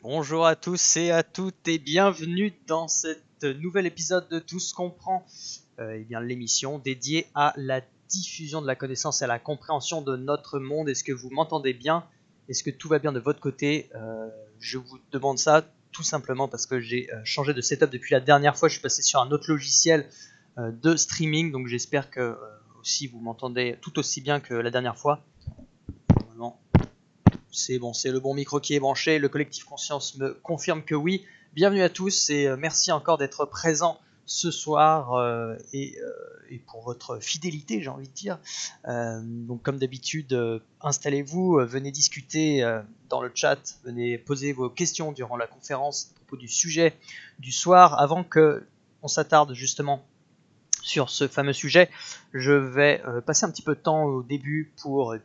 Bonjour à tous et à toutes et bienvenue dans cet nouvel épisode de Tout ce qu'on prend, bien l'émission dédiée à la diffusion de la connaissance et à la compréhension de notre monde. Est-ce que vous m'entendez bien? Est-ce que tout va bien de votre côté? Je vous demande ça tout simplement parce que j'ai changé de setup depuis la dernière fois. Je suis passé sur un autre logiciel de streaming, donc j'espère que aussi vous m'entendez tout aussi bien que la dernière fois. Normalement, c'est bon, c'est le bon micro qui est branché. Le collectif Conscience me confirme que oui. Bienvenue à tous et merci encore d'être présents ce soir et pour votre fidélité, j'ai envie de dire. Donc, comme d'habitude, installez-vous, venez discuter dans le chat, venez poser vos questions durant la conférence à propos du sujet du soir. Avant que on s'attarde justement sur ce fameux sujet, je vais passer un petit peu de temps au début pour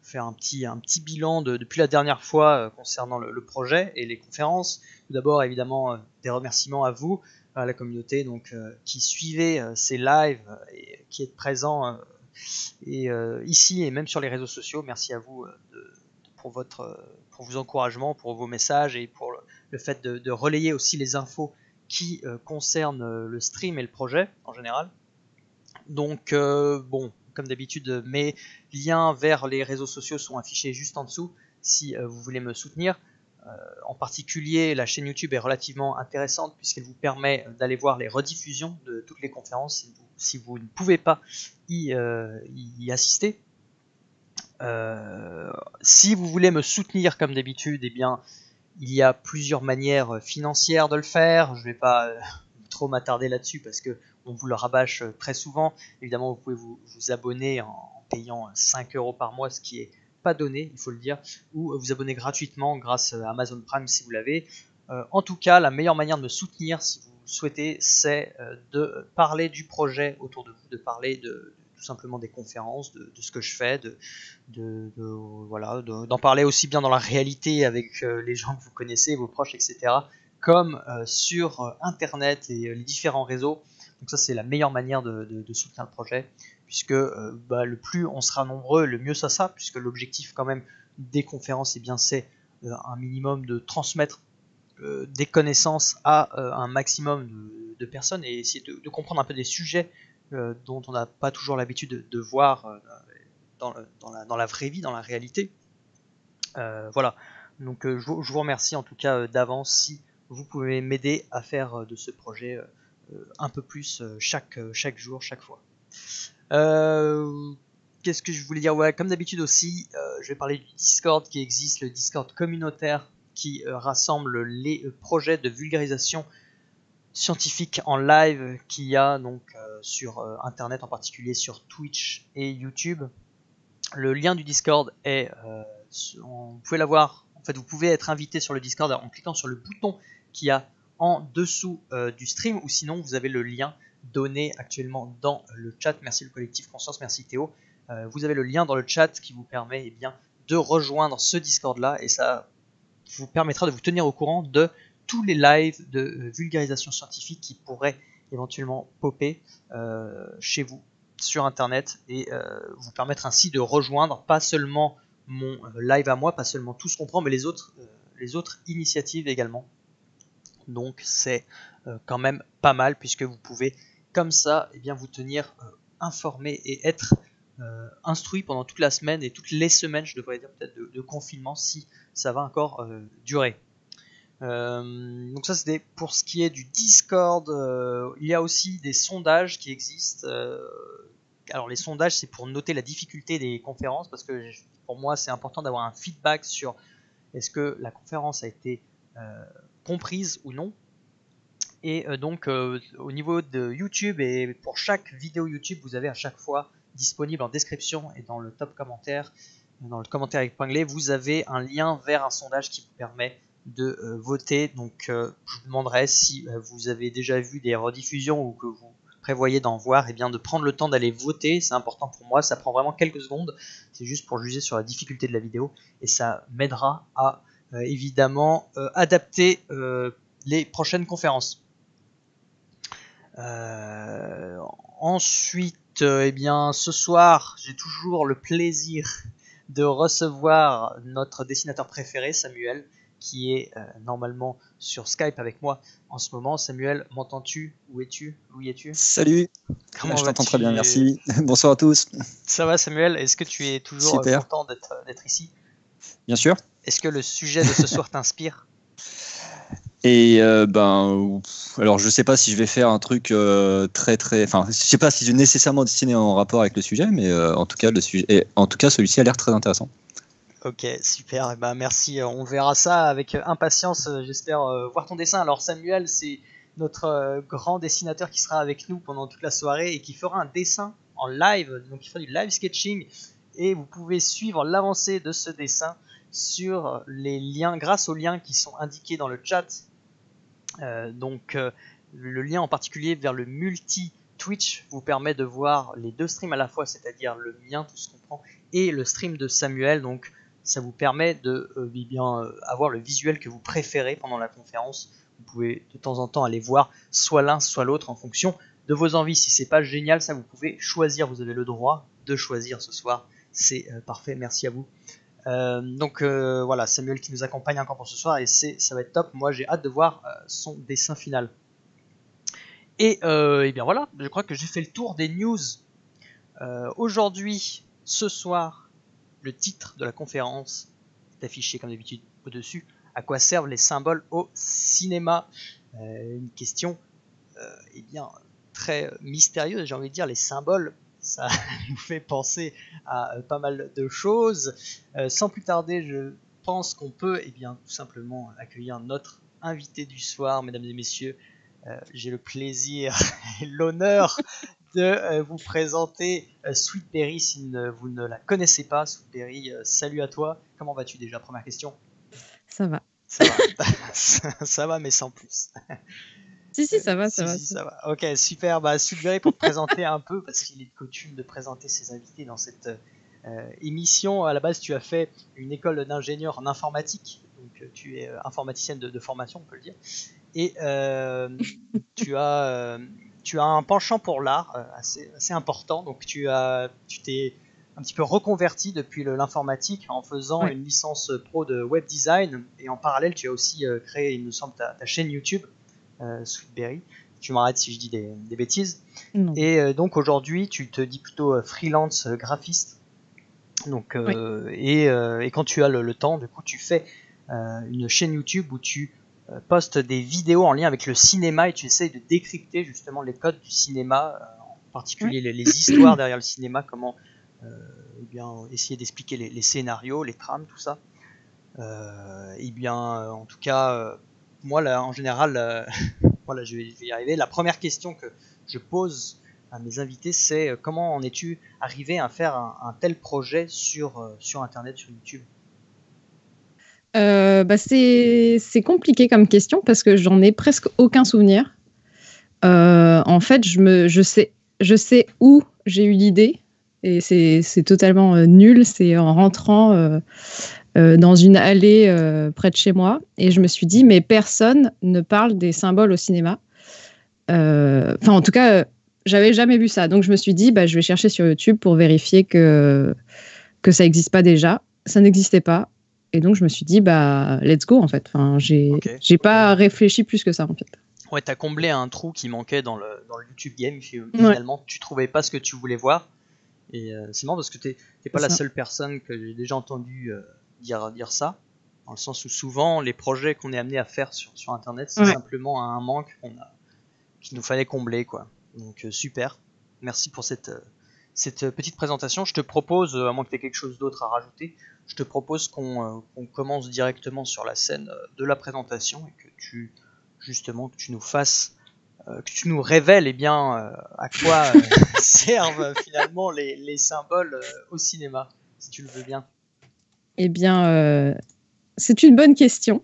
faire un petit bilan depuis la dernière fois concernant le projet et les conférences. Tout d'abord, évidemment, des remerciements à vous, à la communauté donc, qui suivait ces lives et qui êtes présents ici et même sur les réseaux sociaux. Merci à vous pour vos encouragements, pour vos messages et pour le fait de relayer aussi les infos qui concernent le stream et le projet en général. Donc bon, comme d'habitude, mes liens vers les réseaux sociaux sont affichés juste en dessous si vous voulez me soutenir. En particulier, la chaîne YouTube est relativement intéressante puisqu'elle vous permet d'aller voir les rediffusions de toutes les conférences si vous ne pouvez pas y assister. Si vous voulez me soutenir comme d'habitude, eh bien, il y a plusieurs manières financières de le faire. Je ne vais pas trop m'attarder là-dessus parce que on vous le rabâche très souvent. Évidemment, vous pouvez vous abonner en payant 5 € par mois, ce qui est pas donné, il faut le dire, ou vous abonner gratuitement grâce à Amazon Prime si vous l'avez. En tout cas, la meilleure manière de me soutenir, si vous souhaitez, c'est de parler du projet autour de vous, de parler tout simplement des conférences, de ce que je fais, voilà, d'en parler aussi bien dans la réalité avec les gens que vous connaissez, vos proches, etc., comme sur Internet et les différents réseaux. Donc ça, c'est la meilleure manière de soutenir le projet, puisque le plus on sera nombreux, le mieux ça sera, puisque l'objectif quand même des conférences, bien, c'est un minimum de transmettre des connaissances à un maximum de personnes et essayer de comprendre un peu des sujets dont on n'a pas toujours l'habitude de voir dans la vraie vie, dans la réalité. Voilà. Donc je vous remercie en tout cas d'avance si vous pouvez m'aider à faire de ce projet un peu plus chaque jour, chaque fois. Qu'est-ce que je voulais dire? Ouais, comme d'habitude aussi, je vais parler du Discord qui existe, le Discord communautaire qui rassemble les projets de vulgarisation scientifique en live qu'il y a donc sur internet, en particulier sur Twitch et YouTube. Le lien du Discord est, vous pouvez l'avoir, en fait vous pouvez être invité sur le Discord en cliquant sur le bouton qu'il y a en dessous du stream, ou sinon vous avez le lien donné actuellement dans le chat. Merci le collectif Conscience, merci Théo. Vous avez le lien dans le chat qui vous permet bien de rejoindre ce Discord là, et ça vous permettra de vous tenir au courant de tous les lives de vulgarisation scientifique qui pourraient éventuellement popper chez vous sur internet et vous permettre ainsi de rejoindre pas seulement mon live à moi, pas seulement tout ce qu'on prend, mais les autres initiatives également. Donc c'est quand même pas mal puisque vous pouvez comme ça bien vous tenir informé et être instruit pendant toute la semaine et toutes les semaines, je devrais dire peut-être de confinement si ça va encore durer. Donc ça c'était pour ce qui est du Discord. Il y a aussi des sondages qui existent. Alors les sondages, c'est pour noter la difficulté des conférences parce que pour moi c'est important d'avoir un feedback sur est-ce que la conférence a été comprise ou non. Et donc au niveau de YouTube, et pour chaque vidéo YouTube, vous avez à chaque fois disponible en description et dans le top commentaire, dans le commentaire épinglé, vous avez un lien vers un sondage qui vous permet de voter. Donc je vous demanderai si vous avez déjà vu des rediffusions ou que vous prévoyez d'en voir, et bien de prendre le temps d'aller voter. C'est important pour moi, ça prend vraiment quelques secondes, c'est juste pour juger sur la difficulté de la vidéo et ça m'aidera à évidemment adapter les prochaines conférences. Ensuite, eh bien, ce soir, j'ai toujours le plaisir de recevoir notre dessinateur préféré, Samuel, qui est normalement sur Skype avec moi en ce moment. Samuel, m'entends-tu? Où es-tu? Où y es-tu? Salut. Comment je t'entends très bien, merci. Bonsoir à tous. Ça va Samuel? Est-ce que tu es toujours content d'être ici? Bien sûr. Est-ce que le sujet de ce soir t'inspire? Et alors je sais pas si je vais faire un truc je sais pas si je vais nécessairement destiné en rapport avec le sujet, mais en tout cas celui-ci a l'air très intéressant. Ok, super, merci, on verra ça avec impatience, j'espère voir ton dessin. Alors Samuel, c'est notre grand dessinateur qui sera avec nous pendant toute la soirée et qui fera un dessin en live, donc il fera du live sketching, et vous pouvez suivre l'avancée de ce dessin sur les liens, grâce aux liens qui sont indiqués dans le chat. Le lien en particulier vers le multi-Twitch vous permet de voir les deux streams à la fois, c'est-à-dire le mien, tout ce qu'on prend, et le stream de Samuel. Donc ça vous permet de avoir le visuel que vous préférez pendant la conférence. Vous pouvez de temps en temps aller voir soit l'un soit l'autre en fonction de vos envies. Si c'est pas génial, ça vous pouvez choisir, vous avez le droit de choisir ce soir. C'est parfait, merci à vous. Voilà, Samuel qui nous accompagne encore pour ce soir et ça va être top. Moi j'ai hâte de voir son dessin final. Et bien voilà, je crois que j'ai fait le tour des news. Aujourd'hui, ce soir, le titre de la conférence est affiché comme d'habitude au-dessus. À quoi servent les symboles au cinéma? Une question très mystérieuse, j'ai envie de dire. Les symboles, ça nous fait penser à pas mal de choses. Sans plus tarder, je pense qu'on peut tout simplement accueillir notre invité du soir, mesdames et messieurs. J'ai le plaisir et l'honneur de vous présenter Sweetberry si vous ne la connaissez pas. Sweetberry, salut à toi. Comment vas-tu déjà? Première question. Ça va. Ça va. Ça va, mais sans plus. Si, ça va. Ok, super. Sweetberry, pour te présenter un peu, parce qu'il est de coutume de présenter ses invités dans cette émission. À la base, tu as fait une école d'ingénieur en informatique, donc tu es informaticienne de formation, on peut le dire. Et tu as un penchant pour l'art assez important, donc tu t'es un petit peu reconverti depuis l'informatique en faisant une licence pro de web design, et en parallèle tu as aussi créé, il me semble, ta chaîne YouTube Sweetberry. Tu m'arrêtes si je dis des bêtises. Non. Et donc aujourd'hui tu te dis plutôt freelance graphiste, donc et quand tu as le temps, du coup tu fais une chaîne YouTube où tu poste des vidéos en lien avec le cinéma et tu essayes de décrypter justement les codes du cinéma, en particulier les histoires derrière le cinéma, comment essayer d'expliquer les scénarios, les trames, tout ça. En tout cas, moi là, en général, voilà, je vais y arriver. La première question que je pose à mes invités, c'est comment en es-tu arrivé à faire un tel projet sur Internet, sur YouTube? C'est compliqué comme question parce que j'en ai presque aucun souvenir. En fait, je sais où j'ai eu l'idée et c'est totalement nul. C'est en rentrant dans une allée près de chez moi et je me suis dit mais personne ne parle des symboles au cinéma. En tout cas, j'avais jamais vu ça. Donc je me suis dit je vais chercher sur YouTube pour vérifier que ça n'existe pas déjà. Ça n'existait pas. Et donc, je me suis dit, let's go, en fait. J'ai pas réfléchi plus que ça, en fait. Ouais, t'as comblé un trou qui manquait dans le YouTube game. Finalement, tu trouvais pas ce que tu voulais voir. Et c'est marrant parce que t'es pas la seule personne que j'ai déjà entendu dire ça. Dans le sens où souvent, les projets qu'on est amené à faire sur Internet, c'est simplement un manque qu'il nous fallait combler, quoi. Donc, super. Merci pour cette petite présentation. Je te propose, à moins que tu aies quelque chose d'autre à rajouter, je te propose qu'on commence directement sur la scène de la présentation et que tu nous fasses, que tu nous révèles à quoi servent finalement les symboles au cinéma, si tu le veux bien. C'est une bonne question.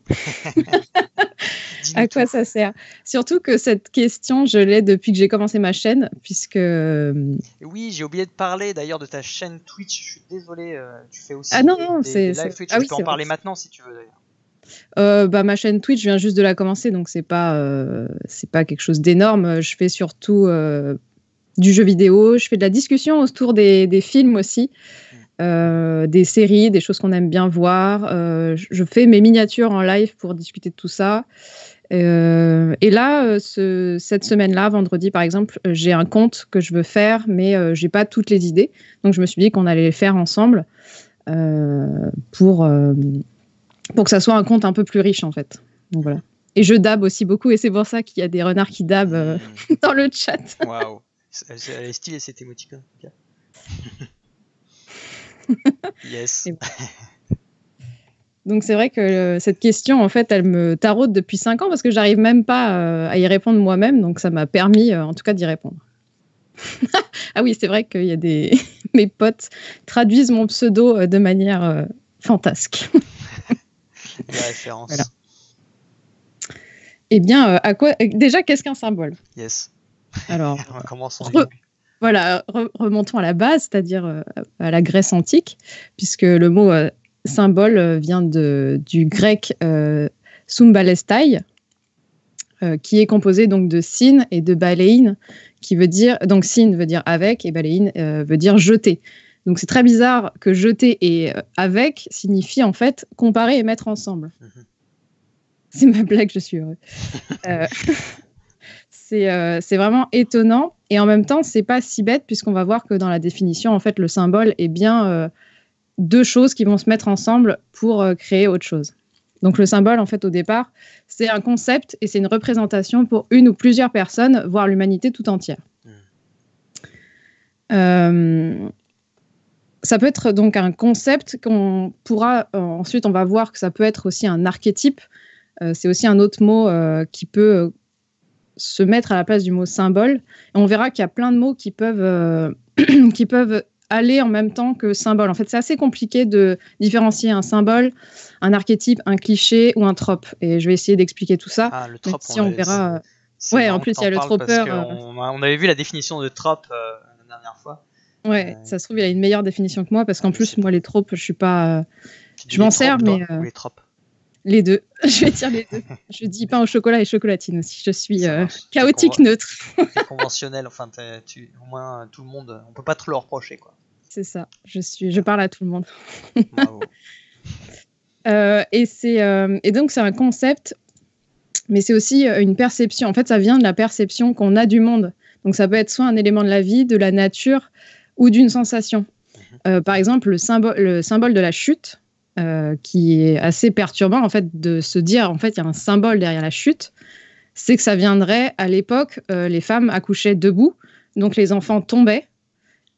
À quoi ça sert? Surtout que cette question, je l'ai depuis que j'ai commencé ma chaîne, puisque... Oui, j'ai oublié de parler d'ailleurs de ta chaîne Twitch. Je suis désolé, tu fais aussi des live Twitch. Je peux en parler maintenant si tu veux d'ailleurs. Ma chaîne Twitch, je viens juste de la commencer, donc c'est pas quelque chose d'énorme. Je fais surtout du jeu vidéo, je fais de la discussion autour des films aussi. des séries, des choses qu'on aime bien voir. Je fais mes miniatures en live pour discuter de tout ça. Et là, cette semaine-là, vendredi par exemple, j'ai un conte que je veux faire, mais j'ai pas toutes les idées. Donc je me suis dit qu'on allait les faire ensemble pour que ça soit un conte un peu plus riche en fait. Donc voilà. Et je dab aussi beaucoup, et c'est pour ça qu'il y a des renards qui dabent dans le chat. Waouh, elle est stylée cette émoticône. Yes. Donc c'est vrai que cette question, en fait, elle me taraude depuis 5 ans parce que j'arrive même pas à y répondre moi-même. Donc ça m'a permis, en tout cas, d'y répondre. Ah oui, c'est vrai qu'il y a mes potes traduisent mon pseudo de manière fantasque. Des références. Voilà. Eh bien, à quoi déjà, qu'est-ce qu'un symbole? Yes. Alors, commençons du début. Voilà, remontons à la base, c'est-à-dire à la Grèce antique, puisque le mot symbole vient du grec symbalestai, qui est composé donc de syn et de balein, qui veut dire, donc syn veut dire avec et balein veut dire jeter. Donc c'est très bizarre que jeter et avec signifie en fait comparer et mettre ensemble. C'est ma blague, je suis heureux. C'est vraiment étonnant, et en même temps c'est pas si bête, puisqu'on va voir que dans la définition en fait le symbole est bien deux choses qui vont se mettre ensemble pour créer autre chose. Donc le symbole en fait au départ c'est un concept et c'est une représentation pour une ou plusieurs personnes, voire l'humanité tout entière. Ça peut être donc un concept qu'on pourra ensuite on va voir que ça peut être aussi un archétype. C'est aussi un autre mot qui peut se mettre à la place du mot symbole. Et on verra qu'il y a plein de mots qui peuvent aller en même temps que symbole. En fait, c'est assez compliqué de différencier un symbole, un archétype, un cliché ou un trope. Et je vais essayer d'expliquer tout ça. Ah, le trope, on verra. Ouais, en plus, il y a le tropeur. On avait vu la définition de trope la dernière fois. Ouais, ça se trouve, il a une meilleure définition que moi, parce qu'en plus, moi, les tropes, je suis pas. Je m'en sers, mais. Ou les tropes. Les deux. Je vais dire les deux. Je dis pain au chocolat et chocolatine aussi. Je suis chaotique neutre. C'est conventionnel. Enfin, au moins tout le monde. On peut pas trop le reprocher, quoi. C'est ça. Je parle à tout le monde. Bravo. Et donc c'est un concept, mais c'est aussi une perception. En fait, ça vient de la perception qu'on a du monde. Donc ça peut être soit un élément de la vie, de la nature, ou d'une sensation. Par exemple, le symbole de la chute. Qui est assez perturbant en fait de se dire en fait il y a un symbole derrière la chute, c'est que ça viendrait à l'époque les femmes accouchaient debout, donc les enfants tombaient,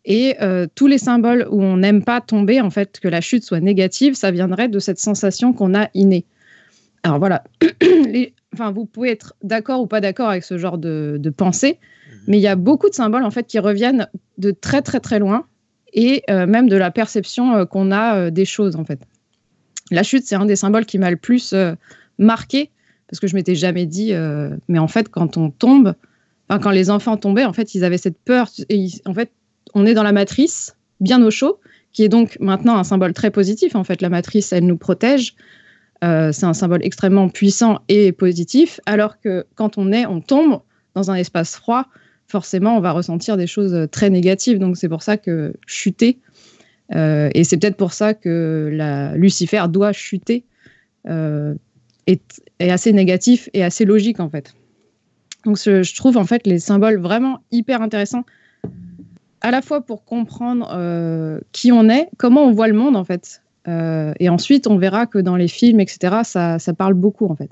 et tous les symboles où on n'aime pas tomber, en fait que la chute soit négative, ça viendrait de cette sensation qu'on a innée. Alors voilà, vous pouvez être d'accord ou pas d'accord avec ce genre de pensée, mais il y a beaucoup de symboles en fait qui reviennent de très très très loin, et même de la perception qu'on a des choses en fait. La chute, c'est un des symboles qui m'a le plus marqué, parce que je m'étais jamais dit, mais en fait, quand on tombe, quand les enfants tombaient, en fait, ils avaient cette peur. Et en fait, on est dans la matrice, bien au chaud, qui est donc maintenant un symbole très positif. En fait, la matrice, elle nous protège. C'est un symbole extrêmement puissant et positif, alors que quand on tombe dans un espace froid, forcément, on va ressentir des choses très négatives. Donc, c'est pour ça que chuter, et c'est peut-être pour ça que Lucifer doit chuter, est assez négatif et assez logique en fait. Donc je trouve en fait les symboles vraiment hyper intéressants, à la fois pour comprendre qui on est, comment on voit le monde en fait, et ensuite on verra que dans les films etc ça parle beaucoup en fait.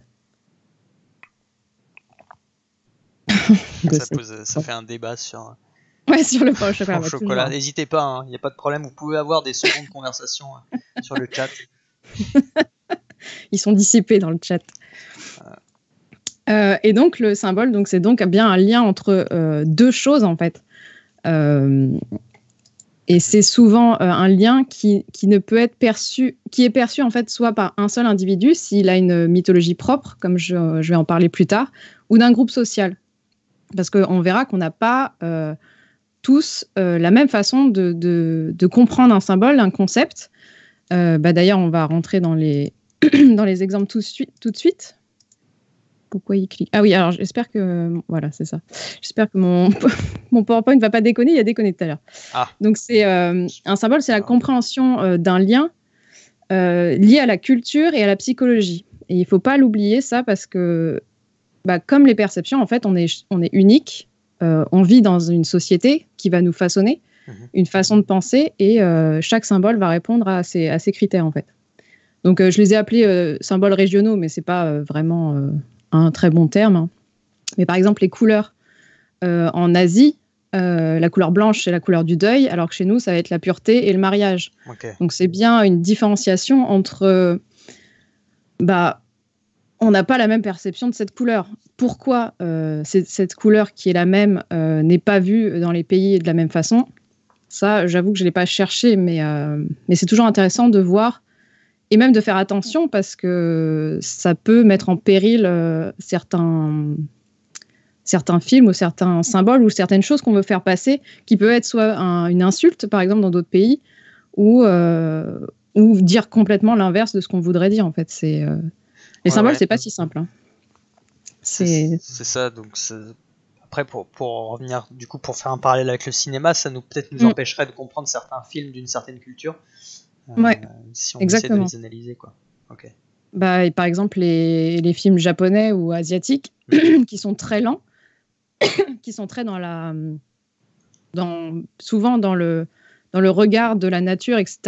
Ça fait un débat sur. Ouais, sur le pain au chocolat. Chocolat. N'hésitez pas, il n'y a pas de problème. Vous pouvez avoir des secondes conversations sur le chat. Ils sont dissipés dans le chat. Et donc, le symbole, donc, c'est donc bien un lien entre deux choses, en fait. Et c'est souvent un lien qui ne peut être perçu, qui est perçu, en fait, soit par un seul individu, s'il a une mythologie propre, comme je vais en parler plus tard, ou d'un groupe social. Parce qu'on verra qu'on n'a pas tous la même façon de comprendre un symbole, un concept. D'ailleurs, on va rentrer dans les, dans les exemples tout de suite. Pourquoi il clique? Ah oui, alors j'espère que... Voilà, c'est ça. J'espère que mon, mon PowerPoint ne va pas déconner. Il a déconné tout à l'heure. Ah. Donc, c'est un symbole, c'est la compréhension d'un lien lié à la culture et à la psychologie. Et il ne faut pas l'oublier, ça, parce que comme les perceptions, en fait, on est unique. On vit dans une société qui va nous façonner, une façon de penser, et chaque symbole va répondre à ces critères, en fait. Donc, je les ai appelés symboles régionaux, mais ce n'est pas vraiment un très bon terme. Hein. Mais par exemple, les couleurs en Asie, la couleur blanche, c'est la couleur du deuil, alors que chez nous, ça va être la pureté et le mariage. Okay. Donc, c'est bien une différenciation entre... on n'a pas la même perception de cette couleur. Pourquoi cette couleur qui est la même n'est pas vue dans les pays de la même façon? Ça, j'avoue que je ne l'ai pas cherché, mais c'est toujours intéressant de voir et même de faire attention parce que ça peut mettre en péril certains films ou certains symboles ou certaines choses qu'on veut faire passer qui peuvent être soit une insulte, par exemple, dans d'autres pays, ou dire complètement l'inverse de ce qu'on voudrait dire, en fait. Les symboles, c'est pas si simple. Hein. C'est ça, donc après, pour revenir, du coup, pour faire un parallèle avec le cinéma, ça nous empêcherait de comprendre certains films d'une certaine culture. Si on essaie de les analyser, quoi. Okay. Et par exemple, les films japonais ou asiatiques qui sont très lents, qui sont très souvent dans le regard de la nature, etc.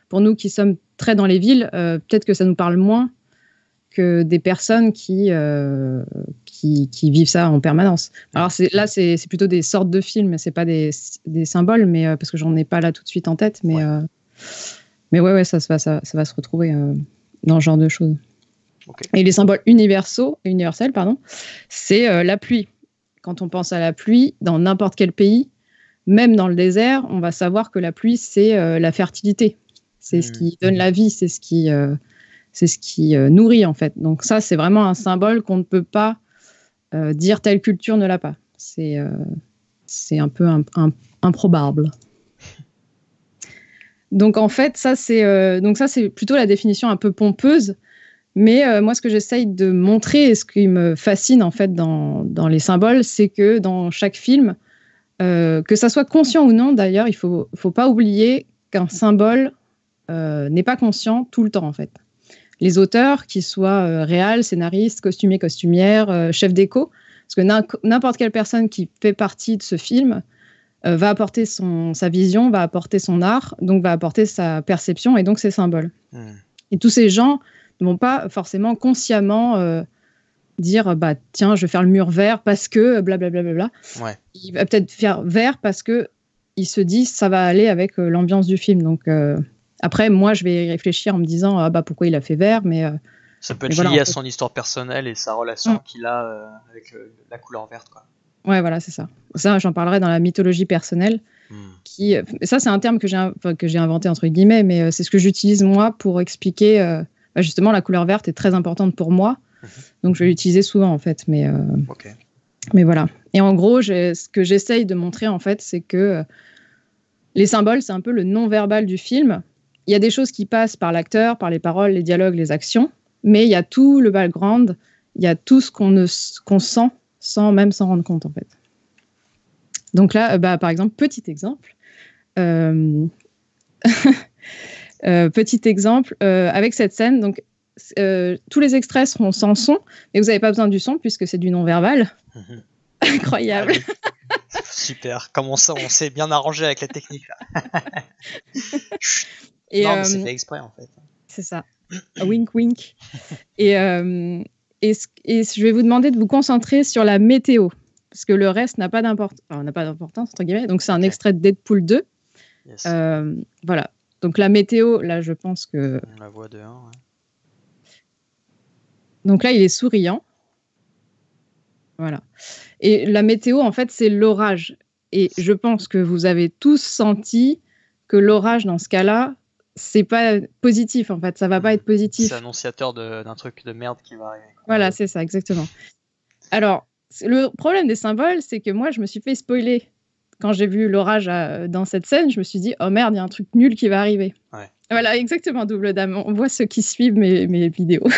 Pour nous qui sommes très dans les villes, peut-être que ça nous parle moins que des personnes qui vivent ça en permanence. Alors là, c'est plutôt des sortes de films, c'est pas des symboles, mais parce que j'en ai pas là tout de suite en tête, mais ouais, ça va se retrouver dans ce genre de choses. Okay. Et les symboles universels, c'est la pluie. Quand on pense à la pluie, dans n'importe quel pays, même dans le désert, on va savoir que la pluie, c'est la fertilité. C'est ce qui donne la vie, c'est ce qui nourrit, en fait. Donc ça, c'est vraiment un symbole qu'on ne peut pas dire telle culture ne l'a pas. C'est un peu improbable. Donc en fait, ça c'est plutôt la définition un peu pompeuse. Mais moi, ce que j'essaye de montrer et ce qui me fascine en fait dans les symboles, c'est que dans chaque film, que ça soit conscient ou non, d'ailleurs, il faut pas oublier qu'un symbole n'est pas conscient tout le temps en fait. Les auteurs, qu'ils soient réals, scénaristes, costumiers, costumières, chefs déco, parce que n'importe quelle personne qui fait partie de ce film va apporter sa vision, va apporter son art, donc va apporter sa perception et donc ses symboles. Et tous ces gens ne vont pas forcément consciemment dire tiens, je vais faire le mur vert parce que blablabla. Ouais. Il va peut-être faire vert parce que il se dit ça va aller avec l'ambiance du film. Donc après, moi, je vais y réfléchir en me disant pourquoi il a fait vert, mais ça peut être lié à son histoire personnelle et sa relation qu'il a avec la couleur verte, quoi. Ouais, voilà, c'est ça. Ça, j'en parlerai dans la mythologie personnelle. Ça, c'est un terme que j'ai inventé, entre guillemets, mais c'est ce que j'utilise, moi, pour expliquer... justement, la couleur verte est très importante pour moi. Donc, je vais l'utiliser souvent, en fait. Mais voilà. Et en gros, ce que j'essaye de montrer, en fait, c'est que les symboles, c'est un peu le non-verbal du film. Il y a des choses qui passent par l'acteur, par les paroles, les dialogues, les actions, mais il y a tout le background, il y a tout ce qu'on sent sans même s'en rendre compte, en fait. Donc là, par exemple, petit exemple avec cette scène. Donc, tous les extraits seront sans son, mais vous n'avez pas besoin du son puisque c'est du non-verbal. Incroyable. Super. Comme on s'est bien arrangé avec la technique, là. Mais c'est fait exprès, en fait. C'est ça. Wink, wink. Et je vais vous demander de vous concentrer sur la météo, parce que le reste n'a pas d'importance, entre guillemets. Donc, c'est un extrait de Deadpool 2. Yes. Voilà. Donc, la météo, là, je pense que... On la voit de 1, ouais. Donc là, il est souriant. Voilà. Et la météo, en fait, c'est l'orage. Et je pense que vous avez tous senti que l'orage, dans ce cas-là, c'est pas positif, en fait. Ça va pas être positif. C'est annonciateur d'un truc de merde qui va arriver. Voilà, c'est ça, exactement. Alors, le problème des symboles, c'est que moi, je me suis fait spoiler. Quand j'ai vu l'orage dans cette scène, je me suis dit, oh merde, il y a un truc nul qui va arriver. Ouais. Voilà, exactement, Double Dame. On voit ceux qui suivent mes vidéos.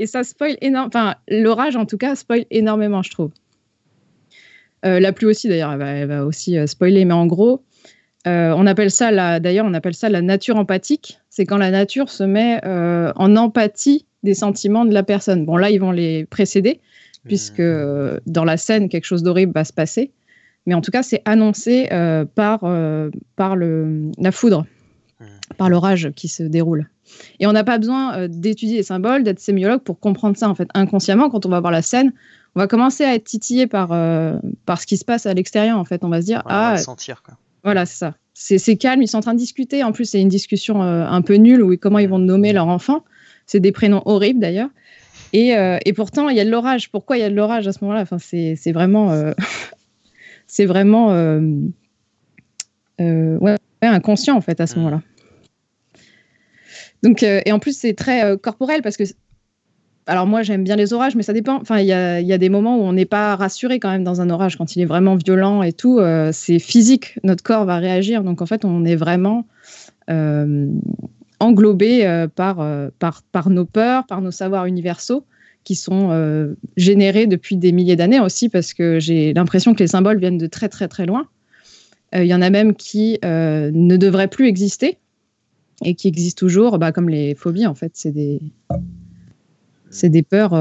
Et ça spoil énormément. Enfin, l'orage, en tout cas, spoil énormément, je trouve. La pluie aussi, d'ailleurs, elle va aussi spoiler. Mais en gros, on appelle ça la nature empathique. C'est quand la nature se met en empathie des sentiments de la personne. Bon, là, ils vont les précéder, puisque dans la scène, quelque chose d'horrible va se passer. Mais en tout cas, c'est annoncé par la foudre, par l'orage qui se déroule. Et on n'a pas besoin d'étudier les symboles, d'être sémiologue pour comprendre ça. En fait, inconsciemment, quand on va voir la scène, on va commencer à être titillé par ce qui se passe à l'extérieur. En fait, on va se dire, on va le sentir, quoi. Voilà, c'est ça. C'est calme, ils sont en train de discuter. En plus, c'est une discussion un peu nulle où comment ils vont nommer leur enfant. C'est des prénoms horribles, d'ailleurs. Et pourtant, il y a de l'orage. Pourquoi il y a de l'orage à ce moment-là? Enfin, c'est vraiment... c'est vraiment inconscient, en fait, à ce moment-là. Donc, et en plus, c'est très corporel parce que... Alors moi, j'aime bien les orages, mais ça dépend. Enfin, il y a des moments où on n'est pas rassuré quand même dans un orage. Quand il est vraiment violent et tout, c'est physique. Notre corps va réagir. Donc, en fait, on est vraiment englobé par nos peurs, par nos savoirs universaux qui sont générés depuis des milliers d'années aussi, parce que j'ai l'impression que les symboles viennent de très, très, très loin. Il y en a même qui ne devraient plus exister et qui existent toujours, comme les phobies, en fait. C'est des peurs.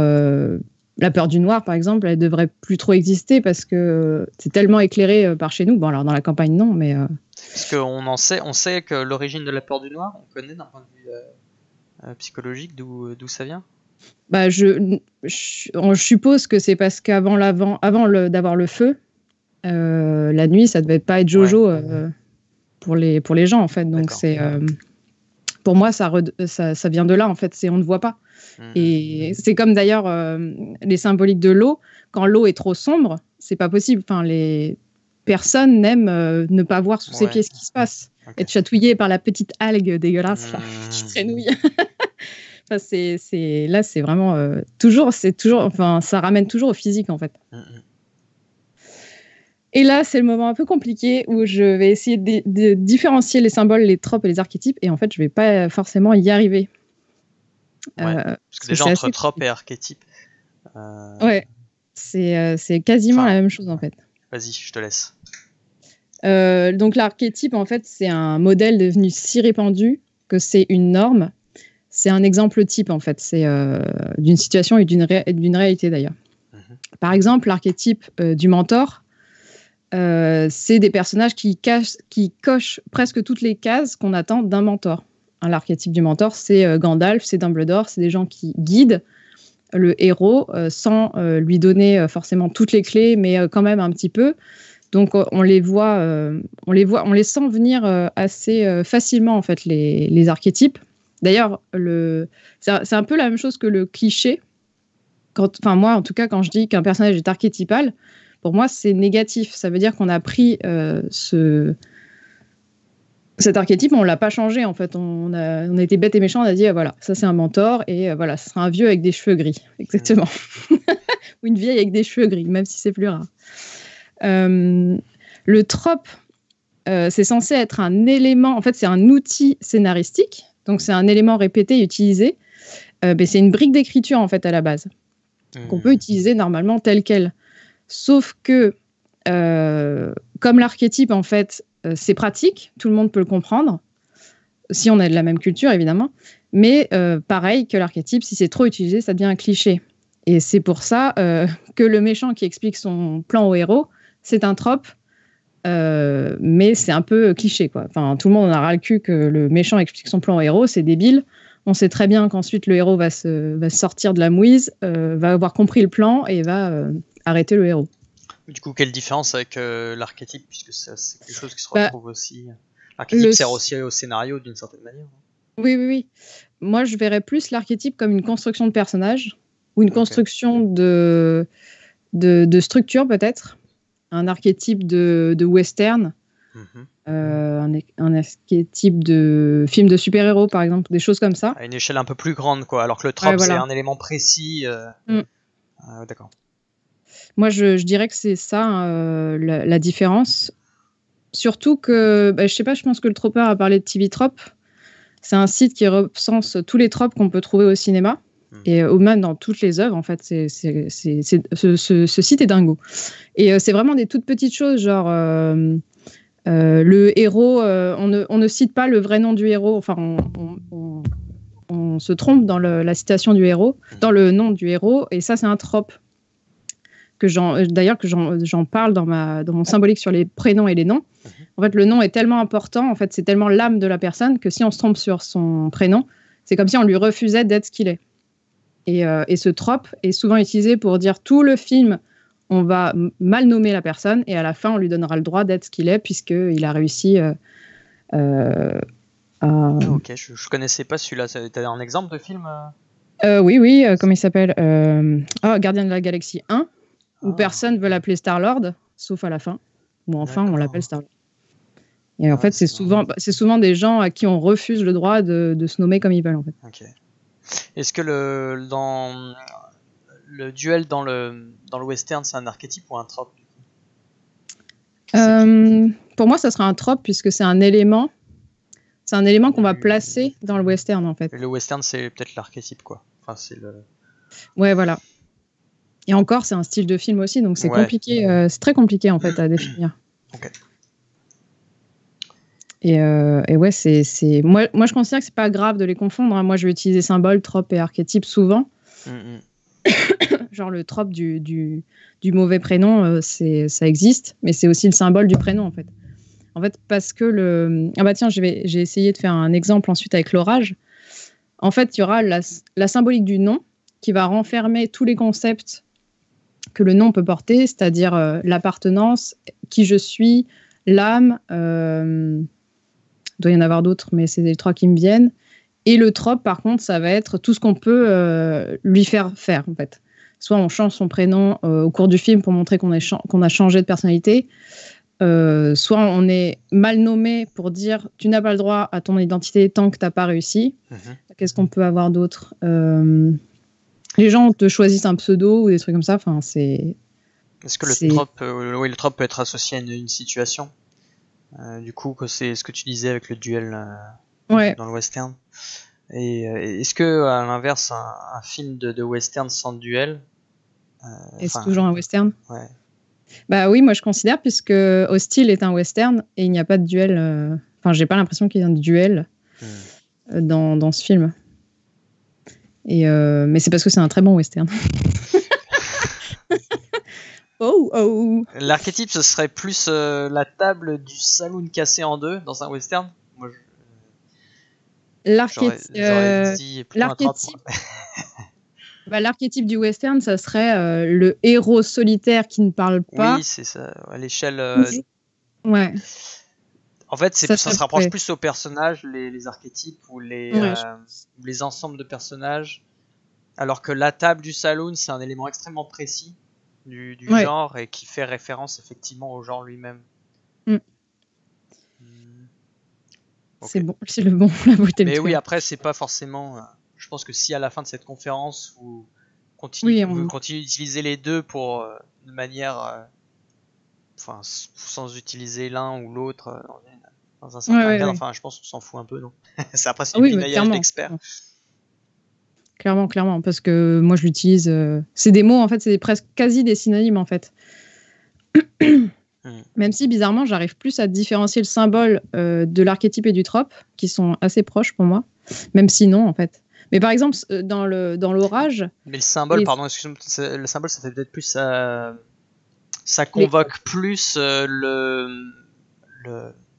La peur du noir, par exemple, elle devrait plus trop exister parce que c'est tellement éclairé par chez nous. Bon, alors dans la campagne, non, mais... Parce qu'on sait que l'origine de la peur du noir, on connaît d'un point de vue psychologique d'où ça vient. Je suppose que c'est parce qu'avant d'avoir le feu, la nuit, ça devait pas être Jojo pour les gens, en fait. Donc, c'est... pour moi, ça vient de là, en fait. On ne voit pas. Et c'est comme d'ailleurs les symboliques de l'eau. Quand l'eau est trop sombre, c'est pas possible. Enfin, les personnes n'aiment ne pas voir sous ses pieds ce qui se passe. Être chatouillé par la petite algue dégueulasse là, qui traînouille. Enfin, là, c'est vraiment toujours. Enfin, ça ramène toujours au physique, en fait. Et là, c'est le moment un peu compliqué où je vais essayer de différencier les symboles, les tropes et les archétypes. Et en fait, je vais pas forcément y arriver. Parce que déjà, entre tropes et archétypes... Ouais, c'est quasiment la même chose, en fait. Vas-y, je te laisse. Donc, l'archétype, en fait, c'est un modèle devenu si répandu que c'est une norme. C'est un exemple type, en fait. C'est d'une situation et d'une réalité, d'ailleurs. Par exemple, l'archétype du mentor, c'est des personnages qui cochent presque toutes les cases qu'on attend d'un mentor. L'archétype du mentor, c'est Gandalf, c'est Dumbledore, c'est des gens qui guident le héros sans lui donner forcément toutes les clés, mais quand même un petit peu. Donc on les sent venir assez facilement, en fait, les archétypes. D'ailleurs, c'est un peu la même chose que le cliché. Moi, en tout cas, quand je dis qu'un personnage est archétypal, pour moi, c'est négatif. Ça veut dire qu'on a pris cet archétype, on ne l'a pas changé, en fait. On a été bête et méchant, on a dit, voilà, ça c'est un mentor, et voilà, ce sera un vieux avec des cheveux gris. Exactement. Ou une vieille avec des cheveux gris, même si c'est plus rare. Le trope, c'est censé être un élément, en fait, c'est un outil scénaristique, donc c'est un élément répété et utilisé. Mais c'est une brique d'écriture, en fait, à la base, qu'on peut utiliser normalement tel quel. Sauf que, comme l'archétype, en fait, c'est pratique, tout le monde peut le comprendre, si on est de la même culture, évidemment, mais pareil que l'archétype, si c'est trop utilisé, ça devient un cliché. Et c'est pour ça que le méchant qui explique son plan au héros, c'est un trope, mais c'est un peu cliché, quoi. Enfin, tout le monde en a ras le cul que le méchant explique son plan au héros, c'est débile. On sait très bien qu'ensuite le héros va se sortir de la mouise, va avoir compris le plan et va arrêter le héros. Du coup, quelle différence avec l'archétype, puisque c'est quelque chose qui se retrouve aussi... L'archétype sert aussi au scénario d'une certaine manière. Oui. Moi, je verrais plus l'archétype comme une construction de personnage ou une construction de structure, peut-être. Un archétype de western, un archétype de film de super-héros, par exemple, des choses comme ça. À une échelle un peu plus grande, quoi. Alors que le trope, c'est un élément précis. D'accord. Moi, je dirais que c'est ça, la différence. Surtout que, je sais pas, je pense que le Tropeur a parlé de TV Trope. C'est un site qui recense tous les tropes qu'on peut trouver au cinéma. Et même dans toutes les œuvres, en fait, ce site est dingo. Et c'est vraiment des toutes petites choses, genre le héros, on ne cite pas le vrai nom du héros, enfin, on se trompe dans la citation du héros, dans le nom du héros, et ça, c'est un trope. D'ailleurs, que j'en parle dans mon symbolique sur les prénoms et les noms. En fait, le nom est tellement important, en fait, c'est tellement l'âme de la personne que si on se trompe sur son prénom, c'est comme si on lui refusait d'être ce qu'il est. Et ce trope est souvent utilisé pour dire tout le film, on va mal nommer la personne et à la fin, on lui donnera le droit d'être ce qu'il est puisqu'il a réussi à... Ok, je connaissais pas celui-là. T'as un exemple de film Oui, comment il s'appelle Gardien de la Galaxie 1, où personne veut l'appeler Star-Lord, sauf à la fin, où enfin on l'appelle Star-Lord. Et en fait, c'est souvent des gens à qui on refuse le droit de se nommer comme ils veulent. En fait. Ok. Est-ce que dans le duel dans le western, c'est un archétype ou un trope? Pour moi, ça sera un trope puisque c'est un élément. C'est un élément qu'on va placer dans le western en fait. Et le western, c'est peut-être l'archétype quoi. Enfin, Ouais, voilà. Et encore, c'est un style de film aussi, donc c'est compliqué. C'est très compliqué en fait à définir. Ok. Et ouais, c'est moi, je considère que c'est pas grave de les confondre. Hein. Moi, je vais utiliser symbole, trope et archétype souvent. Genre le trope du mauvais prénom, ça existe, mais c'est aussi le symbole du prénom en fait. En fait, parce que ah bah tiens, j'ai essayé de faire un exemple ensuite avec l'orage. En fait, il y aura la symbolique du nom qui va renfermer tous les concepts que le nom peut porter, c'est-à-dire l'appartenance, qui je suis, l'âme. Il doit y en avoir d'autres, mais c'est les trois qui me viennent. Et le trope, par contre, ça va être tout ce qu'on peut lui faire faire, en fait. Soit on change son prénom au cours du film pour montrer qu'on a changé de personnalité, soit on est mal nommé pour dire « tu n'as pas le droit à ton identité tant que tu n'as pas réussi ». Qu'est-ce qu'on peut avoir d'autre les gens te choisissent un pseudo ou des trucs comme ça. Enfin, Est-ce que le trope peut être associé à une situation du coup, c'est ce que tu disais avec le duel dans le western. Et est-ce que, à l'inverse, un film de western sans duel est-ce toujours un western? Ouais. Bah oui, moi je considère, puisque Hostile est un western et il n'y a pas de duel. Enfin, j'ai pas l'impression qu'il y ait un duel dans ce film. Mais c'est parce que c'est un très bon western. Oh. L'archétype, ce serait plus la table du saloon cassée en deux dans un western. Moi, j'aurais dit plutôt un trope. L'archétype du western, ça serait le héros solitaire qui ne parle pas. Oui, c'est ça. À l'échelle. Ouais. En fait, ça se rapproche plus aux personnages, les archétypes ou les ensembles de personnages. Alors que la table du saloon, c'est un élément extrêmement précis du genre et qui fait référence effectivement au genre lui-même. Okay. C'est bon, c'est la beauté. Mais oui, après, c'est pas forcément. Je pense que si à la fin de cette conférence vous continuez d'utiliser les deux pour de manière, sans utiliser l'un ou l'autre dans un certain cadre. Enfin, je pense qu'on s'en fout un peu, non? C'est après c'est du binaillage d'experts. Clairement, parce que moi je l'utilise. C'est des mots en fait, c'est presque quasi des synonymes en fait. Même si bizarrement, j'arrive plus à différencier le symbole de l'archétype et du trope, qui sont assez proches pour moi. Même si non en fait. Mais par exemple, dans l'orage. Mais le symbole, pardon, excuse-moi, le symbole, ça fait peut-être plus. Ça convoque plus le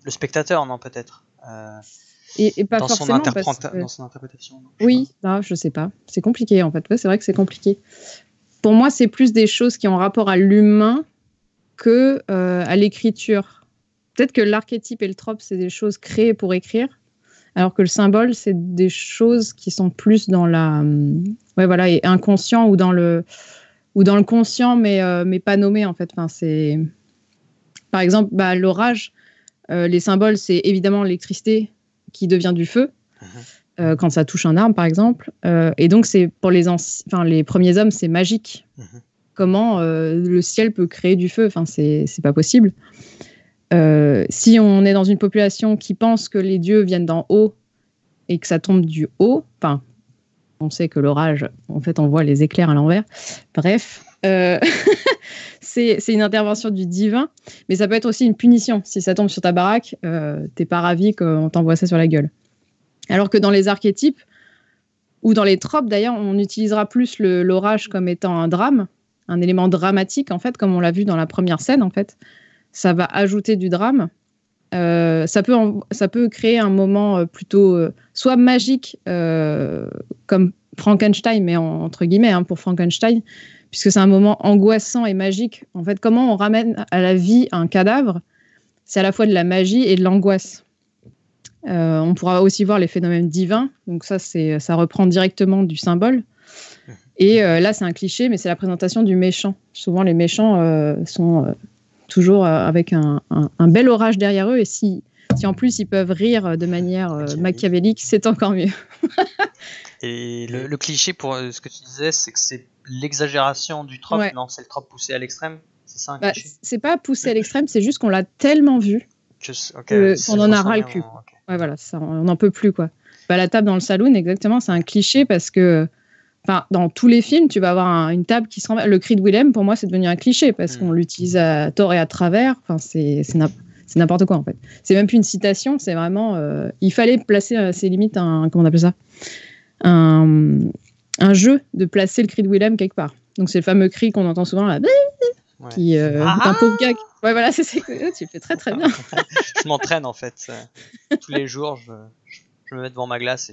spectateur, non, peut-être et pas dans forcément dans son interprétation. Je sais pas. C'est compliqué en fait. Ouais, c'est vrai que c'est compliqué. Pour moi, c'est plus des choses qui ont rapport à l'humain que à l'écriture. Peut-être que l'archétype et le trope, c'est des choses créées pour écrire. Alors que le symbole, c'est des choses qui sont plus dans et inconscient ou dans le conscient, mais pas nommé en fait. Enfin, c'est par exemple l'orage. Les symboles, c'est évidemment l'électricité qui devient du feu quand ça touche un arbre, par exemple. Et donc, c'est pour les premiers hommes, c'est magique. Comment le ciel peut créer du feu? Enfin, c'est pas possible. Si on est dans une population qui pense que les dieux viennent d'en haut et que ça tombe du haut, enfin, on sait que l'orage, en fait, on voit les éclairs à l'envers. Bref, c'est une intervention du divin, mais ça peut être aussi une punition. Si ça tombe sur ta baraque, t'es pas ravi qu'on t'envoie ça sur la gueule. Alors que dans les archétypes, ou dans les tropes d'ailleurs, on utilisera plus l'orage comme étant un drame, un élément dramatique, en fait, comme on l'a vu dans la première scène, en fait. Ça va ajouter du drame. Ça peut créer un moment plutôt soit magique, comme Frankenstein, mais entre guillemets, pour Frankenstein, puisque c'est un moment angoissant et magique. En fait, comment on ramène à la vie un cadavre, c'est à la fois de la magie et de l'angoisse. On pourra aussi voir les phénomènes divins, donc ça reprend directement du symbole. Et là, c'est un cliché, mais c'est la présentation du méchant. Souvent, les méchants sont toujours avec un bel orage derrière eux, et si en plus ils peuvent rire de manière machiavélique, c'est encore mieux. Et le cliché, pour ce que tu disais, c'est que c'est l'exagération du trope. Ouais. Non, c'est le trope poussé à l'extrême. C'est ça un cliché. C'est pas poussé à l'extrême, c'est juste qu'on l'a tellement vu qu'on en a ras le cul. Okay. Ouais, voilà, ça, on n'en peut plus, quoi. La table dans le saloon, exactement, c'est un cliché parce que dans tous les films, tu vas avoir une table qui se renverse. Le cri de Willem, pour moi, c'est devenu un cliché parce qu'on l'utilise à tort et à travers. Enfin, c'est n'importe quoi, en fait. C'est même plus une citation, c'est vraiment... il fallait placer à ses limites comment on appelle ça, un jeu de placer le cri de Willem quelque part. Donc, c'est le fameux cri qu'on entend souvent, là, qui est un pauvre gag. Ouais, voilà, tu le fais très, très bien. Je m'entraîne, en fait. Tous les jours, je me mets devant ma glace et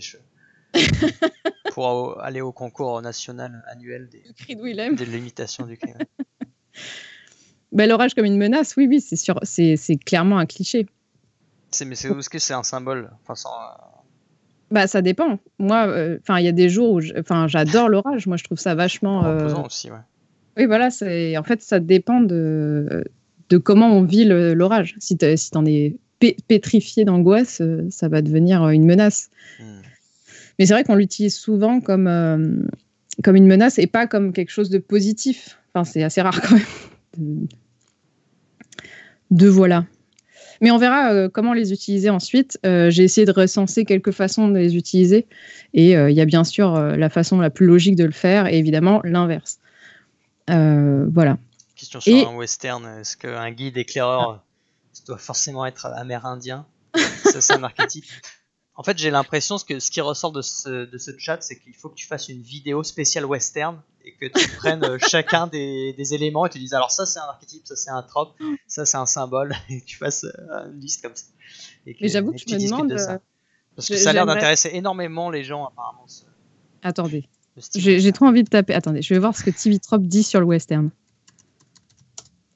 pour aller au concours national annuel de l'imitation du cri. L'orage comme une menace, oui, c'est sûr, c'est clairement un cliché. Mais est-ce que c'est un symbole? Ça dépend. Moi, il y a des jours où j'adore l'orage. Moi, je trouve ça vachement. Reposant aussi, ouais. Oui, voilà. En fait, ça dépend de comment on vit l'orage. Si t'en es pétrifié d'angoisse, ça va devenir une menace. Mais c'est vrai qu'on l'utilise souvent comme une menace et pas comme quelque chose de positif. Enfin, c'est assez rare quand même. Voilà. Mais on verra comment les utiliser ensuite. J'ai essayé de recenser quelques façons de les utiliser. Et il y a bien sûr la façon la plus logique de le faire et évidemment l'inverse. Voilà. Question sur un western. Est-ce qu'un guide éclaireur doit forcément être amérindien? Ça, c'est un archétype. En fait, j'ai l'impression que ce qui ressort de ce chat, c'est qu'il faut que tu fasses une vidéo spéciale western et que tu prennes chacun des éléments et tu dises alors ça c'est un archétype, ça c'est un trope, ça c'est un symbole, et que tu fasses une liste comme ça. Mais j'avoue que je me demande... de ça. Parce que ça a l'air d'intéresser énormément les gens apparemment. Attendez, j'ai trop envie de taper. Attendez, je vais voir ce que TV Trop dit sur le western.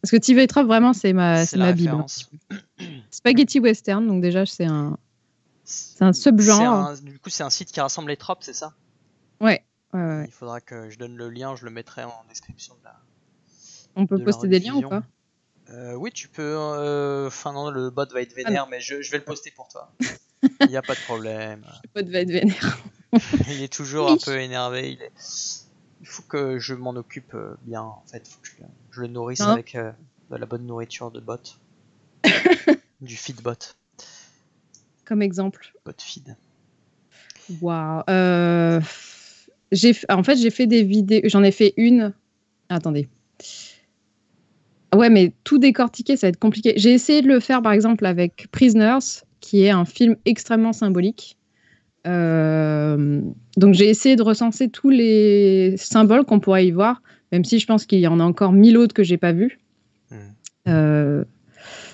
Parce que TV Trop, vraiment, c'est ma bible. Spaghetti western, donc déjà c'est un subgenre. Du coup, c'est un site qui rassemble les tropes, c'est ça? Ouais. Il faudra que je donne le lien, je le mettrai en description de la. On peut poster des liens ou pas? Oui, tu peux. Non, le bot va être vénère, mais je vais le poster pour toi. Il n'y a pas de problème. Le bot va être vénère. Il est toujours un peu énervé. Il faut que je m'en occupe bien. En fait, il faut que je le nourrisse avec de la bonne nourriture de bot. Du feedbot. Comme exemple. Bot feed. Waouh. En fait, j'ai fait des vidéos. J'en ai fait une. Attendez. Ouais, mais tout décortiquer, ça va être compliqué. J'ai essayé de le faire, par exemple, avec Prisoners, qui est un film extrêmement symbolique. Donc, j'ai essayé de recenser tous les symboles qu'on pourrait y voir, même si je pense qu'il y en a encore 1000 autres que j'ai pas vus.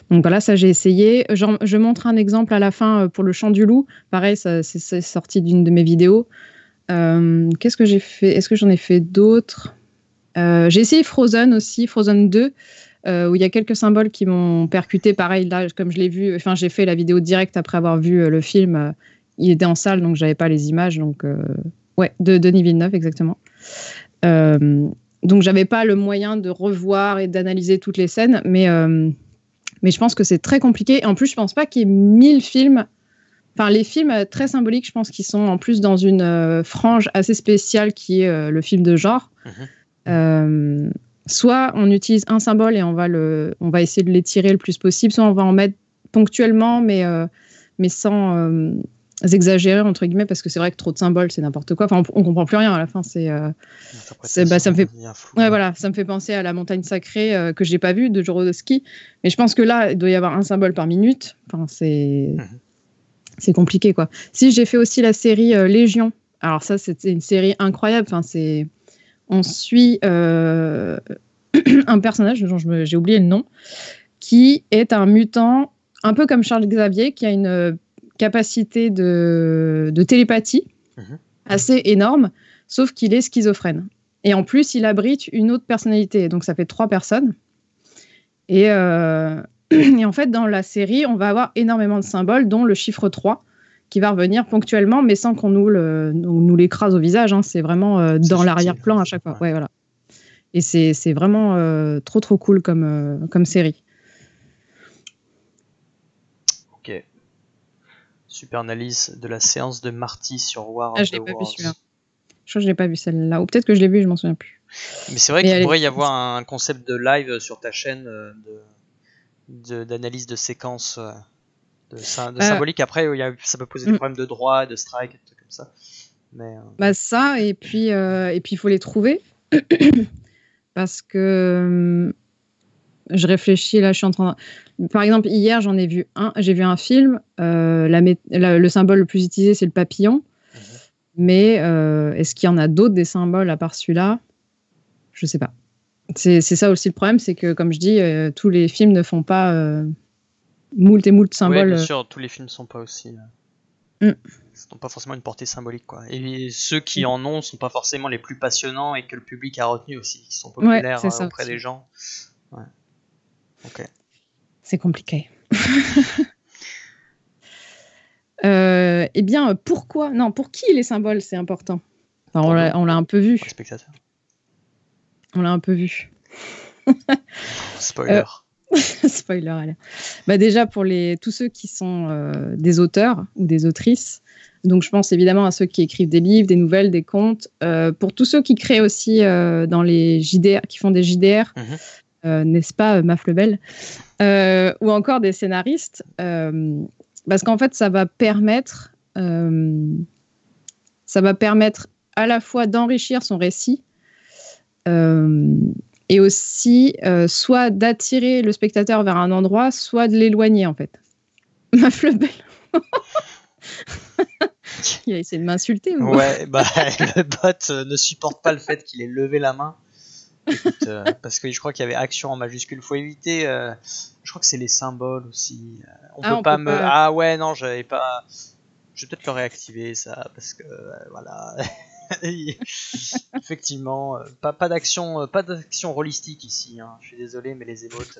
Donc voilà, ça j'ai essayé. Je montre un exemple à la fin pour le chant du loup. Pareil, c'est sorti d'une de mes vidéos. Qu'est-ce que j'ai fait? Est-ce que j'en ai fait d'autres? J'ai essayé Frozen aussi, Frozen 2, où il y a quelques symboles qui m'ont percuté. Pareil, là, comme je l'ai vu, j'ai fait la vidéo directe après avoir vu le film. Il était en salle, donc j'avais pas les images. Donc, de Denis Villeneuve, exactement. Donc, j'avais pas le moyen de revoir et d'analyser toutes les scènes, mais je pense que c'est très compliqué. En plus, je pense pas qu'il y ait 1000 films. Enfin, les films très symboliques, je pense qu'ils sont en plus dans une frange assez spéciale qui est le film de genre. Soit on utilise un symbole et on va essayer de l'étirer le plus possible, soit on va en mettre ponctuellement, mais sans exagéré entre guillemets, parce que c'est vrai que trop de symboles, c'est n'importe quoi. Enfin, on comprend plus rien à la fin. Ça me fait, voilà, ça me fait penser à la montagne sacrée que j'ai pas vue de Jodorowsky. Mais je pense que là, il doit y avoir un symbole par minute. Enfin, c'est compliqué, quoi. Si j'ai fait aussi la série Légion. Alors ça, c'était une série incroyable. Enfin, on suit un personnage dont j'ai oublié le nom, qui est un mutant, un peu comme Charles Xavier, qui a une capacité de télépathie assez énorme, sauf qu'il est schizophrène. Et en plus, il abrite une autre personnalité. Donc, ça fait 3 personnes. Et en fait, dans la série, on va avoir énormément de symboles, dont le chiffre 3, qui va revenir ponctuellement, mais sans qu'on nous l'écrase au visage. Hein. C'est vraiment dans l'arrière-plan à chaque fois. Ouais, voilà. Et c'est vraiment trop, trop cool comme série. Ok. Super analyse de la séance de Marty sur War of the Worlds. Je l'ai pas vu celui-là. Je crois que je l'ai pas vu celle-là. Ou peut-être que je l'ai vu, je m'en souviens plus. Mais c'est vrai qu'il pourrait y avoir un concept de live sur ta chaîne d'analyse de séquences de symbolique. Après, ça peut poser des problèmes de droit, de strike, des trucs comme ça. Mais, ça, et puis il faut les trouver. Parce que je réfléchis, là, je suis en train de... Par exemple, hier, j'ai vu un film, le symbole le plus utilisé, c'est le papillon. Mais est-ce qu'il y en a d'autres des symboles à part celui-là ? Je sais pas. C'est ça aussi le problème, c'est que, comme je dis, tous les films ne font pas moult et moult symboles. Oui, bien sûr, tous les films sont pas aussi... n'ont pas forcément une portée symbolique, quoi. Et ceux qui en ont sont pas forcément les plus passionnants et que le public a retenu aussi, qui sont populaires auprès des gens. Ouais. Ok. C'est compliqué. Eh bien, pour qui les symboles, c'est important. Enfin, on l'a un peu vu. Pour les spectateurs. On l'a un peu vu. Spoiler. Spoiler, allez. Déjà, pour tous ceux qui sont des auteurs ou des autrices, donc je pense évidemment à ceux qui écrivent des livres, des nouvelles, des contes. Pour tous ceux qui créent aussi dans les JDR, qui font des JDR, n'est-ce pas, Maf Lebel, ou encore des scénaristes, parce qu'en fait, ça va permettre à la fois d'enrichir son récit et aussi soit d'attirer le spectateur vers un endroit, soit de l'éloigner, en fait. Maf Lebel. Il a essayé de m'insulter. Ouais, le bot ne supporte pas le fait qu'il ait levé la main. Écoute, parce que je crois qu'il y avait action en majuscule. Faut éviter. Je crois que c'est les symboles aussi. On peut pas me. Ah ouais, non, j'avais pas. Je vais peut-être le réactiver ça parce que voilà. Effectivement, pas d'action rôlistique ici. Hein. Je suis désolé, mais les émotes.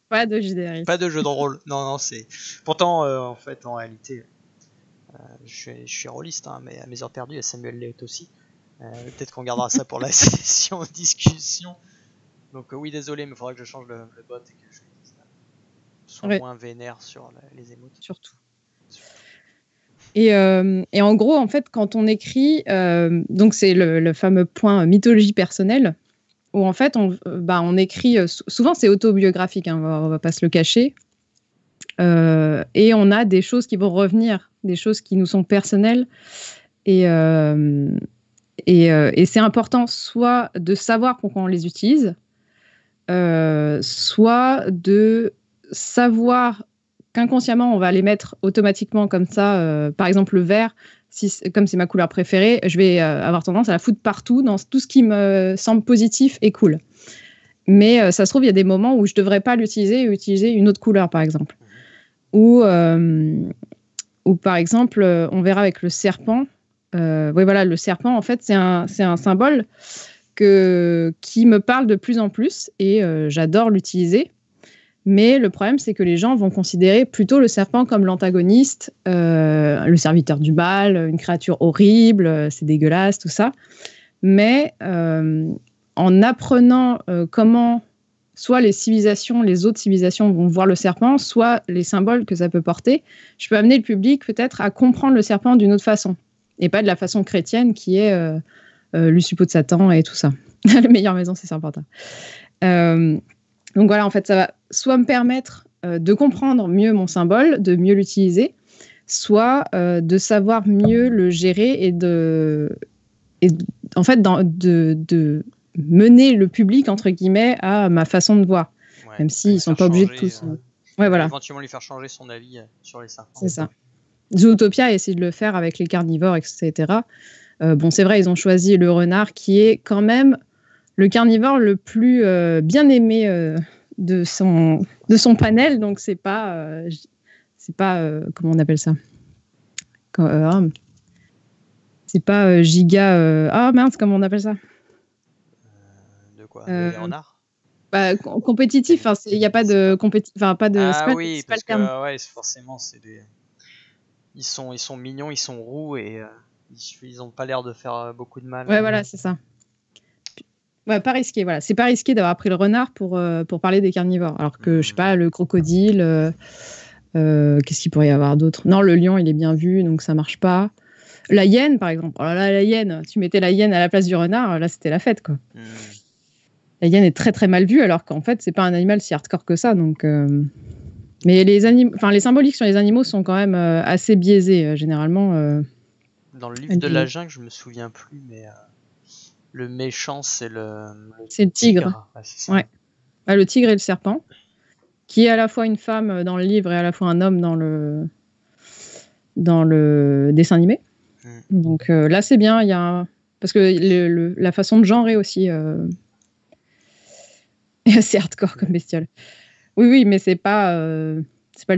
Pas de JDR. Pas de jeu de rôle. Non, c'est. Pourtant, en fait, en réalité, je suis rôliste, hein, mais à mes heures perdues, et Samuel l'est aussi. Peut-être qu'on gardera ça pour la session discussion. Donc oui, désolé, mais il faudra que je change le bot et que je sois moins vénère sur les émotes. Surtout. Et en gros, en fait, quand on écrit, donc c'est le fameux point mythologie personnelle, où en fait, on écrit, souvent c'est autobiographique, hein, on va pas se le cacher, et on a des choses qui vont revenir, des choses qui nous sont personnelles, et c'est important soit de savoir pourquoi on les utilise, soit de savoir qu'inconsciemment on va les mettre automatiquement comme ça. Par exemple, le vert, comme c'est ma couleur préférée, je vais avoir tendance à la foutre partout dans tout ce qui me semble positif et cool. Mais ça se trouve, il y a des moments où je ne devrais pas l'utiliser et utiliser une autre couleur, par exemple. Ou par exemple, on verra avec le serpent. Oui, voilà, le serpent, en fait, c'est un symbole qui me parle de plus en plus et j'adore l'utiliser. Mais le problème, c'est que les gens vont considérer plutôt le serpent comme l'antagoniste, le serviteur du mal, une créature horrible, c'est dégueulasse, tout ça. Mais en apprenant comment soit les autres civilisations vont voir le serpent, soit les symboles que ça peut porter, je peux amener le public peut-être à comprendre le serpent d'une autre façon. Et pas de la façon chrétienne qui est le suppôt de Satan et tout ça. La meilleure maison, c'est Serpentard. Donc voilà, en fait, ça va soit me permettre de comprendre mieux mon symbole, de mieux l'utiliser, soit de savoir mieux le gérer en fait, de mener le public, entre guillemets, à ma façon de voir. Ouais, même s'ils ne sont pas obligés de tous... Ouais, voilà. Éventuellement lui faire changer son avis sur les serpents. C'est ça. Zootopia a essayé de le faire avec les carnivores, etc. Bon, c'est vrai, ils ont choisi le renard, qui est quand même le carnivore le plus bien aimé de son panel. Donc, c'est pas comment on appelle ça, c'est pas giga... Ah mince, comment on appelle ça, de quoi, les renards? Compétitif, il n'y a pas de compétitif, pas de. Ah oui, parce que ouais, forcément, ils sont mignons, ils sont roux et ils ont pas l'air de faire beaucoup de mal. Ouais, voilà, c'est ça. Ouais, pas risqué, voilà. C'est pas risqué d'avoir pris le renard pour parler des carnivores. Alors que, je sais pas, le crocodile, qu'est-ce qu'il pourrait y avoir d'autre? Non, le lion, il est bien vu, donc ça marche pas. La hyène, par exemple. Oh là là, la hyène, tu mettais la hyène à la place du renard, là, c'était la fête, quoi. La hyène est très très mal vue, alors qu'en fait, c'est pas un animal si hardcore que ça. Donc, mais les symboliques sur les animaux sont quand même assez biaisés, généralement. Dans le livre de la jungle, je me souviens plus, mais le méchant, c'est le tigre. Ouais, c'est ça. Ouais. Le tigre et le serpent, qui est à la fois une femme dans le livre et à la fois un homme dans le dessin animé. Donc là, c'est bien. Parce que la façon de genrer aussi... C'est hardcore comme bestiole. Oui, mais c'est pas le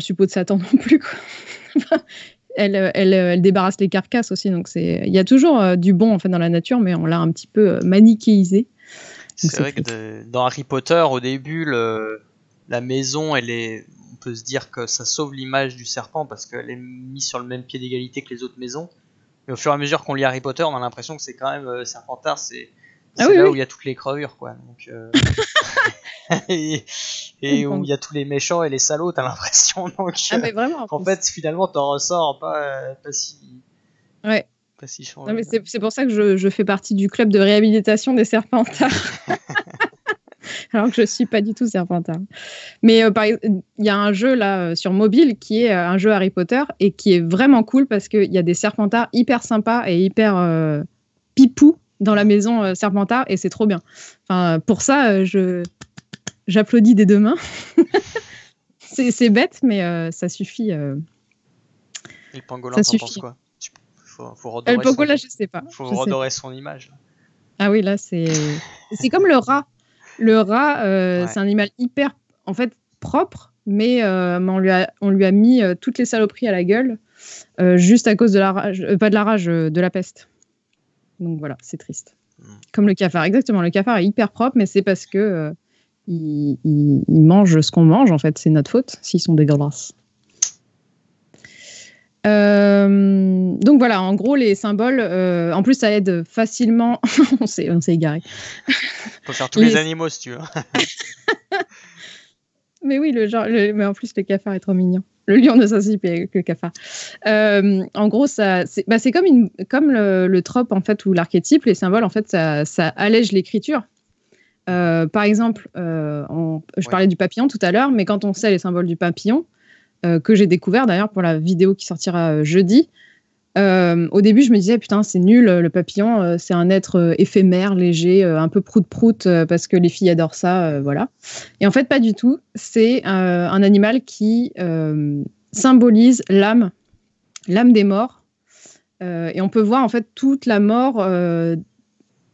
suppôt de Satan non plus, quoi. elle débarrasse les carcasses aussi, donc il y a toujours du bon en fait dans la nature, mais on l'a un petit peu manichéisé. C'est vrai que dans Harry Potter, au début, la maison, on peut se dire que ça sauve l'image du serpent parce qu'elle est mise sur le même pied d'égalité que les autres maisons. Mais au fur et à mesure qu'on lit Harry Potter, on a l'impression que c'est quand même Serpentard, c'est là où il y a toutes les crevures, quoi. Donc, et où il y a tous les méchants et les salauds, t'as l'impression. Donc, mais vraiment, en fait, finalement, t'en ressors pas si. Ouais. Pas si changé. Non, mais c'est pour ça que je fais partie du club de réhabilitation des Serpentards. Alors que je suis pas du tout Serpentard. Mais il y a un jeu là sur mobile qui est un jeu Harry Potter et qui est vraiment cool parce qu'il y a des Serpentards hyper sympas et hyper pipou dans la maison Serpentard et c'est trop bien. Enfin, pour ça, j'applaudis des deux mains. c'est bête, mais ça suffit. Et le pangolin, t'en penses quoi? Faut redorer le pangolin, je sais pas. Faut redorer son image. Là. Ah oui, là, c'est comme le rat. Le rat, c'est un animal hyper, en fait, propre, mais on lui a mis toutes les saloperies à la gueule juste à cause de la rage, pas de la rage, de la peste. Donc voilà, c'est triste. Comme le cafard, exactement. Le cafard est hyper propre, mais c'est parce que ils mangent ce qu'on mange, en fait. C'est notre faute s'ils sont dégueulasses. Donc voilà, en gros, les symboles, en plus, ça aide facilement. on s'est égaré. Faut faire tous les animaux si tu veux. Mais oui, mais en plus, le cafard est trop mignon. Le lion ne s'associe pas avec le cafard. En gros, c'est comme le trope en fait, ou l'archétype, les symboles, en fait, ça allège l'écriture. Par exemple, je parlais du papillon tout à l'heure, mais quand on sait les symboles du papillon, que j'ai découvert d'ailleurs pour la vidéo qui sortira jeudi, au début, je me disais, putain, c'est nul, le papillon, c'est un être éphémère, léger, un peu prout-prout, parce que les filles adorent ça, voilà. Et en fait, pas du tout. C'est un animal qui symbolise l'âme des morts. Et on peut voir, en fait, toute la mort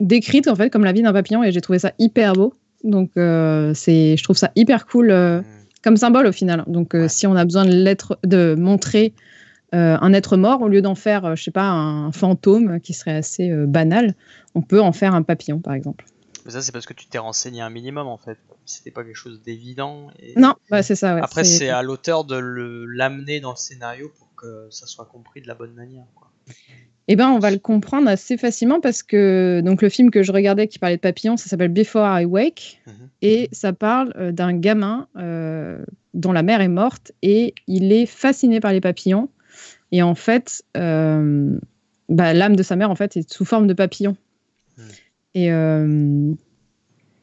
décrite, en fait, comme la vie d'un papillon, et j'ai trouvé ça hyper beau. Donc, je trouve ça hyper cool comme symbole, au final. Donc, si on a besoin de montrer un être mort, au lieu d'en faire, je sais pas, un fantôme qui serait assez banal, on peut en faire un papillon, par exemple. Mais ça, c'est parce que tu t'es renseigné un minimum, en fait. C'était pas quelque chose d'évident. Non, c'est ça, ouais. Après, c'est à l'auteur de l'amener dans le scénario pour que ça soit compris de la bonne manière, quoi. Eh ben, on va le comprendre assez facilement parce que donc, le film que je regardais qui parlait de papillons, ça s'appelle Before I Wake, et ça parle d'un gamin dont la mère est morte et il est fasciné par les papillons. Et en fait, l'âme de sa mère en fait est sous forme de papillon. Et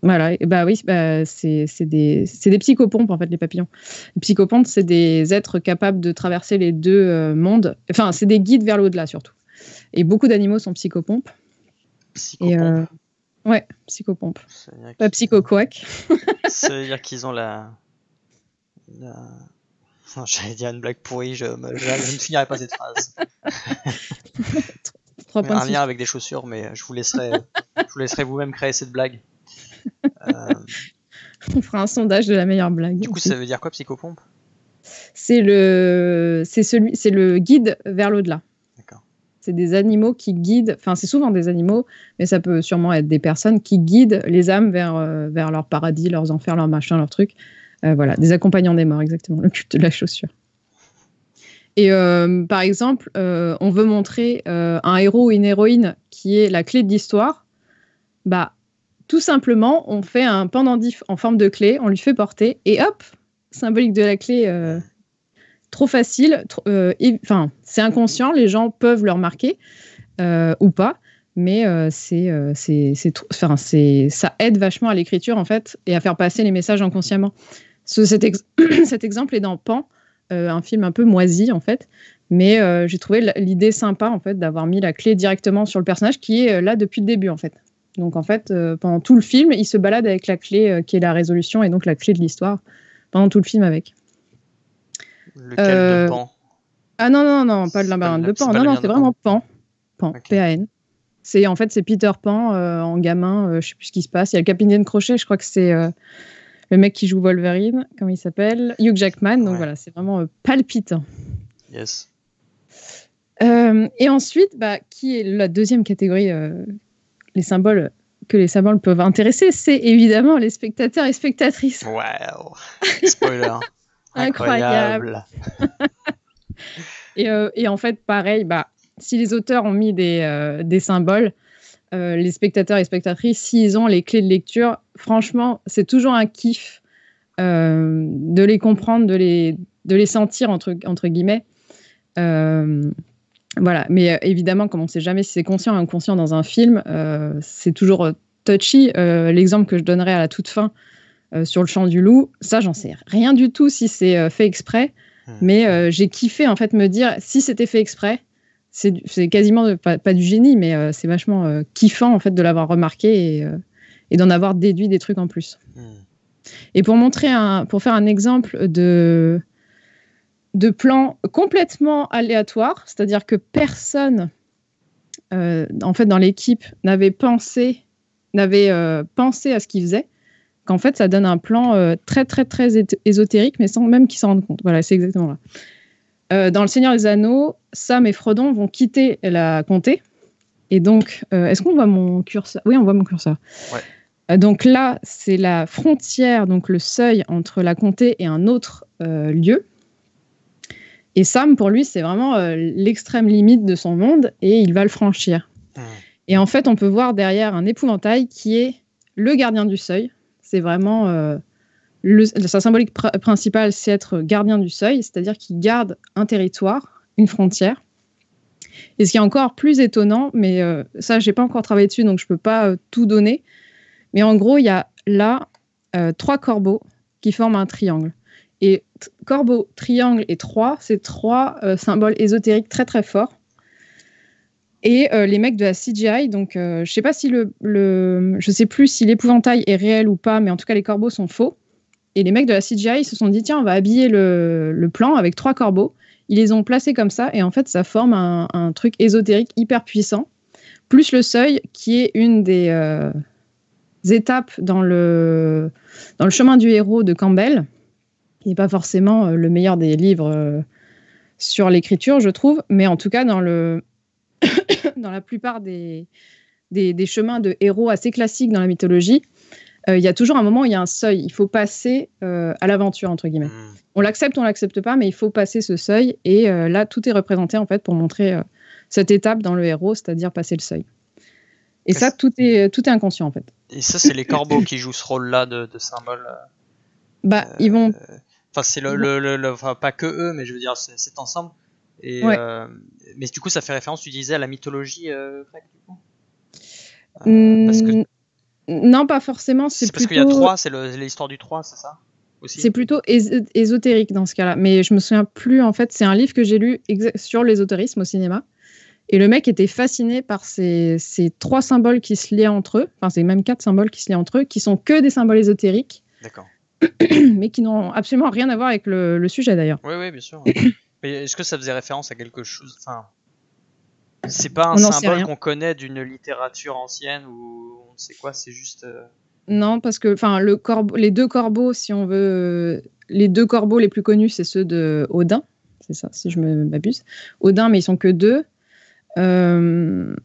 Voilà, et bah oui, bah c'est des psychopompes en fait, les papillons. Les psychopompes, c'est des êtres capables de traverser les deux mondes. Enfin, c'est des guides vers l'au-delà surtout. Et beaucoup d'animaux sont psychopompes. Psychopompes. Ouais, psychopompes. Pas psychoquac. C'est-à-dire qu'ils ont la... Non, j'allais dire une blague pourrie, je ne finirai pas cette phrase. Un lien avec des chaussures, mais je vous laisserai vous-même créer cette blague. On fera un sondage de la meilleure blague. Du coup, ça veut dire quoi, psychopompe? C'est le guide vers l'au-delà. D'accord. C'est des animaux qui guident, enfin c'est souvent des animaux, mais ça peut sûrement être des personnes qui guident les âmes vers leur paradis, leurs enfers, leurs machins, leurs trucs. Voilà, des accompagnants des morts, exactement, le culte de la chaussure. Et par exemple, on veut montrer un héros ou une héroïne qui est la clé de l'histoire. Bah, tout simplement, on fait un pendandif en forme de clé, on lui fait porter, et hop, symbolique de la clé, trop facile. Enfin, c'est inconscient, les gens peuvent le remarquer ou pas, mais ça aide vachement à l'écriture en fait et à faire passer les messages inconsciemment. Cet exemple est dans Pan, un film un peu moisi en fait, mais j'ai trouvé l'idée sympa en fait d'avoir mis la clé directement sur le personnage qui est là depuis le début en fait. Donc en fait, pendant tout le film, il se balade avec la clé qui est la résolution et donc la clé de l'histoire pendant tout le film avec. Lequel de Pan? Ah non, pas le labyrinthe de Pan. Non, c'est vraiment Pan. Pan, okay. P-A-N. C'est Peter Pan en gamin, je sais plus ce qui se passe. Il y a le capitaine Crochet, je crois que c'est le mec qui joue Wolverine, comment il s'appelle? Hugh Jackman, donc voilà, c'est vraiment palpitant. Yes. Et ensuite, qui est la deuxième catégorie les symboles peuvent intéresser, c'est évidemment les spectateurs et spectatrices. Wow. Spoiler. Incroyable. Et en fait, pareil, si les auteurs ont mis des symboles, les spectateurs et spectatrices, s'ils ont les clés de lecture, franchement, c'est toujours un kiff de les comprendre, de les sentir, entre guillemets. Voilà, mais évidemment, comme on ne sait jamais si c'est conscient ou inconscient dans un film, c'est toujours touchy. L'exemple que je donnerai à la toute fin sur le chant du loup, ça, j'en sais rien du tout si c'est fait exprès, mais j'ai kiffé en fait me dire si c'était fait exprès, c'est quasiment pas du génie, mais c'est vachement kiffant en fait de l'avoir remarqué et d'en avoir déduit des trucs en plus. Et pour faire un exemple de plan complètement aléatoire, c'est-à-dire que personne, en fait, dans l'équipe n'avait pensé à ce qu'il faisait, qu'en fait, ça donne un plan très, très, très ésotérique, mais sans même qu'ils s'en rendent compte. Voilà, c'est exactement là. Dans Le Seigneur des Anneaux, Sam et Frodon vont quitter la comté, et donc, est-ce qu'on voit mon curseur? Oui, on voit mon curseur. Ouais. Donc là, c'est la frontière, donc le seuil entre la comté et un autre lieu. Et Sam, pour lui, c'est vraiment l'extrême limite de son monde et il va le franchir. Et en fait, on peut voir derrière un épouvantail qui est le gardien du seuil. C'est vraiment... sa symbolique principale, c'est être gardien du seuil, c'est-à-dire qu'il garde un territoire, une frontière. Et ce qui est encore plus étonnant, mais ça, je n'ai pas encore travaillé dessus, donc je ne peux pas tout donner. Mais en gros, il y a là 3 corbeaux qui forment un triangle. Et corbeau, triangle et 3, c'est 3 symboles ésotériques très très forts. Et les mecs de la CGI, donc je sais pas si je sais plus si l'épouvantail est réel ou pas, mais en tout cas les corbeaux sont faux. Et les mecs de la CGI se sont dit tiens, on va habiller le plan avec 3 corbeaux. Ils les ont placés comme ça et en fait ça forme un truc ésotérique hyper puissant. Plus le seuil qui est une des étapes dans le chemin du héros de Campbell. Qui n'est pas forcément le meilleur des livres sur l'écriture, je trouve, mais en tout cas, dans la plupart des chemins de héros assez classiques dans la mythologie, il y a toujours un moment où il y a un seuil. Il faut passer à l'aventure, entre guillemets. On l'accepte, on ne l'accepte pas, mais il faut passer ce seuil. Et là, tout est représenté, en fait, pour montrer cette étape dans le héros, c'est-à-dire passer le seuil. Et ça, tout est inconscient, en fait. Et ça, c'est les corbeaux qui jouent ce rôle-là de symbole. Ils vont... Enfin, c'est enfin, pas que eux, mais je veux dire, c'est cet ensemble. Et, ouais. Mais du coup, ça fait référence, tu disais, à la mythologie grecque, du coup parce que... Non, pas forcément. C'est plutôt... parce qu'il y a 3, c'est l'histoire du 3, c'est ça aussi. C'est plutôt ésotérique dans ce cas-là. Mais je me souviens plus, en fait, c'est un livre que j'ai lu sur l'ésotérisme au cinéma. Et le mec était fasciné par ces 3 symboles qui se liaient entre eux. Enfin, c'est même 4 symboles qui se lient entre eux, qui sont que des symboles ésotériques. D'accord. Mais qui n'ont absolument rien à voir avec le sujet, d'ailleurs. Oui, bien sûr. Mais est-ce que ça faisait référence à quelque chose? Enfin, c'est pas un On n'en sait symbole rien. qu'on connaît d'une littérature ancienne ou on sait quoi, c'est juste... Non, parce que les 2 corbeaux, si on veut, les 2 corbeaux les plus connus, c'est ceux de Odin. C'est ça, si je m'abuse. Odin, mais ils sont que 2. Non,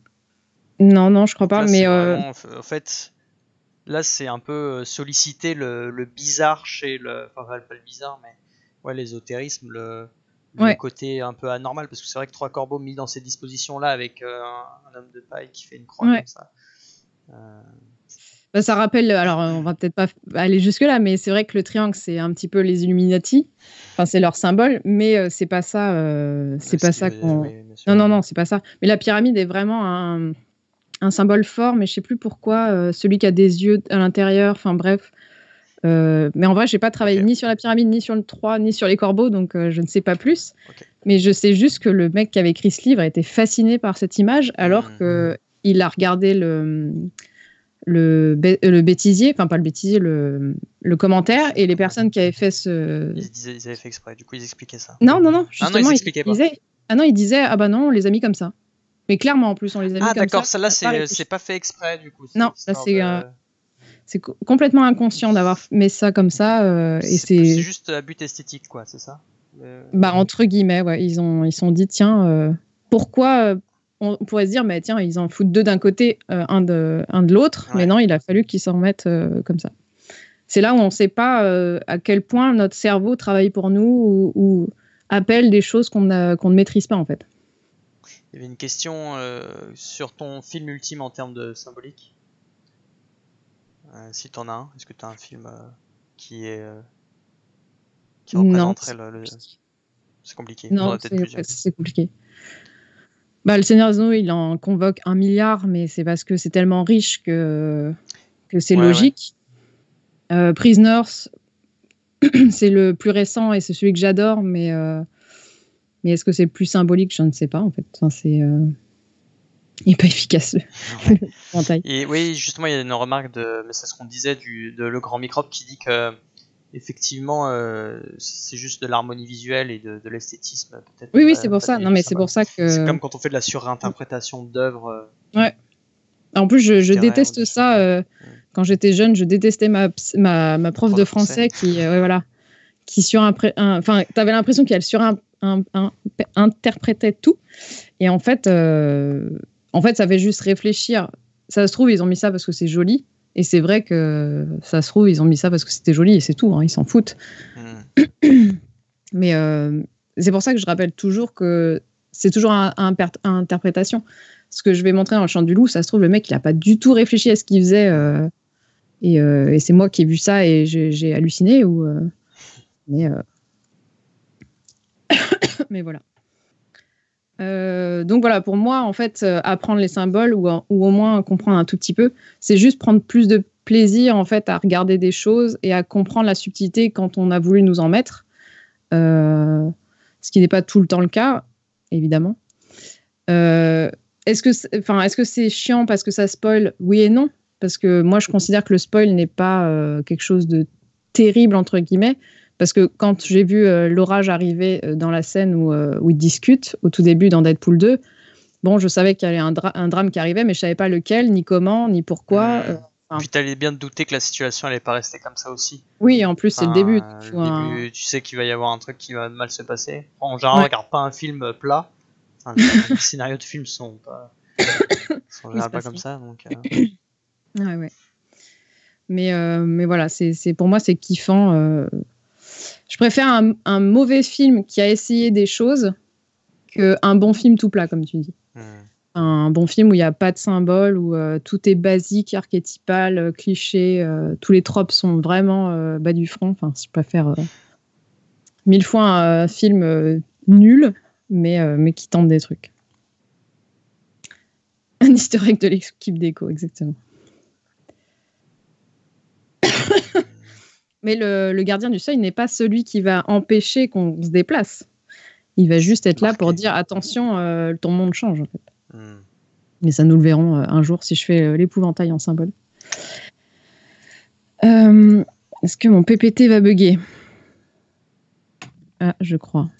je crois pas. Là, mais vraiment, en fait, là, c'est un peu solliciter le bizarre chez le... Enfin, pas le bizarre, mais ouais, l'ésotérisme, le côté un peu anormal, parce que c'est vrai que 3 corbeaux mis dans ces dispositions-là avec un homme de paille qui fait une croix comme ça. Ça rappelle, alors on va peut-être pas aller jusque-là, mais c'est vrai que le triangle, c'est un petit peu les Illuminati. Enfin, c'est leur symbole, mais c'est pas ça. C'est pas ça qu'on. Non, c'est pas ça. Mais la pyramide est vraiment un symbole fort, mais je sais plus pourquoi. Celui qui a des yeux à l'intérieur. Enfin bref. Mais en vrai, j'ai pas travaillé ni sur la pyramide, ni sur le 3, ni sur les corbeaux, donc je ne sais pas plus. Mais je sais juste que le mec qui avait écrit ce livre était fasciné par cette image, alors qu'il a regardé le bêtisier, enfin pas le bêtisier, le commentaire, et les personnes qui avaient fait ce... Ils avaient fait exprès, du coup ils expliquaient ça. Non, justement, ils disaient, ah bah non, on les a mis comme ça. Mais clairement, en plus, on les a mis comme ça. Ah d'accord, celle-là c'est pas fait exprès, du coup. Non, là c'est complètement inconscient d'avoir mis ça comme ça. C'est juste à but esthétique, quoi, c'est ça Bah entre guillemets, ouais, ils sont dit, tiens, pourquoi... On pourrait se dire, mais tiens, ils en foutent 2 d'un côté, un de l'autre. Ouais. Mais non, il a fallu qu'ils s'en remettent comme ça. C'est là où on ne sait pas à quel point notre cerveau travaille pour nous ou appelle des choses qu'on ne maîtrise pas, en fait. Il y avait une question sur ton film ultime en termes de symbolique. Si tu en as un, est-ce que tu as un film qui représenterait le... C'est compliqué. Non, c'est compliqué. Bah, le Seigneur des Anneaux, il en convoque 1 milliard, mais c'est parce que c'est tellement riche que c'est logique. Ouais. Prisoners, c'est le plus récent et c'est celui que j'adore, mais est-ce que c'est plus symbolique? Je ne sais pas, en fait. Enfin, il n'est pas efficace. Et oui, justement, il y a une remarque mais c'est ce qu'on disait de Le Grand Microbe qui dit que effectivement, c'est juste de l'harmonie visuelle et de l'esthétisme, peut-être. Oui, c'est pour ça. Non, mais c'est pour ça que. C'est comme quand on fait de la surinterprétation d'œuvres. Ouais. En plus, je déteste ça. Quand j'étais jeune, je détestais ma prof de français qui enfin, t'avais l'impression qu'elle interprétait tout. Et en fait, ça fait juste réfléchir. Ça se trouve, ils ont mis ça parce que c'est joli. Et c'est vrai que ça se trouve, ils ont mis ça parce que c'était joli et c'est tout, hein, ils s'en foutent. Mais c'est pour ça que je rappelle toujours que c'est toujours à interprétation. Ce que je vais montrer dans Le Chant du Loup, ça se trouve, le mec, il n'a pas du tout réfléchi à ce qu'il faisait. Et c'est moi qui ai vu ça et j'ai halluciné. Mais voilà. Donc voilà, pour moi, en fait, apprendre les symboles ou au moins comprendre un tout petit peu, c'est juste prendre plus de plaisir en fait à regarder des choses et à comprendre la subtilité quand on a voulu nous en mettre, ce qui n'est pas tout le temps le cas, évidemment. Est-ce que c'est chiant parce que ça spoil? Oui et non, parce que moi je considère que le spoil n'est pas quelque chose de terrible entre guillemets. Parce que quand j'ai vu l'orage arriver dans la scène où ils discutent, au tout début dans Deadpool 2, bon, je savais qu'il y avait un drame qui arrivait, mais je ne savais pas lequel, ni comment, ni pourquoi. Puis tu allais bien te douter que la situation n'allait pas rester comme ça aussi. Oui, en plus, c'est le début. Tu sais qu'il va y avoir un truc qui va mal se passer. En général, on regarde pas un film plat. Enfin, les scénarios de films sont en général pas comme ça. Donc, ouais. Mais voilà, pour moi, c'est kiffant. Je préfère un mauvais film qui a essayé des choses qu'un bon film tout plat, comme tu dis. Un bon film où il n'y a pas de symbole, où tout est basique, archétypal, cliché, tous les tropes sont vraiment bas du front. Enfin, je préfère 1000 fois un film nul, mais qui tente des trucs. Un historique de l'équipe d'écho, exactement. Mais le gardien du seuil n'est pas celui qui va empêcher qu'on se déplace. Il va juste être là pour dire attention, ton monde change en fait. Mais ça nous le verrons un jour si je fais l'épouvantail en symbole. Est-ce que mon PPT va bugger? Ah, je crois.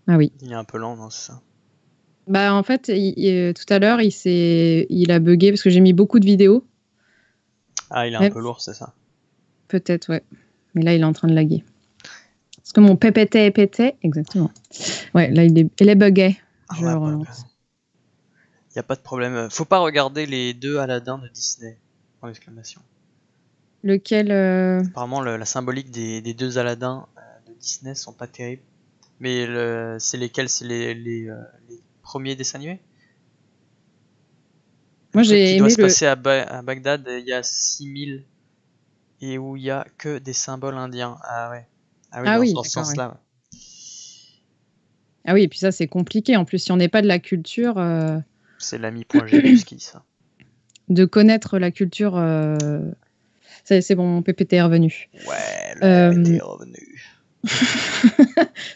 Ah oui. Il est un peu lent, non, c'est ça? Bah en fait, tout à l'heure, il a bugué parce que j'ai mis beaucoup de vidéos. Ah, il est un peu lourd, c'est ça? Peut-être, ouais. Mais là, il est en train de laguer. Parce que mon PPT est pété, exactement. Ouais, là, il est bugué. Je le relance. Il n'y a pas de problème. Faut pas regarder les 2 Aladdin de Disney. Point d'exclamation. Lequel Apparemment, la symbolique des 2 Aladdin de Disney sont pas terribles. Mais c'est lesquels? C'est les premiers dessins animés? Moi, j'ai aimé doit se passer à Bagdad, il y a 6000 et où il y a que des symboles indiens. Ah ouais. Ah oui, dans ce sens-là. Ouais. Ah oui, et puis ça, c'est compliqué. En plus, si on n'est pas de la culture... C'est l'ami.g qui dit ça. De connaître la culture... C'est bon, mon PPT est revenu. Ouais, le PPT est revenu.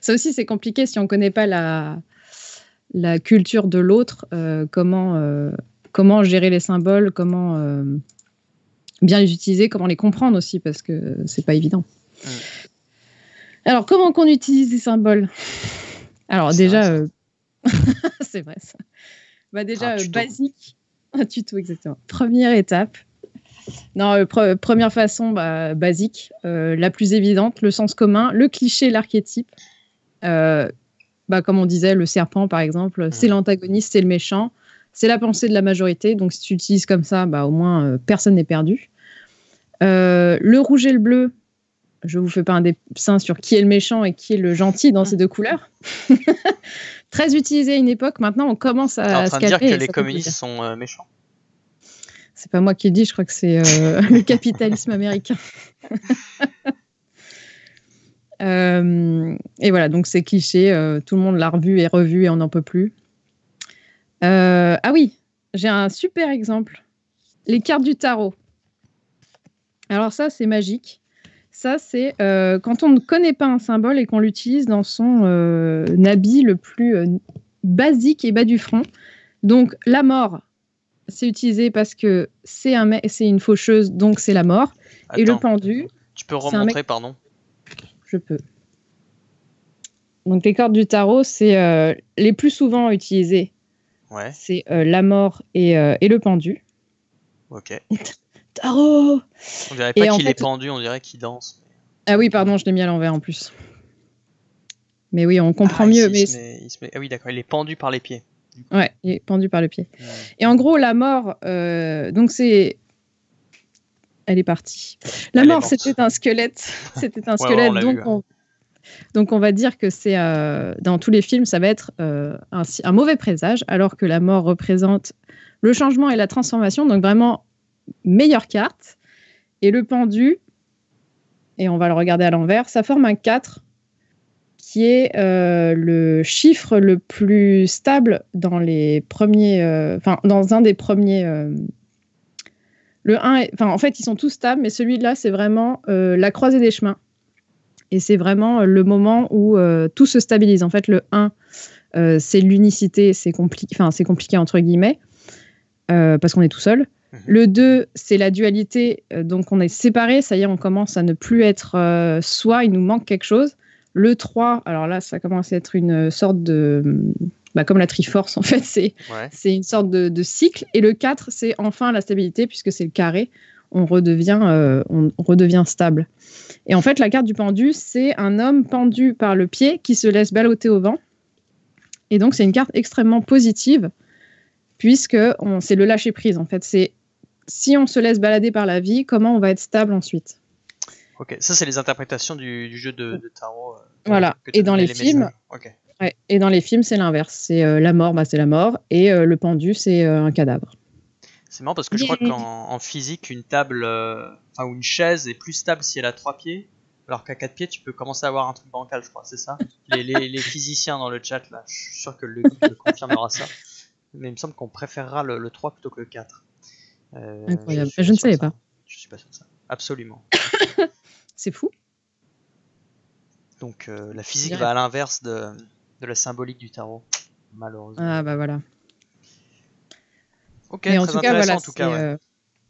Ça aussi, c'est compliqué si on ne connaît pas la culture de l'autre. Comment gérer les symboles, comment bien les utiliser, comment les comprendre aussi, parce que c'est pas évident. Alors, comment qu'on utilise les symboles? Alors, déjà, c'est vrai ça. Bah, déjà, basique. Un tuto, exactement. Première étape. Non, première façon, basique, la plus évidente, le sens commun, le cliché, l'archétype. Comme on disait, le serpent, par exemple, c'est l'antagoniste, c'est le méchant, c'est la pensée de la majorité. Donc, si tu utilises comme ça, au moins, personne n'est perdu. Le rouge et le bleu, je vous fais pas un dessin sur qui est le méchant et qui est le gentil dans ces 2 couleurs. Très utilisé à une époque. Maintenant, on commence à se calmer. T'es en train de dire que les communistes sont méchants? C'est pas moi qui le dis, je crois que c'est le capitalisme américain. Et voilà, donc c'est cliché. Tout le monde l'a revu et revu et on n'en peut plus. Ah oui, j'ai un super exemple. Les cartes du tarot. Alors ça, c'est magique. Ça, c'est quand on ne connaît pas un symbole et qu'on l'utilise dans son habit le plus basique et bas du front. Donc, la mort, c'est utilisé parce que c'est une faucheuse, donc c'est la mort. Attends, et le pendu... Tu peux remontrer, pardon? Je peux. Donc, les cartes du tarot, c'est les plus souvent utilisées. Ouais. C'est la mort et le pendu. Ok. Tarot! On dirait pas qu'il est pendu, on dirait qu'il danse. Ah oui, pardon, je l'ai mis à l'envers en plus. Mais oui, on comprend mieux. Ah oui, d'accord, il est pendu par les pieds. Ouais, il est pendu par le pied. Ouais. Et en gros, la mort, donc c'est... Elle est partie. La mort, c'était un squelette. C'était un squelette, donc on va dire que c'est... dans tous les films, ça va être un mauvais présage, alors que la mort représente le changement et la transformation, donc vraiment meilleure carte. Et le pendu, et on va le regarder à l'envers, ça forme un 4, qui est le chiffre le plus stable dans les premiers... dans un des premiers... le 1, en fait, ils sont tous stables, mais celui-là, c'est vraiment la croisée des chemins. Et c'est vraiment le moment où tout se stabilise. En fait, le 1, c'est l'unicité, c'est compliqué entre guillemets, parce qu'on est tout seul. Le 2, c'est la dualité, donc on est séparés, ça y est, on commence à ne plus être soi, il nous manque quelque chose. Le 3, alors là, ça commence à être une sorte de... comme la Triforce, en fait, c'est une sorte de cycle. Et le 4, c'est enfin la stabilité, puisque c'est le carré. On redevient stable. Et en fait, la carte du pendu, c'est un homme pendu par le pied qui se laisse balloter au vent. Et donc, c'est une carte extrêmement positive, puisque c'est le lâcher-prise, en fait. C'est si on se laisse balader par la vie, comment on va être stable ensuite. Ok, ça, c'est les interprétations du jeu de tarot. Voilà, et dans les films... Okay. Ouais. Et dans les films, c'est l'inverse. C'est la mort, c'est la mort. Et le pendu, c'est un cadavre. C'est marrant parce que je crois qu'en physique, une table ou une chaise est plus stable si elle a 3 pieds. Alors qu'à 4 pieds, tu peux commencer à avoir un truc bancal, je crois, c'est ça? Les physiciens dans le chat, là, je suis sûr que le guide confirmera ça. Mais il me semble qu'on préférera le 3 plutôt que le 4. Incroyable. Je ne savais pas. Je suis pas sûr de ça. Absolument. C'est fou. Donc la physique va à l'inverse de la symbolique du tarot, malheureusement. Ah bah voilà. Ok, mais très intéressant en tout cas. Ouais.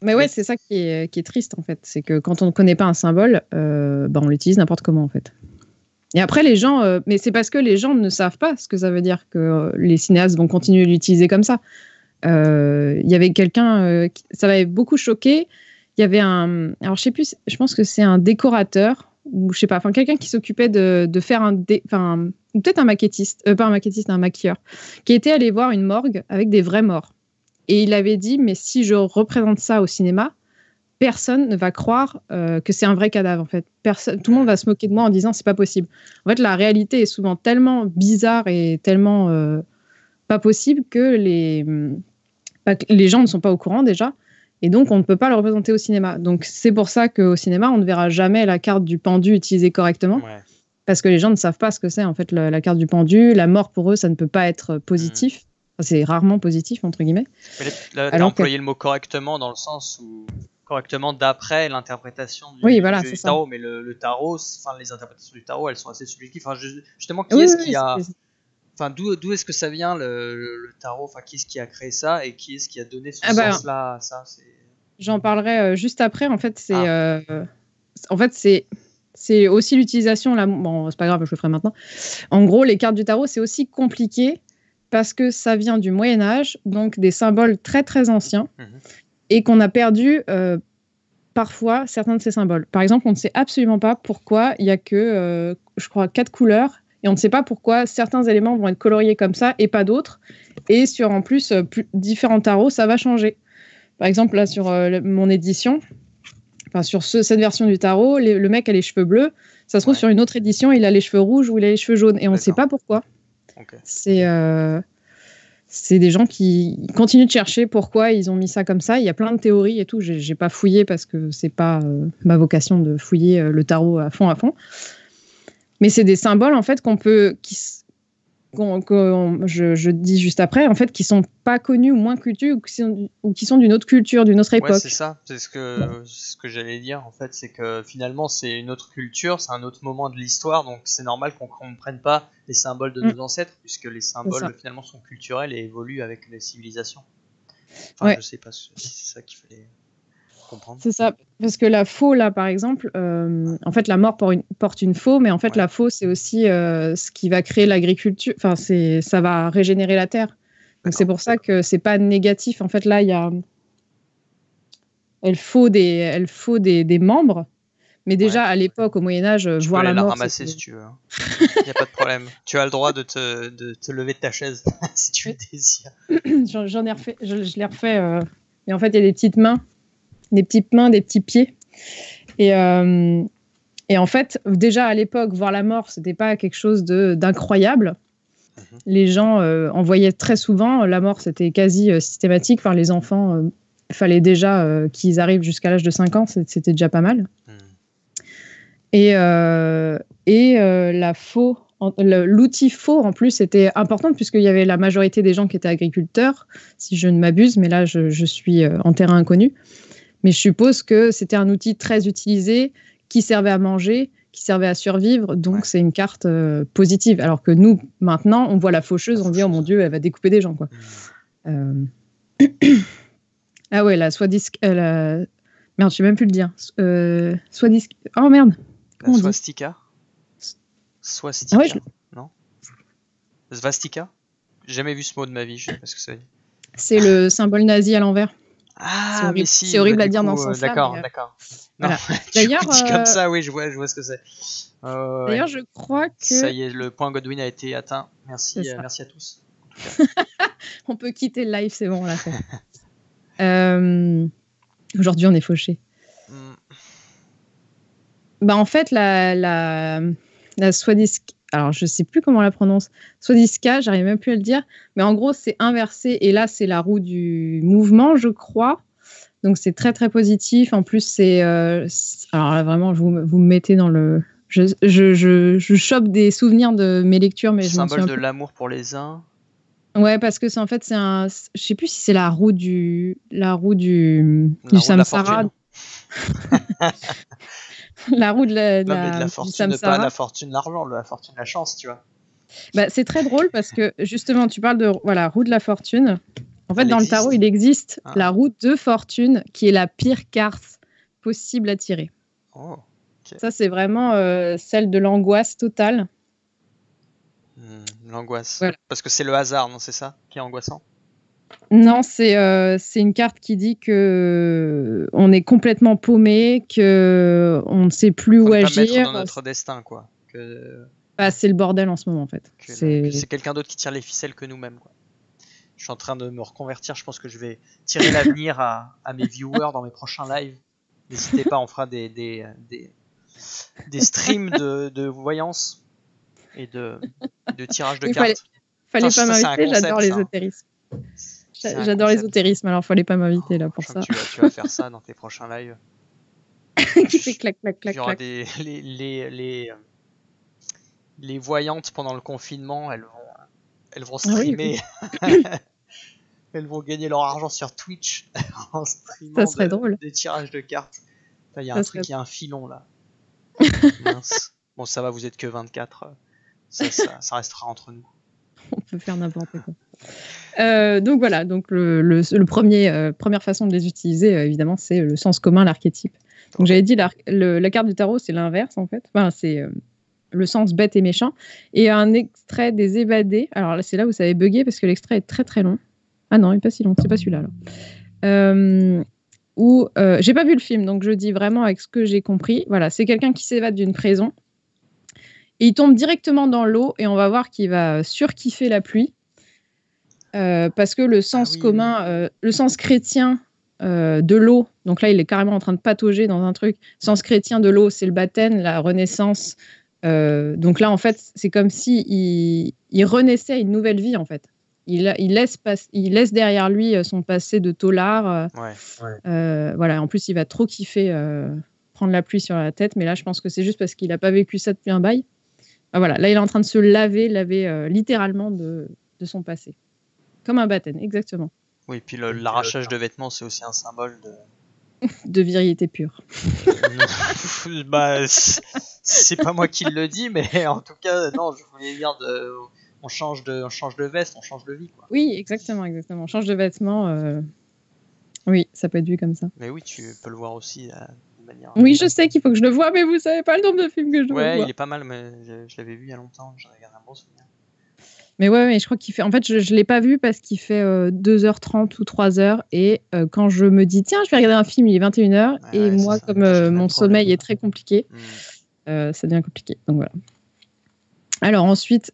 Mais ouais, c'est ça qui est triste en fait. C'est que quand on ne connaît pas un symbole, on l'utilise n'importe comment en fait. Et après, les gens, mais c'est parce que les gens ne savent pas ce que ça veut dire que les cinéastes vont continuer de l'utiliser comme ça. Il y avait quelqu'un, ça m'avait beaucoup choqué. Il y avait alors je sais plus, je pense que c'est un décorateur ou je sais pas, enfin quelqu'un qui s'occupait de faire ou peut-être un maquettiste, pas un maquettiste, un maquilleur, qui était allé voir une morgue avec des vrais morts. Et il avait dit, mais si je représente ça au cinéma, personne ne va croire que c'est un vrai cadavre, en fait. Tout le monde va se moquer de moi en disant, c'est pas possible. En fait, la réalité est souvent tellement bizarre et tellement pas possible que les gens ne sont pas au courant déjà. Et donc, on ne peut pas le représenter au cinéma. Donc, c'est pour ça qu'au cinéma, on ne verra jamais la carte du pendu utilisée correctement. Ouais. Parce que les gens ne savent pas ce que c'est, en fait, la carte du pendu. La mort, pour eux, ça ne peut pas être positif. Enfin, c'est rarement positif, entre guillemets. Là, tu as employé le mot correctement dans le sens où... correctement d'après l'interprétation du tarot. Mais le tarot, les interprétations du tarot, elles sont assez subjectives. Justement, qui est-ce qui a... Enfin, d'où est-ce que ça vient le tarot? Enfin, qui est-ce qui a créé ça et qui est-ce qui a donné ce sens-là à ça? J'en parlerai juste après. En fait, c'est aussi l'utilisation. Bon, c'est pas grave, je le ferai maintenant. En gros, les cartes du tarot, c'est aussi compliqué parce que ça vient du Moyen-Âge, donc des symboles très très anciens, et qu'on a perdu parfois certains de ces symboles. Par exemple, on ne sait absolument pas pourquoi il n'y a que, je crois, 4 couleurs. Et on ne sait pas pourquoi certains éléments vont être coloriés comme ça et pas d'autres. Et sur, en plus, différents tarots, ça va changer. Par exemple, là, sur mon édition, sur cette version du tarot, le mec a les cheveux bleus. Ça se trouve, sur une autre édition, il a les cheveux rouges ou il a les cheveux jaunes. Et on ne sait pas pourquoi. Okay. C'est des gens qui continuent de chercher pourquoi ils ont mis ça comme ça. Il y a plein de théories et tout. J'ai pas fouillé parce que c'est pas ma vocation de fouiller le tarot à fond. Mais c'est des symboles, en fait, je dis juste après, en fait, qui sont pas connus ou moins connus ou qui sont d'une autre culture, d'une autre époque. Ouais, c'est ça. C'est ce que j'allais dire, en fait. C'est que finalement, c'est une autre culture, c'est un autre moment de l'histoire. Donc, c'est normal qu'on ne comprenne pas les symboles de nos ancêtres, puisque les symboles, finalement, sont culturels et évoluent avec les civilisations. Enfin, je sais pas si c'est ça qu'il fallait... comprendre. C'est ça, parce que la faux, là, par exemple, en fait, la mort porte une faux, mais en fait, la faux, c'est aussi ce qui va créer l'agriculture. Enfin, ça va régénérer la terre. Donc, c'est pour ça que c'est pas négatif. En fait, là, elle faut des membres. Mais déjà, à l'époque, au Moyen-Âge, voir la mort... Tu peux la ramasser si tu veux. Il n'y a pas de problème. Tu as le droit de te lever de ta chaise si tu le désires. J'en ai refait. Je l'ai refait. Et en fait, il y a des petites mains, des petits pieds. Et en fait, déjà à l'époque, voir la mort, c'était pas quelque chose d'incroyable. Les gens en voyaient très souvent. La mort, c'était quasi systématique. Enfin, les enfants, il fallait déjà qu'ils arrivent jusqu'à l'âge de 5 ans. C'était déjà pas mal. Et la faux, l'outil faux, en plus, était important puisqu'il y avait la majorité des gens qui étaient agriculteurs, si je ne m'abuse. Mais là, je suis en terrain inconnu. Mais je suppose que c'était un outil très utilisé, qui servait à manger, qui servait à survivre. Donc, c'est une carte positive. Alors que nous, maintenant, on voit la faucheuse, on dit « Oh mon Dieu, elle va découper des gens. » quoi. Ah ouais, la Merde, je sais même plus le dire. Oh merde. La swastika. Swastika, non? Svastika? J'ai jamais vu ce mot de ma vie, je sais pas ce que ça veut dire. C'est le symbole nazi à l'envers. Ah, mais si. C'est horrible à dire dans ce sens-là. D'accord. Voilà. D'ailleurs, dit comme ça, oui, je vois ce que c'est. D'ailleurs, je crois que... Ça y est, le point Godwin a été atteint. Merci à tous. On peut quitter le live, c'est bon, on l'a fait. Aujourd'hui, on est fauchés. En fait, la Swastika... Alors, je ne sais plus comment on la prononce. Swastika, j'arrive même plus à le dire. Mais en gros, c'est inversé. Et là, c'est la roue du mouvement, je crois. Donc, c'est très, très positif. En plus, c'est... alors là, vraiment, vous me mettez dans le... Je chope des souvenirs de mes lectures, mais je m'en souviens symbole de l'amour pour les uns. Ouais, parce que c'est un... Je sais plus si c'est la roue du samsara. La roue de Non, mais de la du fortune, pas samsara. la fortune, l'argent, la fortune, la chance, tu vois. Bah, c'est très drôle parce que justement, tu parles de roue de la fortune. En fait, Elle dans le existe. tarot, il existe Ah. la roue de fortune qui est la pire carte possible à tirer. Oh. Ça, c'est vraiment celle de l'angoisse totale. L'angoisse. Voilà. Parce que c'est le hasard, non, c'est ça qui est angoissant? Non, c'est une carte qui dit que on est complètement paumé, que on ne sait plus Qu'on où n'est pas maître agir. dans notre destin, quoi. Bah, c'est le bordel en ce moment, en fait. Que c'est quelqu'un d'autre qui tire les ficelles que nous-mêmes, quoi. Je suis en train de me reconvertir. Je pense que je vais tirer l'avenir à mes viewers dans mes prochains lives. N'hésitez pas, on fera des streams de voyance et de tirage de Il cartes. fallait Ça, pas c'est un m'inviter, concept, j'adore ça. l'ésotérisme. C'est un J'adore concept. l'ésotérisme, alors fallait pas m'inviter là pour Je ça. sens que tu vas faire ça dans tes prochains lives. Qui fait clac, clac, clac, Il y aura clac. les voyantes pendant le confinement, elles vont Ah oui, streamer. Elles vont gagner leur argent sur Twitch en streamant Ça serait drôle. des tirages de cartes. Il y a Ça un serait- truc, il y a un filon là. Mince. Bon, ça va, vous êtes que 24. Ça restera entre nous. On peut faire n'importe quoi. Donc voilà, donc le première façon de les utiliser, évidemment, c'est le sens commun, l'archétype. Donc j'avais dit la carte du tarot, c'est l'inverse en fait. Enfin, c'est le sens bête et méchant. Et un extrait des Évadés. Alors là, c'est là où ça avait bugué parce que l'extrait est très très long. Ah non, il n'est pas si long, c'est pas celui-là. Où j'ai pas vu le film, donc je dis vraiment avec ce que j'ai compris. Voilà, c'est quelqu'un qui s'évade d'une prison. Et il tombe directement dans l'eau et on va voir qu'il va surkiffer la pluie. Parce que le sens commun, le sens chrétien de l'eau, donc là il est carrément en train de patauger dans un truc, le sens chrétien de l'eau c'est le baptême, la renaissance, donc là en fait c'est comme si il renaissait à une nouvelle vie en fait. Il laisse derrière lui son passé de tôlard, voilà, en plus il va trop kiffer prendre la pluie sur la tête, mais là je pense que c'est juste parce qu'il n'a pas vécu ça depuis un bail. Voilà, là il est en train de se laver littéralement de son passé. Comme un baptême, exactement. Oui, puis l'arrachage de vêtements, c'est aussi un symbole de virilité pure. Bah, c'est pas moi qui le dis, mais en tout cas, non, je voulais dire on change de veste, on change de vie, quoi. Oui, exactement. On change de vêtements. Oui, ça peut être vu comme ça. Mais oui, tu peux le voir aussi de manière. Oui, je sais qu'il faut que je le voie, mais vous savez pas le nombre de films que je dois voir. Ouais, il est pas mal, mais je l'avais vu il y a longtemps, j'en ai gardé un bon souvenir. Mais ouais, mais je crois qu'il fait. En fait, je l'ai pas vu parce qu'il fait 2h30 ou 3h. Et quand je me dis, tiens, je vais regarder un film, il est 21h. Et moi, comme mon sommeil est très compliqué, ça devient compliqué. Donc voilà. Alors ensuite,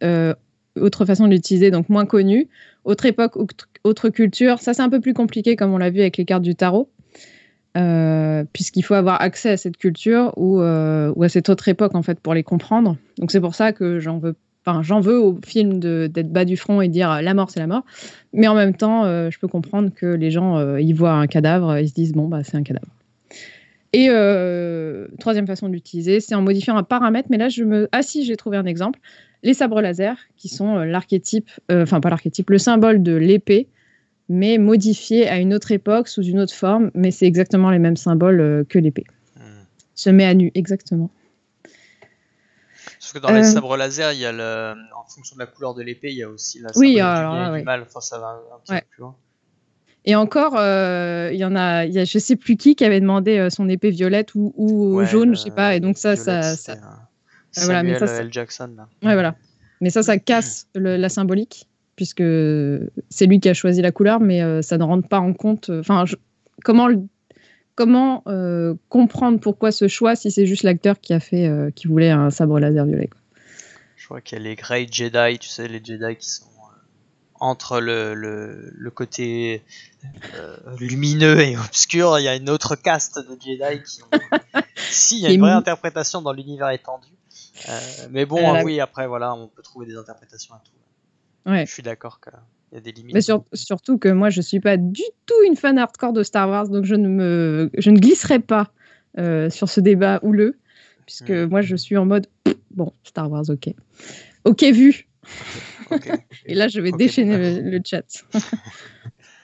autre façon de l'utiliser, donc moins connue. Autre époque, autre culture. Ça, c'est un peu plus compliqué, comme on l'a vu avec les cartes du tarot. Puisqu'il faut avoir accès à cette culture ou à cette autre époque, en fait, pour les comprendre. Donc c'est pour ça que j'en veux au film d'être bas du front et dire la mort, c'est la mort. Mais en même temps, je peux comprendre que les gens, ils voient un cadavre, ils se disent, bon, bah, c'est un cadavre. Et troisième façon d'utiliser, c'est en modifiant un paramètre. Mais là, j'ai trouvé un exemple. Les sabres laser, qui sont l'archétype, enfin pas l'archétype, le symbole de l'épée, mais modifié à une autre époque, sous une autre forme. Mais c'est exactement les mêmes symboles que l'épée. Se met à nu, exactement. Parce que dans les sabres laser, il y a en fonction de la couleur de l'épée, il y a aussi la symbolique du bien et du mal. Enfin, ça va un petit peu plus loin. Et encore, il y a je sais plus qui avait demandé son épée violette ou jaune, je sais pas. Et donc ça voilà, mais ça, L. Jackson. Là. Ouais, voilà. Mais ça casse la symbolique, puisque c'est lui qui a choisi la couleur, mais ça ne rentre pas en compte. Enfin, comment comprendre pourquoi ce choix si c'est juste l'acteur qui voulait un sabre laser violet, quoi. Je vois qu'il y a les Grey Jedi, tu sais, les Jedi qui sont entre le côté lumineux et obscur. Il y a une autre caste de Jedi qui ont... Si, il y a une vraie interprétation dans l'univers étendu. Mais bon, oui, après, voilà, on peut trouver des interprétations à tout. Ouais. Je suis d'accord qu'il y a des limites. Mais surtout que moi, je suis pas du tout une fan hardcore de Star Wars, donc je ne glisserai pas sur ce débat houleux, puisque moi, je suis en mode, bon, Star Wars, ok. Ok, vu. Okay. Et là, je vais déchaîner le chat.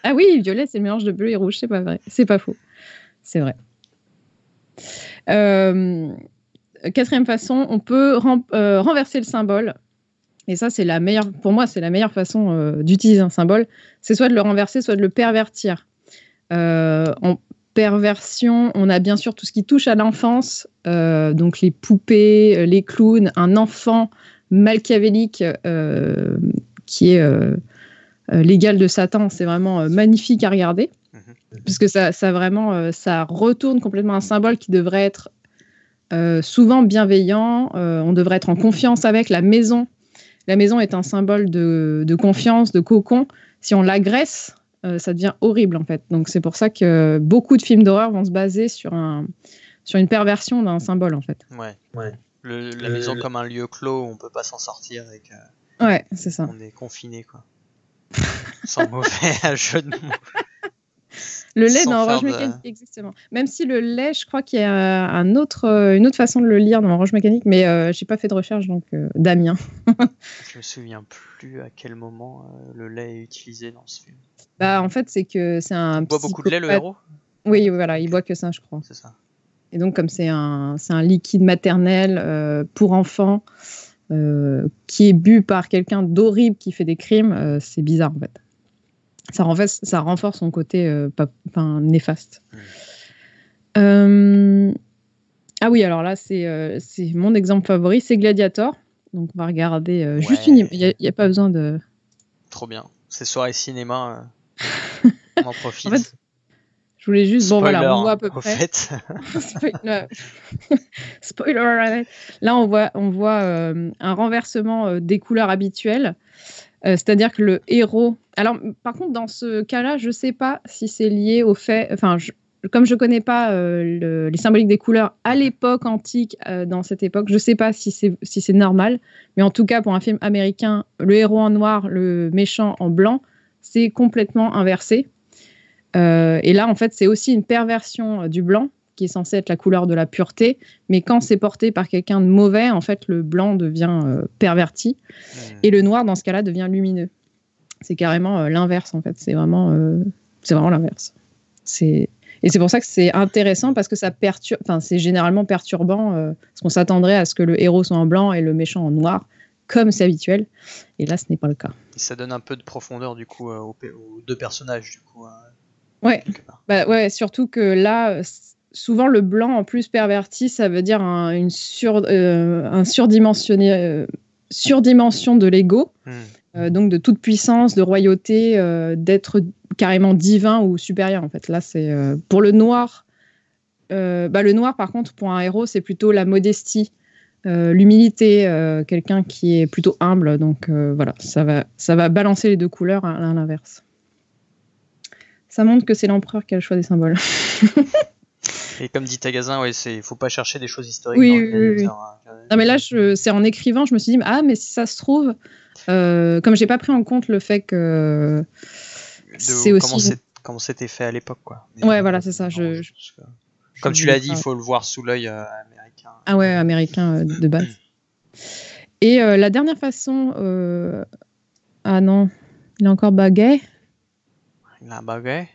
Ah oui, violet, c'est le mélange de bleu et rouge, c'est pas vrai. C'est pas faux. C'est vrai. quatrième façon, on peut renverser le symbole. Et ça, pour moi, c'est la meilleure façon d'utiliser un symbole. C'est soit de le renverser, soit de le pervertir. En perversion, on a bien sûr tout ce qui touche à l'enfance, donc les poupées, les clowns, un enfant machiavélique qui est l'égal de Satan. C'est vraiment magnifique à regarder, parce que ça retourne complètement un symbole qui devrait être souvent bienveillant. On devrait être en confiance avec la maison. La maison est un symbole de confiance, de cocon. Si on l'agresse, ça devient horrible, en fait. Donc, c'est pour ça que beaucoup de films d'horreur vont se baser sur une perversion d'un symbole, en fait. Ouais. La maison comme un lieu clos où on peut pas s'en sortir et ouais, c'est ça. On est confiné, quoi. Sans mauvais jeu de mots. Le lait dans Orange Mécanique, exactement. Même si le lait, je crois qu'il y a une autre façon de le lire dans Orange Mécanique, mais j'ai pas fait de recherche, donc Damien. Je me souviens plus à quel moment le lait est utilisé dans ce film. En fait, c'est un. Il boit beaucoup de lait, le héros ? Oui, voilà, il boit que ça, je crois. C'est ça. Et donc, comme c'est un liquide maternel pour enfants qui est bu par quelqu'un d'horrible qui fait des crimes, c'est bizarre, en fait. Ça renforce son côté néfaste. Ah oui, alors là, c'est mon exemple favori, c'est Gladiator. Donc, on va regarder juste une... Il n'y a pas besoin de... Trop bien. C'est soirée cinéma. On en profite. En fait, je voulais juste... Spoiler, on voit à peu près... Fait. Spoiler. Là, on voit un renversement des couleurs habituelles. C'est-à-dire que le héros... Alors, par contre, dans ce cas-là, je ne sais pas si c'est lié au fait... Enfin, comme je ne connais pas les symboliques des couleurs à l'époque antique, dans cette époque, je ne sais pas si c'est normal. Mais en tout cas, pour un film américain, le héros en noir, le méchant en blanc, c'est complètement inversé. Et là, en fait, c'est aussi une perversion du blanc, qui est censé être la couleur de la pureté. Mais quand c'est porté par quelqu'un de mauvais, en fait, le blanc devient perverti. Et le noir, dans ce cas-là, devient lumineux. C'est carrément l'inverse, en fait. C'est vraiment l'inverse. Et c'est pour ça que c'est intéressant, parce que ça perturbe. Enfin, c'est généralement perturbant, parce qu'on s'attendrait à ce que le héros soit en blanc et le méchant en noir, comme c'est habituel. Et là, ce n'est pas le cas. Et ça donne un peu de profondeur, du coup, aux deux personnages, du coup. Ouais, surtout que là, souvent le blanc en plus perverti, ça veut dire un surdimension de l'ego, donc de toute puissance, de royauté, d'être carrément divin ou supérieur, en fait. Là, c'est pour le noir. Le noir, par contre, pour un héros, c'est plutôt la modestie, l'humilité, quelqu'un qui est plutôt humble. Donc voilà, ça va balancer les deux couleurs à l'inverse. Ça montre que c'est l'empereur qui a le choix des symboles. Et comme dit Tagazin, il faut pas chercher des choses historiques. Oui. Non, mais là, c'est en écrivant, je me suis dit, mais si ça se trouve, comme j'ai pas pris en compte le fait que c'est aussi... Comment c'était fait à l'époque, quoi. Mais ouais, voilà, c'est ça. Comme tu l'as dit, il faut le voir sous l'œil américain. Ah ouais, américain de base. Et la dernière façon... Ah non, il a encore bugué. Il a bugué.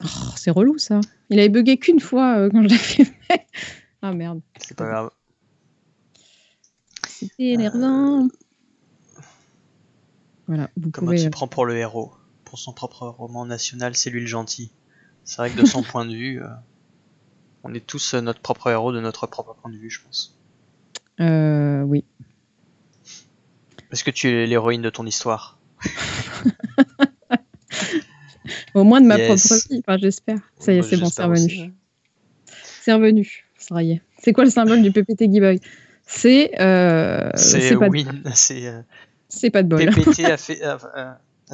Oh, c'est relou, ça. Il avait bugué qu'une fois quand je l'ai fait. Ah merde. C'est pas grave. C'était énervant. Voilà, Comment tu prends pour le héros, pour son propre roman national, c'est lui le gentil. C'est vrai que de son point de vue, on est tous notre propre héros de notre propre point de vue, je pense. Oui. Est-ce que tu es l'héroïne de ton histoire? Au moins de ma propre vie, enfin, j'espère. Ça y est, c'est bon, c'est revenu. Aussi, ouais. C'est revenu, ça y est. C'est quoi le symbole du PPT Guy-Boy? C'est pas win, c'est pas de bol. PPT a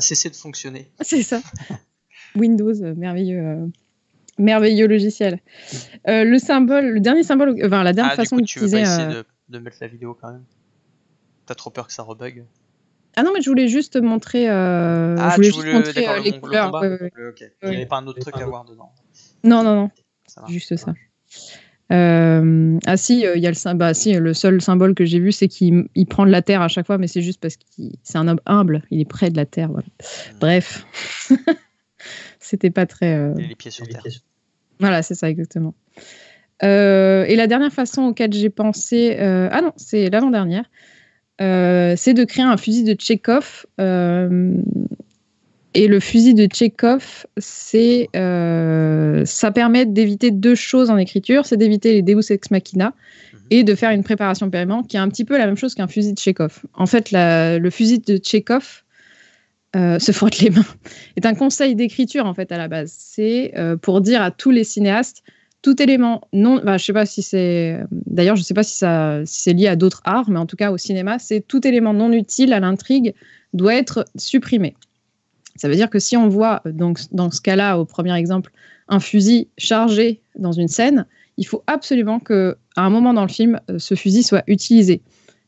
cessé de fonctionner. C'est ça. Windows, merveilleux logiciel. Le dernier symbole, la dernière façon d'utiliser... Tu veux pas essayer de mettre la vidéo quand même? T'as trop peur que ça rebug? Ah non, mais je voulais juste montrer, montrer les couleurs. Okay. Il n'y avait pas un autre truc à voir dedans. Non. Juste ça. Ah si, il y a le seul symbole que j'ai vu, c'est qu'il prend de la terre à chaque fois, mais c'est juste parce que c'est un homme humble, il est près de la terre. Voilà. Bref, c'était pas très... Les pieds sur terre. Voilà, c'est ça exactement. Et la dernière façon auquel j'ai pensé, ah non, c'est l'avant-dernière, c'est de créer un fusil de Tchekhov. Et le fusil de Tchekhov, ça permet d'éviter deux choses en écriture, c'est d'éviter les Deus Ex Machina et de faire une préparation paiement qui est un petit peu la même chose qu'un fusil de Tchekhov. En fait, le fusil de Tchekhov se frotte les mains, est un conseil d'écriture en fait à la base. C'est pour dire à tous les cinéastes, tout élément non, je sais pas si c'est, d'ailleurs je sais pas si c'est lié à d'autres arts, mais en tout cas au cinéma, c'est tout élément non utile à l'intrigue doit être supprimé. Ça veut dire que si on voit, donc, dans ce cas-là, au premier exemple, un fusil chargé dans une scène, il faut absolument qu'à un moment dans le film, ce fusil soit utilisé.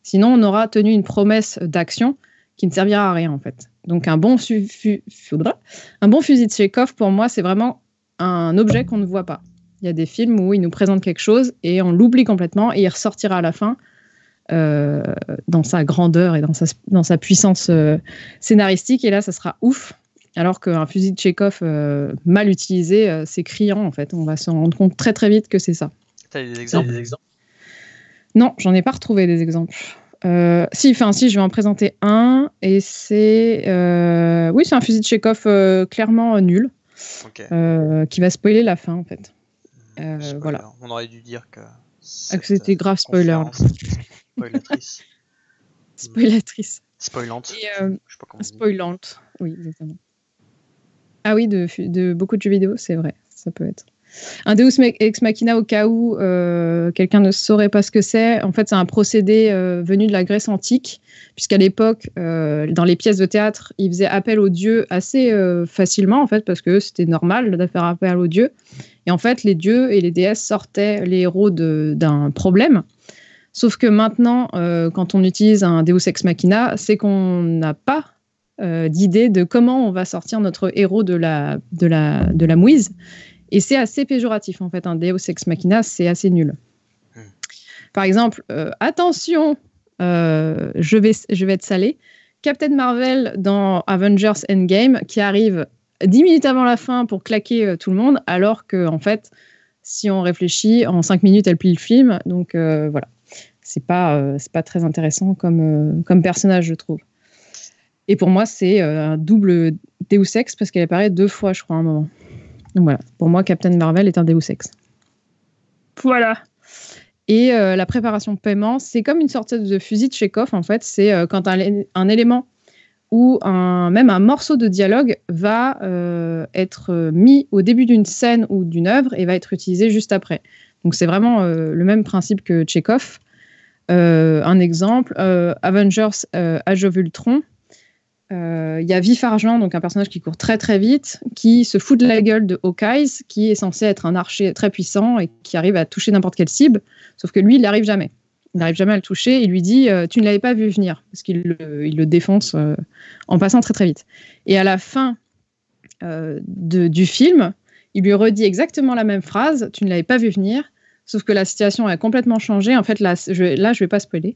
Sinon, on aura tenu une promesse d'action qui ne servira à rien, en fait. Donc, un bon fusil de Tchekhov, pour moi, c'est vraiment un objet qu'on ne voit pas. Il y a des films où il nous présente quelque chose et on l'oublie complètement et il ressortira à la fin dans sa grandeur et dans sa puissance scénaristique, et là ça sera ouf, alors qu'un fusil de Tchekhov mal utilisé, c'est criant en fait, on va se rendre compte très très vite que c'est ça. T'as des exemples? Non, j'en ai pas retrouvé des exemples. Si, je vais en présenter un, et c'est oui, c'est un fusil de Tchekhov clairement nul, qui va spoiler la fin en fait. Voilà. On aurait dû dire que c'était grave spoiler. Spoilatrice. Spoilante. Et, je sais pas comment spoilante, oui, exactement. Ah oui, de beaucoup de jeux vidéo, c'est vrai, ça peut être. Un Deus Ex Machina, au cas où quelqu'un ne saurait pas ce que c'est, en fait, c'est un procédé venu de la Grèce antique, puisqu'à l'époque, dans les pièces de théâtre, ils faisaient appel aux dieux assez facilement, en fait, parce que c'était normal de faire appel aux dieux. Et en fait, les dieux et les déesses sortaient les héros d'un problème. Sauf que maintenant, quand on utilise un Deus Ex Machina, c'est qu'on n'a pas d'idée de comment on va sortir notre héros de la mouise. Et c'est assez péjoratif, en fait. Un Deus Ex Machina, c'est assez nul. Par exemple, attention, je vais être salé. Captain Marvel dans Avengers Endgame, qui arrive 10 minutes avant la fin pour claquer tout le monde, alors que, en fait, si on réfléchit, en 5 minutes, elle plie le film. Donc, voilà. C'est pas très intéressant comme personnage, je trouve. Et pour moi, c'est un double Deus Ex, parce qu'elle apparaît 2 fois, je crois, à un moment. Donc voilà, pour moi, Captain Marvel est un Deus Ex. Voilà. Et la préparation de paiement, c'est comme une sorte de fusil de Tchekhov, en fait. C'est quand un élément ou même un morceau de dialogue va être mis au début d'une scène ou d'une œuvre et va être utilisé juste après. Donc c'est vraiment le même principe que Tchekhov. Un exemple, Avengers Age of Ultron. Il y a Vif Argent, donc un personnage qui court très très vite, qui se fout de la gueule de Hawkeye, qui est censé être un archer très puissant et qui arrive à toucher n'importe quelle cible, sauf que lui, il n'arrive jamais. Il n'arrive jamais à le toucher. Il lui dit tu ne l'avais pas vu venir, parce qu'il le défonce en passant très très vite. Et à la fin du film, il lui redit exactement la même phrase, tu ne l'avais pas vu venir, sauf que la situation a complètement changé. En fait, là je vais pas spoiler.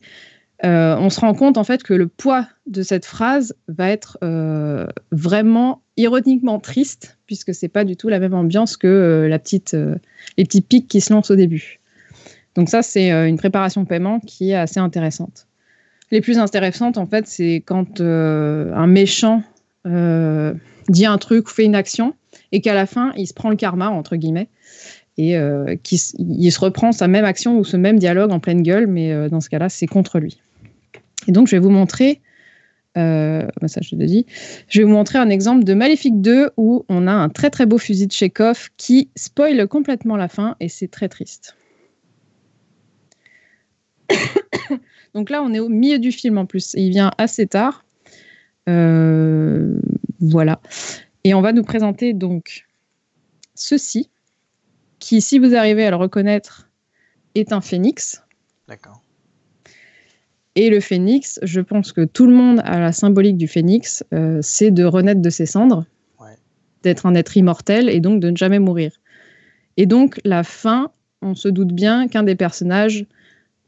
On se rend compte en fait que le poids de cette phrase va être vraiment ironiquement triste, puisque c'est pas du tout la même ambiance que les petits pics qui se lancent au début. Donc ça, c'est une préparation paiement qui est assez intéressante. Les plus intéressantes, en fait, c'est quand un méchant dit un truc ou fait une action et qu'à la fin, il se prend le karma, entre guillemets, et il se reprend sa même action ou ce même dialogue en pleine gueule, mais dans ce cas-là, c'est contre lui. Et donc, je vais vous montrer, ça je l'ai dit, je vais vous montrer un exemple de Maléfique 2 où on a un très très beau fusil de Tchekhov qui spoile complètement la fin et c'est très triste. Donc là, on est au milieu du film en plus. Et il vient assez tard. Voilà. Et on va nous présenter donc ceci, qui, si vous arrivez à le reconnaître, est un phénix. D'accord. Et le phénix, je pense que tout le monde a la symbolique du phénix, c'est de renaître de ses cendres, d'être un être immortel et donc de ne jamais mourir. Et donc, la fin, on se doute bien qu'un des personnages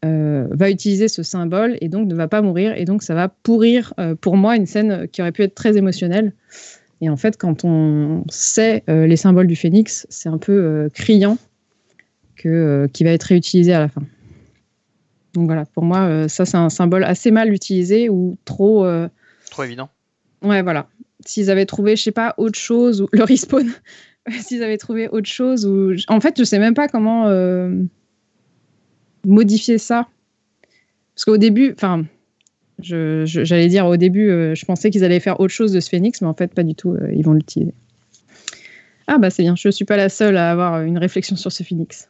va utiliser ce symbole et donc ne va pas mourir. Et donc, ça va pourrir, pour moi, une scène qui aurait pu être très émotionnelle. Et en fait, quand on sait les symboles du phénix, c'est un peu criant. qui va être réutilisé à la fin. Donc voilà, pour moi, ça c'est un symbole assez mal utilisé ou trop... Trop évident. Ouais, voilà. S'ils avaient trouvé, je sais pas, autre chose, ou le respawn, s'ils avaient trouvé autre chose, ou... En fait, je sais même pas comment modifier ça. Parce qu'au début, enfin, j'allais dire au début, je pensais qu'ils allaient faire autre chose de ce phénix, mais en fait, pas du tout, ils vont l'utiliser. Ah bah c'est bien, je suis pas la seule à avoir une réflexion sur ce phénix.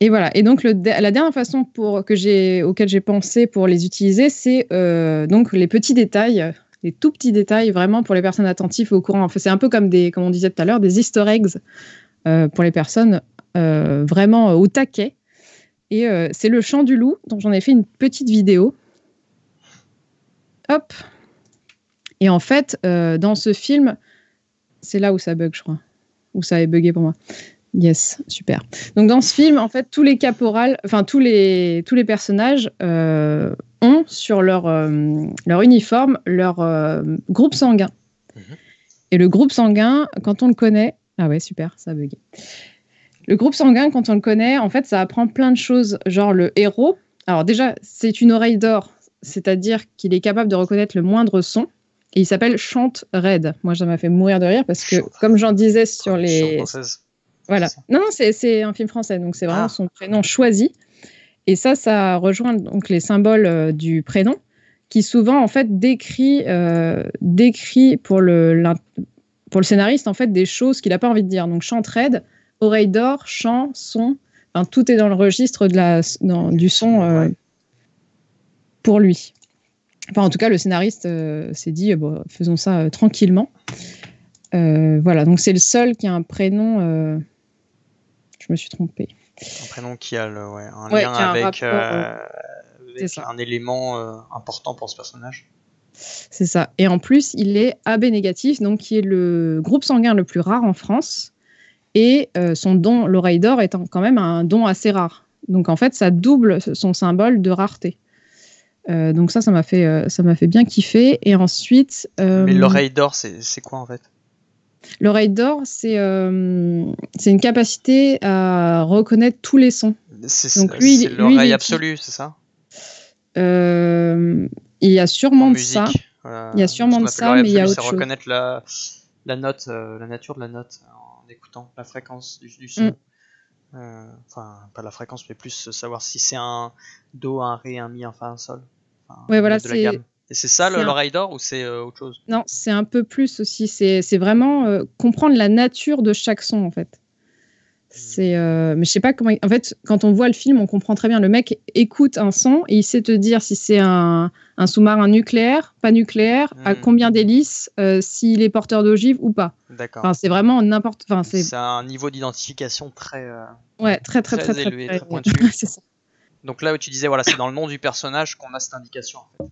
Et voilà. Et donc la dernière façon auquel j'ai pensé pour les utiliser, c'est donc les petits détails, les tout petits détails vraiment pour les personnes attentives au courant. Enfin, c'est un peu comme on disait tout à l'heure, des Easter eggs pour les personnes vraiment au taquet. Et c'est le chant du loup, dont j'en ai fait une petite vidéo. Hop. Et en fait, dans ce film, c'est là où ça bug, je crois, où ça avait bugué pour moi. Yes, super. Donc dans ce film, en fait, tous les caporales, enfin tous les personnages ont sur leur uniforme leur groupe sanguin. Et le groupe sanguin, quand on le connaît, ah ouais, super, ça a bugué. Le groupe sanguin, quand on le connaît, en fait, ça apprend plein de choses. Genre le héros. Alors déjà, c'est une oreille d'or, c'est-à-dire qu'il est capable de reconnaître le moindre son. Et il s'appelle Chante Red. Moi, ça m'a fait mourir de rire parce que, comme j'en disais sur les... Voilà. Non, c'est un film français, donc c'est vraiment son prénom choisi. Et ça rejoint donc les symboles du prénom, qui souvent en fait décrit pour le scénariste en fait des choses qu'il n'a pas envie de dire. Donc chante raide, oreille d'or, chant, son, enfin, tout est dans le registre du son pour lui. Enfin, en tout cas, le scénariste s'est dit faisons ça tranquillement. Voilà, donc c'est le seul qui a un prénom. Je me suis trompée. Un prénom qui a un lien avec un élément important pour ce personnage. C'est ça. Et en plus, il est AB négatif, donc qui est le groupe sanguin le plus rare en France. Et son don, l'oreille d'or, est quand même un don assez rare. Donc en fait, ça double son symbole de rareté. Donc ça m'a fait bien kiffer. Et ensuite... Mais l'oreille d'or, c'est quoi en fait ? L'oreille d'or, c'est une capacité à reconnaître tous les sons. Donc c'est l'oreille absolue, c'est ça ? Il y a sûrement de ça. Il y a sûrement de ça, mais il y a autre chose. C'est reconnaître la note, la nature de la note en écoutant la fréquence du son. Enfin, pas la fréquence, mais plus savoir si c'est un do, un ré, un mi, enfin un sol. Enfin, ouais, voilà, de la gamme. Et c'est ça l'oreille d'or ou c'est autre chose ? Non, c'est un peu plus aussi. C'est vraiment comprendre la nature de chaque son en fait. Mais je sais pas comment. En fait, quand on voit le film, on comprend très bien. Le mec écoute un son et il sait te dire si c'est un sous-marin nucléaire, pas nucléaire, à combien d'hélices, s'il est porteur d'ogive ou pas. D'accord. Enfin, c'est vraiment n'importe. Enfin, c'est un niveau d'identification très. Ouais, très élevé, très pointu. C'est ça. Donc là où tu disais, voilà, c'est dans le nom du personnage qu'on a cette indication en fait.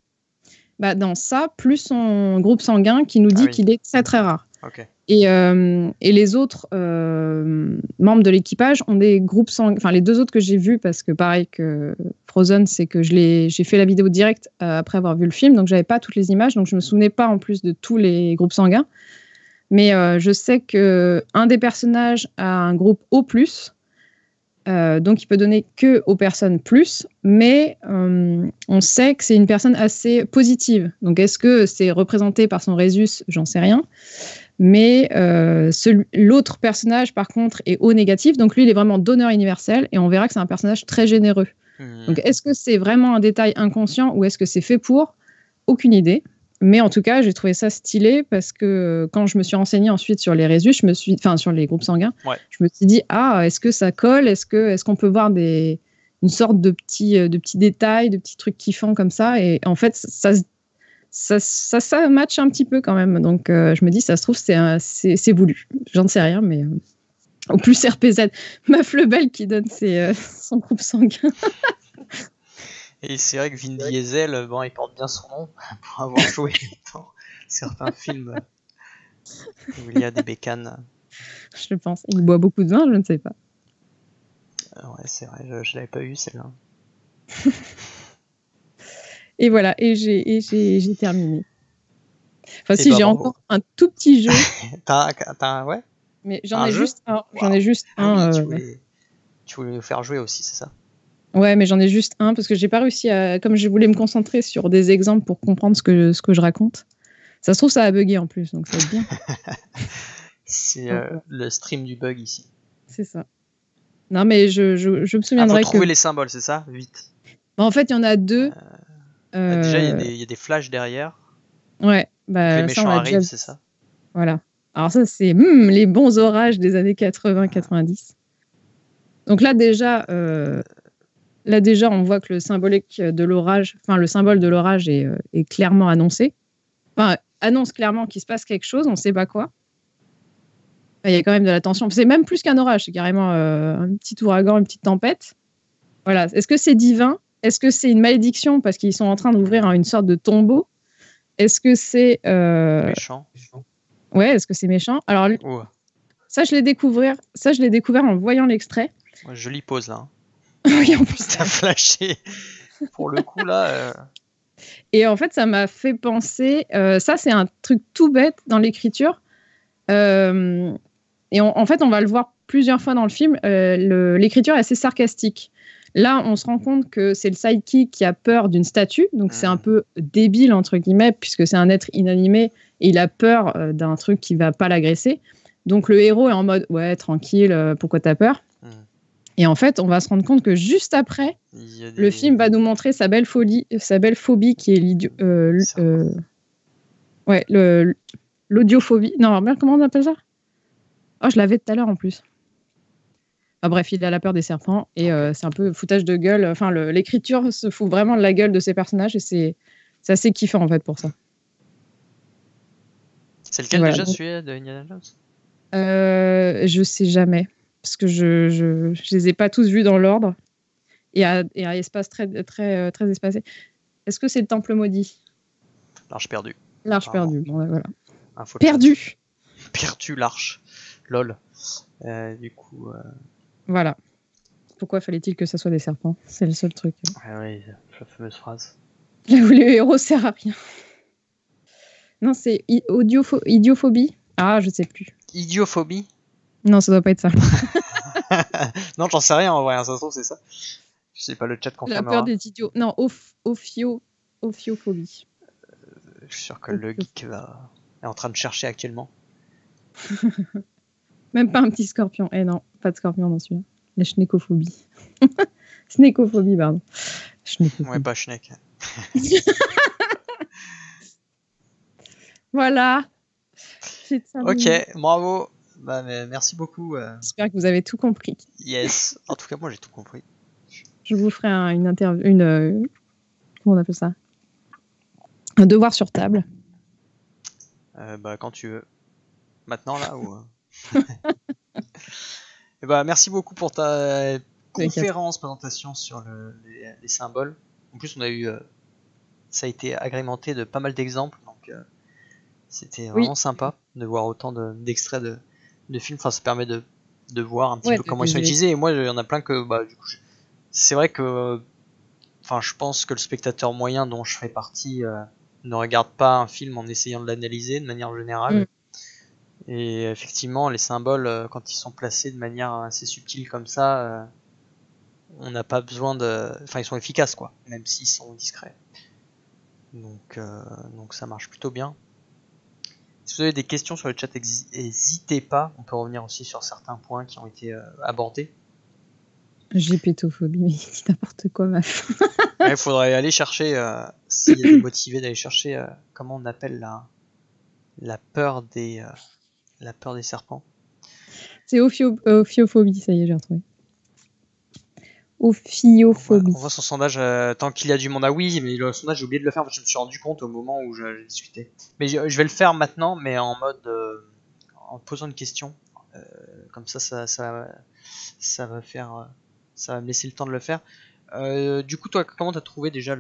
Bah, dans ça, plus son groupe sanguin qui nous dit qu'il est très très rare. Okay. Et les autres membres de l'équipage ont des groupes sanguins. Enfin, les deux autres que j'ai vus, parce que pareil que Frozen, c'est que j'ai fait la vidéo directe après avoir vu le film, donc j'avais pas toutes les images, donc je me souvenais pas en plus de tous les groupes sanguins. Mais je sais que un des personnages a un groupe O+, donc il peut donner que aux personnes plus, mais on sait que c'est une personne assez positive. Donc est-ce que c'est représenté par son Rhésus ? J'en sais rien. Mais l'autre personnage, par contre, est O négatif. Donc lui, il est vraiment donneur universel et on verra que c'est un personnage très généreux. Donc est-ce que c'est vraiment un détail inconscient ou est-ce que c'est fait pour ? Aucune idée. Mais en tout cas, j'ai trouvé ça stylé parce que quand je me suis renseignée ensuite sur les Rhésus, sur les groupes sanguins, je me suis dit, est-ce que ça colle ? Est-ce qu'on peut voir une sorte de petits détails, de petits trucs kiffants comme ça ? Et en fait, ça match un petit peu quand même. Donc, je me dis, ça se trouve, c'est voulu. J'en sais rien, mais au plus RPZ, Meuf Lebel qui donne son groupe sanguin. Et c'est vrai que Vin Diesel, il porte bien son nom pour avoir joué dans certains films où il y a des bécanes. Je pense. Il boit beaucoup de vin, je ne sais pas. Ouais, c'est vrai, je l'avais pas eu celle-là. Et voilà, et j'ai terminé. Enfin, si, j'ai encore un tout petit jeu. Ouais. Mais j'en Un ai jeu juste un. Wow. J'en ai juste un. Tu voulais nous faire jouer aussi, c'est ça? Ouais, mais j'en ai juste un parce que j'ai pas réussi à. Comme je voulais me concentrer sur des exemples pour comprendre ce que je raconte. Ça se trouve, ça a bugué en plus, donc ça va être bien. C'est le stream du bug ici. C'est ça. Non, mais je me souviendrai faut trouver que. les symboles, c'est ça? Vite. Bah, en fait, il y en a deux. Déjà, il y a des flashs derrière. Ouais. Bah, Les méchants arrivent, c'est ça? Voilà. Alors ça, c'est les bons orages des années 80-90. Donc là déjà, on voit que le symbolique de l'orage, enfin le symbole de l'orage est clairement annoncé. Enfin, annonce clairement qu'il se passe quelque chose, on ne sait pas quoi. Il y a quand même de la tension. C'est même plus qu'un orage, c'est carrément un petit ouragan, une petite tempête. Voilà. Est-ce que c'est divin? Est-ce que c'est une malédiction parce qu'ils sont en train d'ouvrir une sorte de tombeau? Est-ce que c'est méchant? Ouais, est-ce que c'est méchant? Alors, ça, je l'ai découvert en voyant l'extrait. Ouais, jolie pause, là. Oui, en plus. T'as flashé. Pour le coup, là... Et en fait, ça m'a fait penser... ça, c'est un truc tout bête dans l'écriture. Et en fait, on va le voir plusieurs fois dans le film. L'écriture est assez sarcastique. Là, on se rend compte que c'est le sidekick qui a peur d'une statue. Donc, c'est un peu débile, entre guillemets, puisque c'est un être inanimé et il a peur d'un truc qui va pas l'agresser. Donc, le héros est en mode « Ouais, tranquille, pourquoi t'as peur ?» Et en fait, on va se rendre compte que juste après, le film va nous montrer sa belle phobie qui est l'audiophobie. Non, merde, comment on appelle ça? Oh, je l'avais tout à l'heure en plus. Ah, bref, il a la peur des serpents et c'est un peu foutage de gueule. Enfin, l'écriture se fout vraiment de la gueule de ces personnages et c'est assez kiffant en fait pour ça. C'est lequel déjà celui de Indiana Jones? Je sais jamais parce que je les ai pas tous vus dans l'ordre et à espace très espacé. Est-ce que c'est le Temple maudit? L'Arche perdue. L'Arche perdue. Bon, voilà. Perdu, l'Arche. Lol. Du coup. Voilà. Pourquoi fallait-il que ça soit des serpents? C'est le seul truc. Ah oui, la fameuse phrase. Là où le héros sert à rien. Non, c'est idiophobie. Ah, je sais plus. Idiophobie? Non, ça doit pas être ça. Non, j'en sais rien en vrai, ça se trouve c'est ça. Je sais pas, le chat confirmera. La peur des idiots. Non, ophiophobie. Je suis sûr que le geek est en train de chercher actuellement. Même pas un petit scorpion. Eh non, pas de scorpion dans celui-là. La schnécophobie. Schnécophobie, pardon. Ouais, pas schneck. Voilà. Ok, bravo. Bah, merci beaucoup. J'espère que vous avez tout compris. Yes. En tout cas, moi, j'ai tout compris. Je vous ferai une interview, comment on appelle ça? Un devoir sur table. Bah, quand tu veux. Maintenant, là, ou... Et bah, merci beaucoup pour ta présentation sur les symboles. En plus, on a eu... ça a été agrémenté de pas mal d'exemples, donc c'était vraiment sympa de voir autant d'extraits de films. Enfin, ça permet de voir un petit peu comment ils sont utilisés. Et moi, il y en a plein que... Bah, du coup, c'est vrai que... Enfin, je pense que le spectateur moyen dont je fais partie ne regarde pas un film en essayant de l'analyser de manière générale. Et effectivement, les symboles, quand ils sont placés de manière assez subtile comme ça, on n'a pas besoin de... Enfin, ils sont efficaces, quoi, même s'ils sont discrets. Donc ça marche plutôt bien. Si vous avez des questions sur le chat, n'hésitez pas. On peut revenir aussi sur certains points qui ont été abordés. J'ai pétophobie, mais c'est n'importe quoi, meuf. Il faudrait aller chercher, s'il y a des motivés, d'aller chercher comment on appelle la peur des serpents. C'est ophiophobie, ça y est, j'ai retrouvé. Ophiophobie. On voit son sondage tant qu'il y a du monde. Ah oui, mais le sondage, j'ai oublié de le faire. Je me suis rendu compte au moment où j'ai discuté. Mais je vais le faire maintenant, mais en mode en posant une question. Comme ça va faire, ça va me laisser le temps de le faire. Du coup, toi, comment t'as trouvé déjà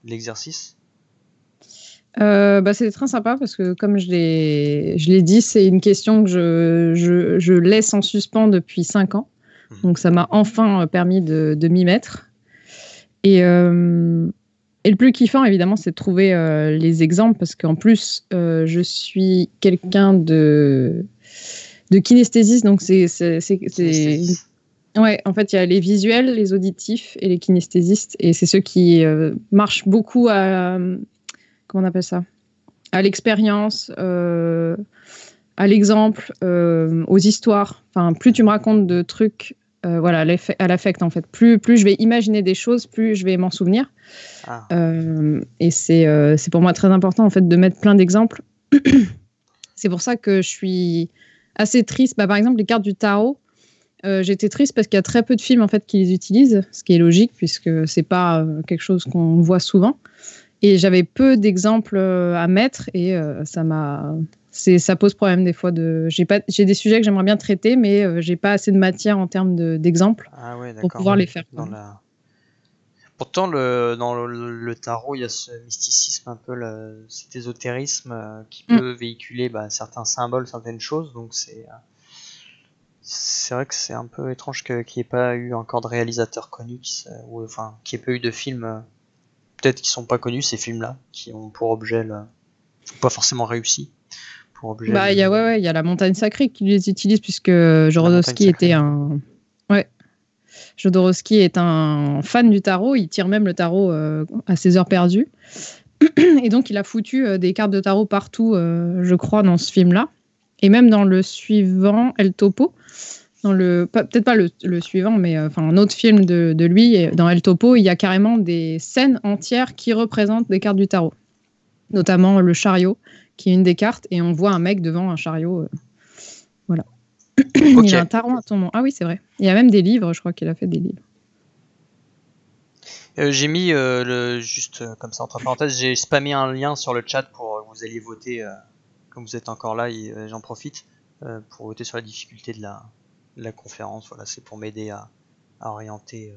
l'exercice? C'est très sympa parce que comme je l'ai dit, c'est une question que je laisse en suspens depuis 5 ans. Donc ça m'a enfin permis de m'y mettre. Et le plus kiffant, évidemment, c'est de trouver les exemples parce qu'en plus, je suis quelqu'un de... kinesthésistes. Donc c'est Kinesthésie. ouais, en fait, il y a les visuels, les auditifs et les kinesthésistes. Et c'est ceux qui marchent beaucoup à, comment on appelle ça? À l'expérience, à l'exemple, aux histoires. Enfin, plus tu me racontes de trucs, voilà, à l'affect, en fait. Plus je vais imaginer des choses, plus je vais m'en souvenir. Ah. Et c'est pour moi très important, en fait, de mettre plein d'exemples. C'est pour ça que je suis assez triste. Bah, par exemple, les cartes du tarot, j'étais triste parce qu'il y a très peu de films en fait, qui les utilisent, ce qui est logique puisque c'est pas quelque chose qu'on voit souvent. Et j'avais peu d'exemples à mettre et ça pose problème des fois. J'ai des sujets que j'aimerais bien traiter, mais j'ai pas assez de matière en termes d'exemples pour pouvoir les faire. Pourtant, dans le tarot, il y a ce mysticisme, un peu cet ésotérisme qui peut véhiculer certains symboles, certaines choses. Donc c'est vrai que c'est un peu étrange qu'il n'y ait pas eu encore de réalisateurs connus, qu'il n'y ait pas eu de films, peut-être qui sont pas connus, ces films-là, qui ont pour objet, pas forcément réussi. Il y a la montagne sacrée qui les utilise, puisque Jodorowsky était un... Ouais. Jodorowsky est un fan du tarot, il tire même le tarot à ses heures perdues. Et donc, il a foutu des cartes de tarot partout, je crois, dans ce film-là. Et même dans le suivant, El Topo, peut-être pas le suivant, mais un autre film de lui, dans El Topo, il y a carrément des scènes entières qui représentent des cartes du tarot. Notamment le chariot, qui est une des cartes, et on voit un mec devant un chariot. Voilà. Okay. Il a un tarot à ton nom. Ah oui, c'est vrai. Il y a même des livres, je crois qu'il a fait des livres. J'ai mis, juste comme ça entre parenthèses, j'ai spammé un lien sur le chat pour que vous alliez voter, comme vous êtes encore là, et j'en profite, pour voter sur la difficulté de la conférence. Voilà, c'est pour m'aider à orienter,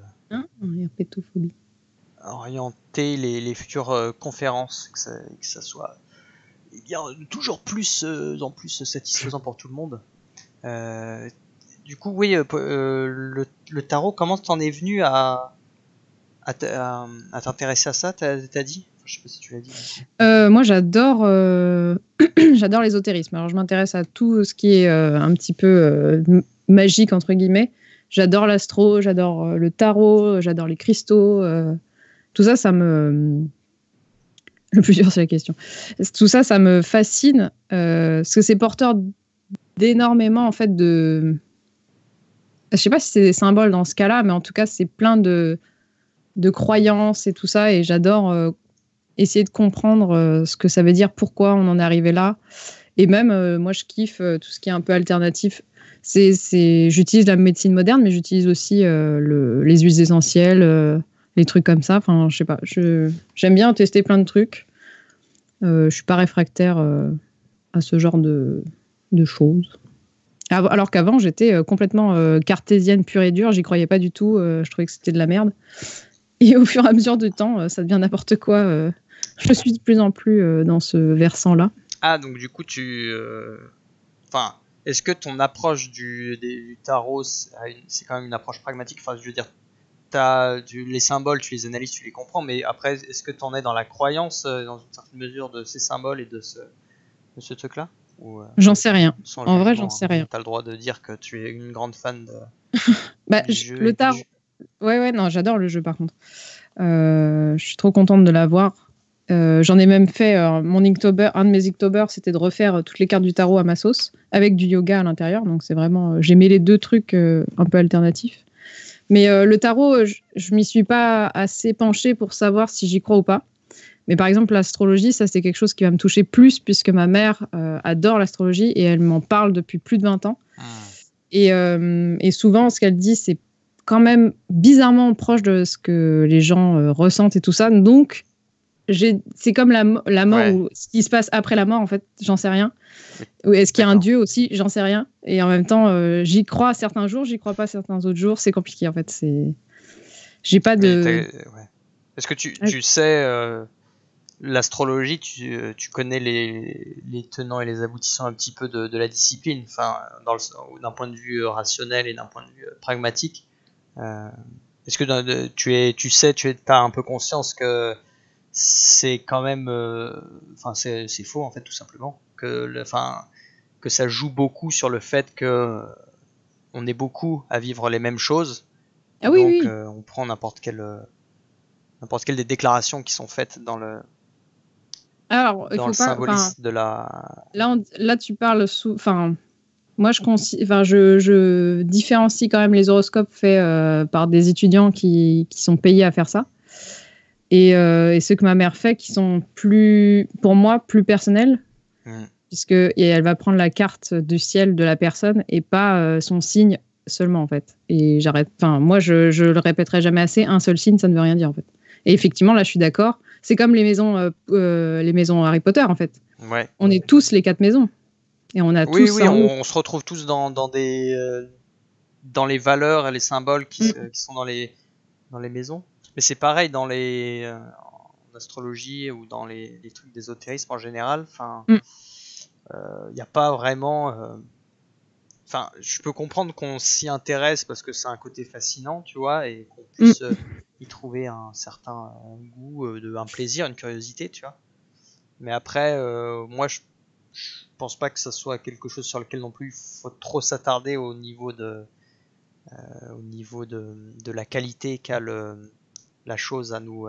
orienter les futures conférences, que ça soit toujours plus en plus satisfaisant pour tout le monde. Du coup, oui, le tarot, comment t'en es venu à t'intéresser à ça, t'as dit? Je sais pas si tu l'as dit. Moi, j'adore j'adore l'ésotérisme. Alors, je m'intéresse à tout ce qui est un petit peu magique, entre guillemets. J'adore l'astro, j'adore le tarot, j'adore les cristaux. Tout ça, ça me... Le plus dur, c'est la question. Tout ça, ça me fascine parce que c'est porteur d'énormément, en fait, de... Je sais pas si c'est des symboles dans ce cas-là, mais en tout cas, c'est plein de croyances et tout ça. Et j'adore essayer de comprendre ce que ça veut dire, pourquoi on en est arrivé là. Et même, moi, je kiffe tout ce qui est un peu alternatif. J'utilise la médecine moderne, mais j'utilise aussi les huiles essentielles, les trucs comme ça. Enfin, je sais pas. J'aime bien tester plein de trucs. Je suis pas réfractaire à ce genre de choses. Alors qu'avant, j'étais complètement cartésienne pure et dure. J'y croyais pas du tout. Je trouvais que c'était de la merde. Et au fur et à mesure du temps, ça devient n'importe quoi. Je suis de plus en plus dans ce versant-là. Ah, donc du coup, Enfin, est-ce que ton approche du tarot, c'est quand même une approche pragmatique? Enfin, je veux dire, les symboles, tu les analyses, tu les comprends, mais après, est-ce que tu en es dans la croyance, dans une certaine mesure, de ces symboles et de ce truc-là? J'en sais rien. En vrai, j'en sais rien. Tu as le droit de dire que tu es une grande fan du jeu. Le tarot. Ouais, non, j'adore le jeu par contre. Je suis trop contente de l'avoir. J'en ai même fait mon Inktober. Un de mes Inktober, c'était de refaire toutes les cartes du tarot à ma sauce, avec du yoga à l'intérieur. Donc c'est vraiment. J'ai mêlé deux trucs un peu alternatifs. Mais le tarot, je m'y suis pas assez penchée pour savoir si j'y crois ou pas. Mais par exemple, l'astrologie, ça c'est quelque chose qui va me toucher plus, puisque ma mère adore l'astrologie et elle m'en parle depuis plus de 20 ans. Et souvent, ce qu'elle dit, c'est quand même bizarrement proche de ce que les gens ressentent et tout ça. Donc, c'est comme la mort, ou ce qui se passe après la mort, en fait, j'en sais rien. Est-ce qu'il y a un Dieu aussi? J'en sais rien. Et en même temps, j'y crois certains jours, j'y crois pas certains autres jours. C'est compliqué, en fait. J'ai pas de... Est-ce que tu sais... l'astrologie, tu connais les tenants et les aboutissants un petit peu de la discipline, enfin, d'un point de vue rationnel et d'un point de vue pragmatique. Est-ce que tu as un peu conscience que c'est quand même, c'est faux en fait, tout simplement, que que ça joue beaucoup sur le fait que on est beaucoup à vivre les mêmes choses. Ah oui, donc oui. on prend n'importe quelle des déclarations qui sont faites dans le Alors, il dans faut le pas. symbolisme de la. Là, tu parles sous. Enfin, moi, je différencie quand même les horoscopes faits par des étudiants qui sont payés à faire ça. Et ceux que ma mère fait qui sont pour moi, plus personnels. Et elle va prendre la carte du ciel de la personne et pas son signe seulement, en fait. Et j'arrête. Enfin, moi, je le répéterai jamais assez. Un seul signe, ça ne veut rien dire, en fait. Et effectivement, là, je suis d'accord. C'est comme les maisons Harry Potter, en fait. Ouais. On est tous les 4 maisons. Et on a tous. Oui, on se retrouve tous dans les valeurs et les symboles qui sont dans les maisons. Mais c'est pareil dans en astrologie ou dans les trucs d'ésotérisme en général. Enfin, il n'y a pas vraiment. Enfin, je peux comprendre qu'on s'y intéresse parce que c'est un côté fascinant, tu vois, et qu'on puisse y trouver un certain goût, un plaisir, une curiosité, tu vois. Mais après, moi, je pense pas que ça soit quelque chose sur lequel non plus il faut trop s'attarder au niveau de la qualité qu'a la chose à nous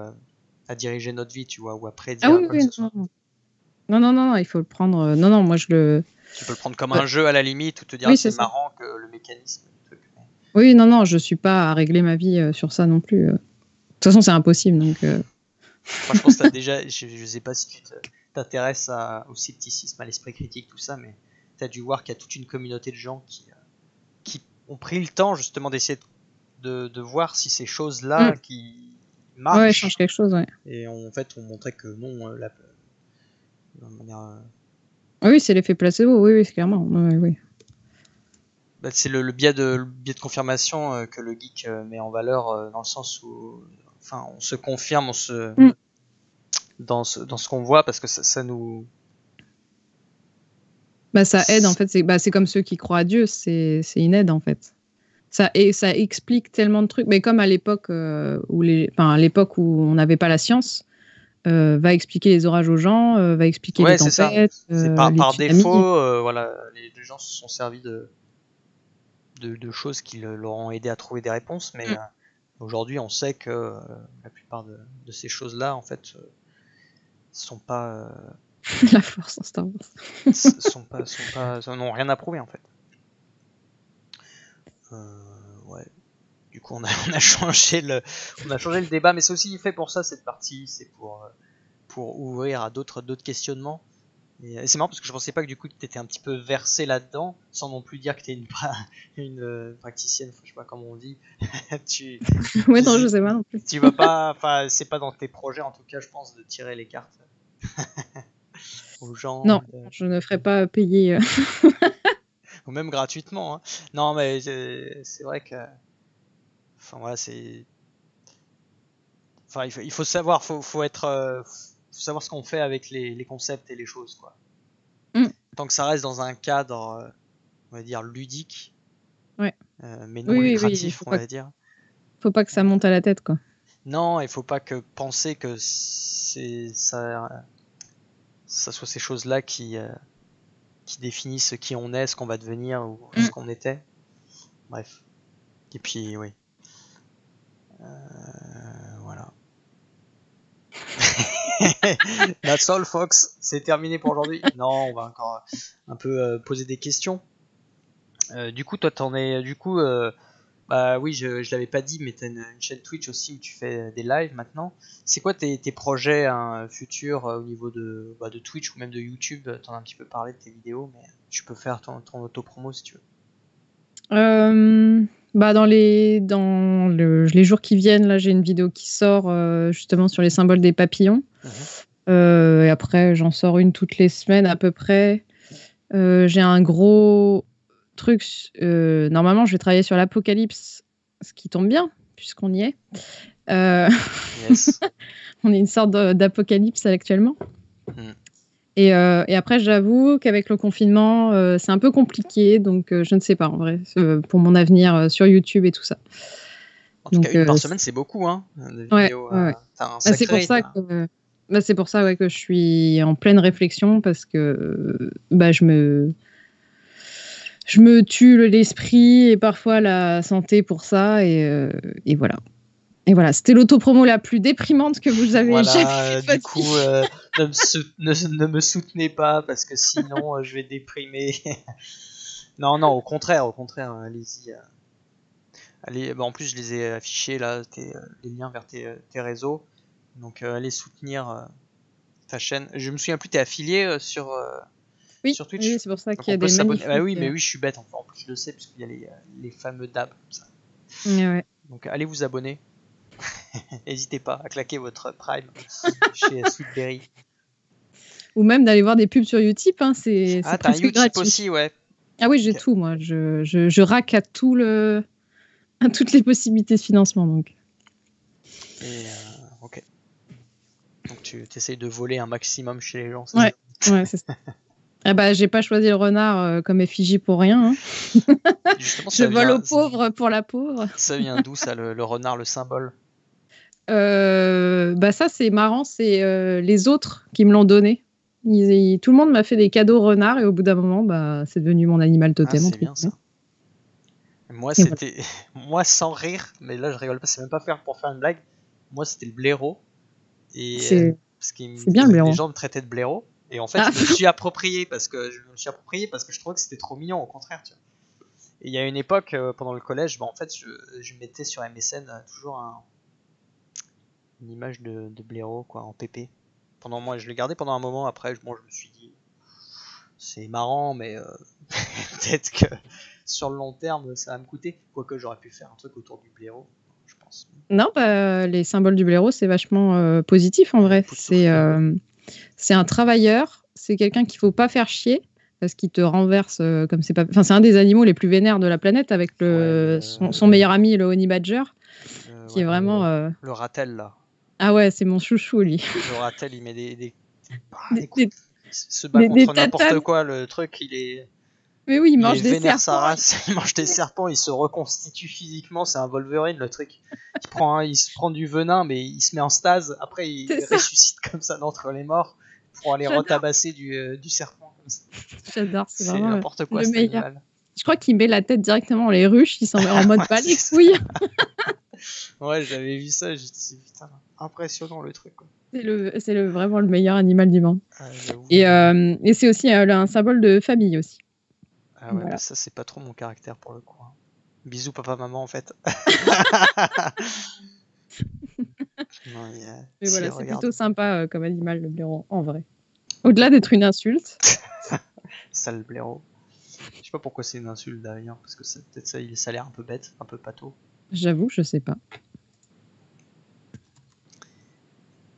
à diriger notre vie, tu vois, ou à prédire quoi que ce soit. Non, il faut le prendre. Non, moi je le. Tu peux le prendre comme un jeu à la limite ou te dire c'est marrant que le mécanisme. Oui, non, je suis pas à régler ma vie sur ça non plus. De toute façon, c'est impossible. Donc. Moi, je pense que t'as déjà. Je sais pas si tu t'intéresses au scepticisme, à l'esprit critique, tout ça, mais tu as dû voir qu'il y a toute une communauté de gens qui ont pris le temps justement d'essayer de voir si ces choses-là qui marchent changent quelque chose, ouais. Et en fait on montrait que non, de manière oui, c'est l'effet placebo, oui, c'est clairement. Oui. Bah, c'est le biais de confirmation que le geek met en valeur dans le sens où enfin on se confirme, dans ce qu'on voit parce que ça nous. Bah, ça aide en fait, c'est comme ceux qui croient à Dieu, c'est une aide en fait. Ça explique tellement de trucs, mais comme à l'époque à l'époque où on n'avait pas la science, va expliquer les orages aux gens, va expliquer les tempêtes. C'est par défaut, voilà, les gens se sont servis de choses qui leur ont aidé à trouver des réponses, mais aujourd'hui on sait que la plupart de ces choses-là en fait sont pas la force en Star Wars. N'ont rien à prouver en fait. Ouais. Du coup, on a changé le débat, mais c'est aussi fait pour ça cette partie, c'est pour ouvrir à d'autres questionnements. Et c'est marrant parce que je pensais pas que du coup tu étais un petit peu versé là-dedans, sans non plus dire que tu es une praticienne, je sais pas comment on dit. Non, je sais pas non plus. Tu vas pas, enfin, c'est pas dans tes projets en tout cas, je pense, de tirer les cartes aux gens. Non, je ne ferai pas payer. Ou même gratuitement. Hein. Non, mais c'est vrai que, enfin voilà, c'est, enfin il faut savoir, faut savoir ce qu'on fait avec les concepts et les choses, quoi. Tant que ça reste dans un cadre, on va dire ludique, mais non lucratif, on va dire. Faut pas que ça monte à la tête, quoi. Non, il faut pas penser que ça soit ces choses-là qui définissent qui on est, ce qu'on va devenir ou ce qu'on était. Bref. Et puis oui. Voilà. That's all, Fox. C'est terminé pour aujourd'hui. Non, on va encore un peu poser des questions. Du coup, toi, t'en es. Du coup, bah oui, je l'avais pas dit, mais t'as une chaîne Twitch aussi où tu fais des lives maintenant. C'est quoi tes projets futurs au niveau de Twitch ou même de YouTube? T'en as un petit peu parlé de tes vidéos, mais tu peux faire ton auto-promo si tu veux. Dans les jours qui viennent, là, j'ai une vidéo qui sort justement sur les symboles des papillons. Et après, j'en sors une toutes les semaines à peu près. J'ai un gros truc. Normalement, je vais travailler sur l'Apocalypse, ce qui tombe bien, puisqu'on y est. Yes. On est une sorte d'apocalypse actuellement. Et après, j'avoue qu'avec le confinement, c'est un peu compliqué, donc je ne sais pas en vrai, pour mon avenir sur YouTube et tout ça. En tout cas, une par semaine, c'est beaucoup, hein. De vidéos, t'as un sacré c'est pour ça que je suis en pleine réflexion parce que je me je me tue l'esprit et parfois la santé pour ça. Et voilà. Et voilà, c'était l'autopromo la plus déprimante que vous avez jamais fait. Du coup, ne me soutenez pas parce que sinon je vais déprimer. Non, au contraire, allez-y. Allez, en plus je les ai affichés là, les liens vers tes réseaux. Donc allez soutenir ta chaîne. Je me souviens plus, t'es affilié sur Twitch. Oui, c'est pour ça qu'il y a des magnifiques... oui, mais oui, je suis bête. Enfin, en plus je le sais puisqu'il y a les fameux dabs comme ça. Ouais. Donc allez vous abonner. N'hésitez pas à claquer votre Prime chez Sweetberry. Ou même d'aller voir des pubs sur Utip, hein, c'est t'as un presque Utip gratuit. aussi, ouais. Ah oui, j'ai tout, moi. Je rack à toutes les possibilités de financement, donc. Ok. Donc tu essayes de voler un maximum chez les gens, c'est ouais, c'est ça. Ah bah, j'ai pas choisi le renard comme effigie pour rien. Hein. Justement, je vole aux pauvres pour la pauvre. Ça vient d'où, ça, le renard, le symbole? Bah ça, c'est marrant, c'est les autres qui me l'ont donné. Tout le monde m'a fait des cadeaux renards et au bout d'un moment, bah, c'est devenu mon animal totem. C'est bien ça. Moi, moi, sans rire, mais là, je rigole pas, c'est même pas pour faire une blague. Moi, c'était le blaireau. Et c'est bien, le blaireau. Les gens me traitaient de blaireau. Et en fait, je me suis approprié parce que je trouvais que c'était trop mignon, au contraire, tu vois. Et il y a une époque, pendant le collège, en fait, je mettais sur MSN toujours une image de blaireau, quoi, en PP. Moi, je l'ai gardé pendant un moment, après, je me suis dit, c'est marrant, mais peut-être que sur le long terme, ça va me coûter. Quoique j'aurais pu faire un truc autour du blaireau, je pense. Non, bah, les symboles du blaireau, c'est vachement positif, en vrai. C'est un travailleur, c'est quelqu'un qu'il faut pas faire chier, parce qu'il te renverse comme c'est pas. Enfin, c'est un des animaux les plus vénères de la planète, avec son meilleur ami, le honey badger, qui est vraiment. Le ratel, là. Ah ouais, c'est mon chouchou, lui. Le ratel, il met des coups. Il se bat contre n'importe quoi, le truc, il est... Mais oui, il mange des serpents. Sa race. Il mange des serpents, il se reconstitue physiquement, c'est un Wolverine, le truc. Il se prend du venin, mais il se met en stase, après il ressuscite comme ça d'entre les morts, pour aller retabasser du serpent. Comme ça. J'adore, c'est vraiment n'importe quoi, le meilleur. Je crois qu'il met la tête directement dans les ruches, il s'en met en mode pas les couilles. Ouais, j'avais vu ça, j'ai dit putain, impressionnant le truc, quoi. C'est vraiment le meilleur animal du monde. Et c'est aussi un symbole de famille aussi. Ah ouais, voilà. Ça c'est pas trop mon caractère pour le coup. Bisous papa maman en fait. Non, mais voilà, c'est plutôt sympa comme animal le blaireau en vrai. Au-delà d'être une insulte. Sale blaireau. Je sais pas pourquoi c'est une insulte d'ailleurs, parce que peut-être ça a l'air un peu bête, un peu pâteau. J'avoue, je sais pas.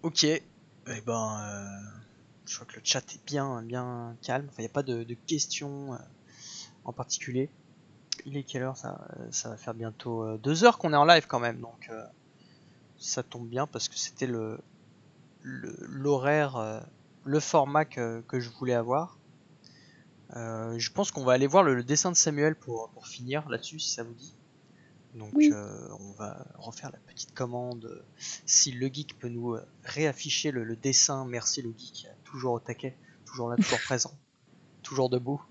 Ok, eh ben, je crois que le chat est bien calme. Enfin, il n'y a pas de questions en particulier. Il est quelle heure? Ça va faire bientôt 2 heures qu'on est en live quand même, donc ça tombe bien parce que c'était l'horaire, le format que je voulais avoir. Je pense qu'on va aller voir le dessin de Samuel pour finir là-dessus, si ça vous dit. Donc oui. On va refaire la petite commande. Si le geek peut nous réafficher le dessin, merci le geek, toujours au taquet, toujours là, toujours présent, toujours debout.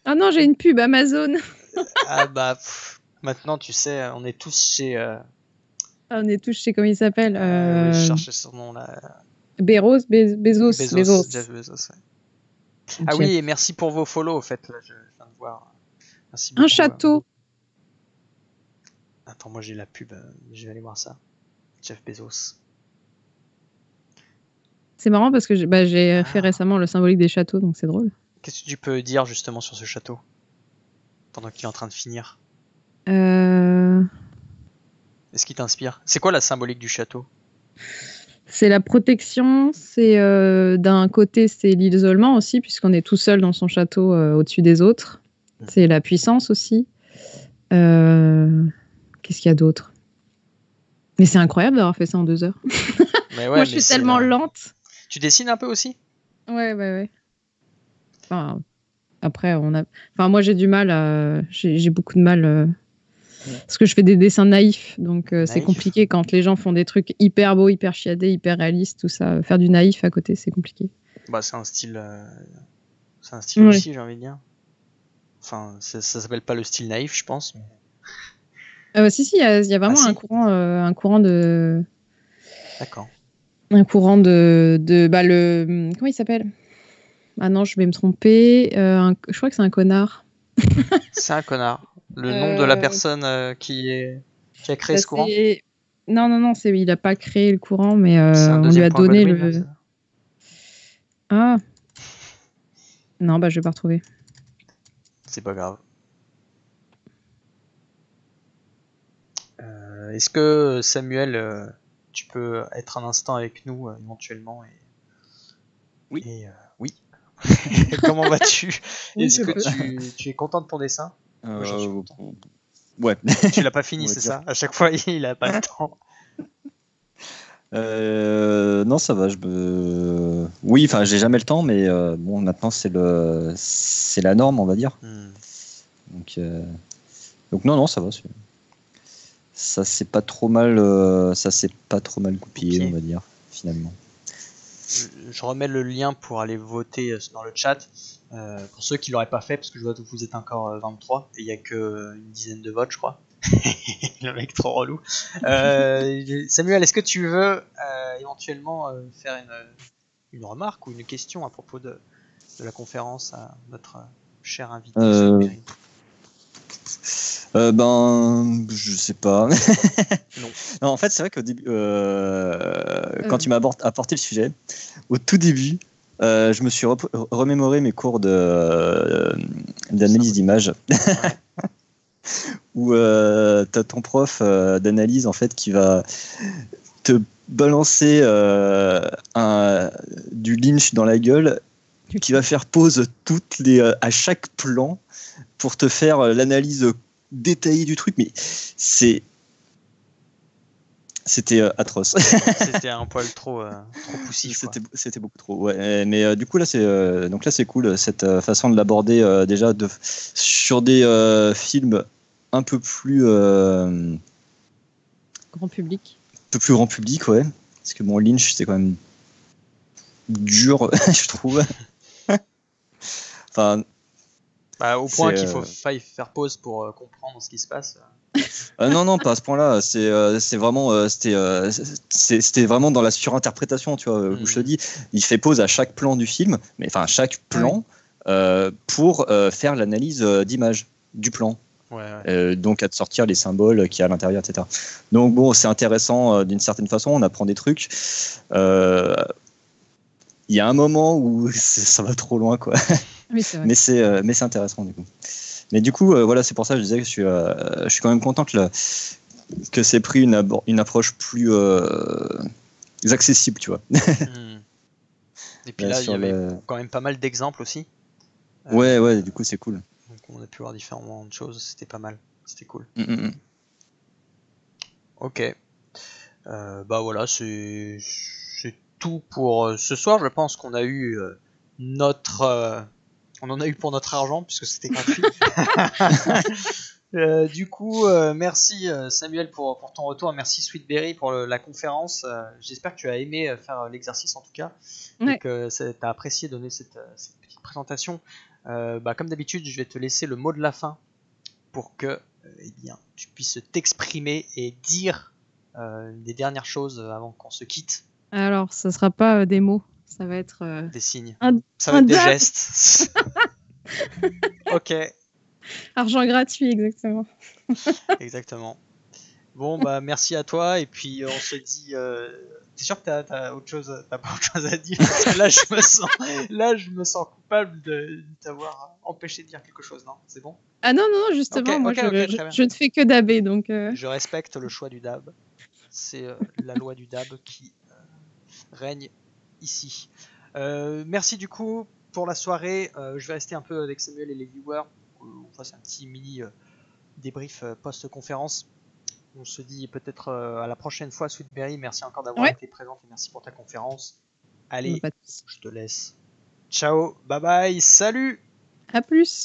Ah non, j'ai une pub Amazon. Ah bah maintenant tu sais, on est tous chez. On est tous chez, comment il s'appelle Je cherchais son nom là. Bezos. Jeff Bezos, ouais. Ah oui, et merci pour vos follow, au fait. Là, je viens de voir. Merci beaucoup, un château. Attends, moi j'ai la pub, je vais aller voir ça. Jeff Bezos. C'est marrant parce que j'ai fait récemment le symbolique des châteaux, donc c'est drôle. Qu'est-ce que tu peux dire justement sur ce château pendant qu'il est en train de finir? Est-ce qu'il t'inspire? C'est quoi la symbolique du château? C'est la protection, c'est d'un côté c'est l'isolement aussi, puisqu'on est tout seul dans son château au-dessus des autres. C'est la puissance aussi. Qu'est-ce qu'il y a d'autre? Mais c'est incroyable d'avoir fait ça en 2 heures. Mais ouais, moi, je suis tellement lente. Tu dessines un peu aussi? Ouais. Enfin, après, moi, j'ai du mal. J'ai beaucoup de mal parce que je fais des dessins naïfs, donc c'est compliqué quand les gens font des trucs hyper beaux, hyper chiadés, hyper réalistes, tout ça. Faire du naïf à côté, c'est compliqué. Bah, c'est un style C'est un style Ouais. aussi, j'ai envie de dire. Enfin, ça s'appelle pas le style naïf, je pense. Mais... Si, il y a vraiment si. un courant de. D'accord. Bah, le. Comment il s'appelle? Ah non, je vais me tromper. Je crois que c'est un connard. C'est un connard. Le nom de la personne qui a créé ce courant. Non, il a pas créé le courant, mais C'est un on lui a point donné Godwin, le. là, Ah. Non, bah je vais pas retrouver. c'est pas grave. Est-ce que Samuel, tu peux être un instant avec nous éventuellement Oui. Oui. Comment vas-tu? Oui, Est-ce je que peux. tu es content de ton dessin? Moi, j'en suis content. Ouais. Tu l'as pas fini, On va c'est dire. ça? À chaque fois, il a pas le temps. Non, ça va. Oui, enfin, j'ai jamais le temps, mais bon, maintenant c'est la norme, on va dire. Donc non, ça va. Ça c'est pas trop mal. Goupillé, Ok. on va dire, finalement. Je remets le lien pour aller voter dans le chat. Pour ceux qui l'auraient pas fait, parce que je vois que vous êtes encore 23 et il y a que une dizaine de votes, je crois. Le mec trop relou. Samuel, est-ce que tu veux éventuellement faire une remarque ou une question à propos de la conférence à notre cher invité Sweetberry? Je sais pas. Non. Non, en fait, c'est vrai qu'au début, quand tu m'as apporté le sujet, au tout début, je me suis remémoré mes cours d'analyse d'image. Ouais. Où t'as ton prof d'analyse en fait qui va te balancer du Lynch dans la gueule, qui va faire pause à chaque plan pour te faire l'analyse détaillée du truc, mais c'était atroce. C'était un poil trop poussif. C'était beaucoup trop. Ouais. Mais du coup là c'est cool cette façon de l'aborder déjà sur des films un peu plus Grand public. un peu plus grand public, ouais. Parce que bon, Lynch c'est quand même dur, je trouve. Enfin. Au point qu'il faille faire pause pour comprendre ce qui se passe. Non, pas à ce point-là. C'est vraiment, c'était vraiment dans la surinterprétation, tu vois. Où je te dis, il fait pause à chaque plan du film, mais enfin chaque plan pour faire l'analyse d'image du plan. Ouais. Donc à te sortir les symboles qu'il y a à l'intérieur, etc. Donc bon, c'est intéressant d'une certaine façon. On apprend des trucs. Il y a un moment où ça va trop loin, quoi. Oui, c'est vrai. Mais c'est intéressant du coup. Mais du coup, voilà, c'est pour ça que je disais que je suis quand même content que c'est pris une approche plus accessible, tu vois. Et puis là, il y avait quand même pas mal d'exemples aussi. Ouais, du coup, c'est cool. Donc on a pu voir différentes choses, c'était pas mal, c'était cool. Ok. Voilà, c'est tout pour ce soir. Je pense qu'on a eu on en a eu pour notre argent puisque c'était gratuit. Du coup, merci Samuel pour ton retour, merci Sweetberry pour la conférence. J'espère que tu as aimé faire l'exercice en tout cas, et que tu as apprécié donner cette petite présentation. Comme d'habitude, je vais te laisser le mot de la fin pour que tu puisses t'exprimer et dire les dernières choses avant qu'on se quitte. Alors, ça sera pas des mots, ça va être des signes. Ça va être des gestes. Ok. Argent gratuit, exactement. Exactement. Bon, merci à toi, et puis on se dit. T'es sûr que t'as pas autre chose à dire? Parce que là, je me sens coupable de t'avoir empêché de dire quelque chose, non? C'est bon? Ah non, justement, moi je ne fais que daber, donc. Je respecte le choix du dab. C'est la loi du dab qui règne ici. Merci du coup pour la soirée. Je vais rester un peu avec Samuel et les viewers. On fasse un petit mini débrief post-conférence. On se dit peut-être à la prochaine fois, Sweetberry. Merci encore d'avoir été présente et merci pour ta conférence. Allez, je te laisse. Ciao, bye bye, salut! À plus!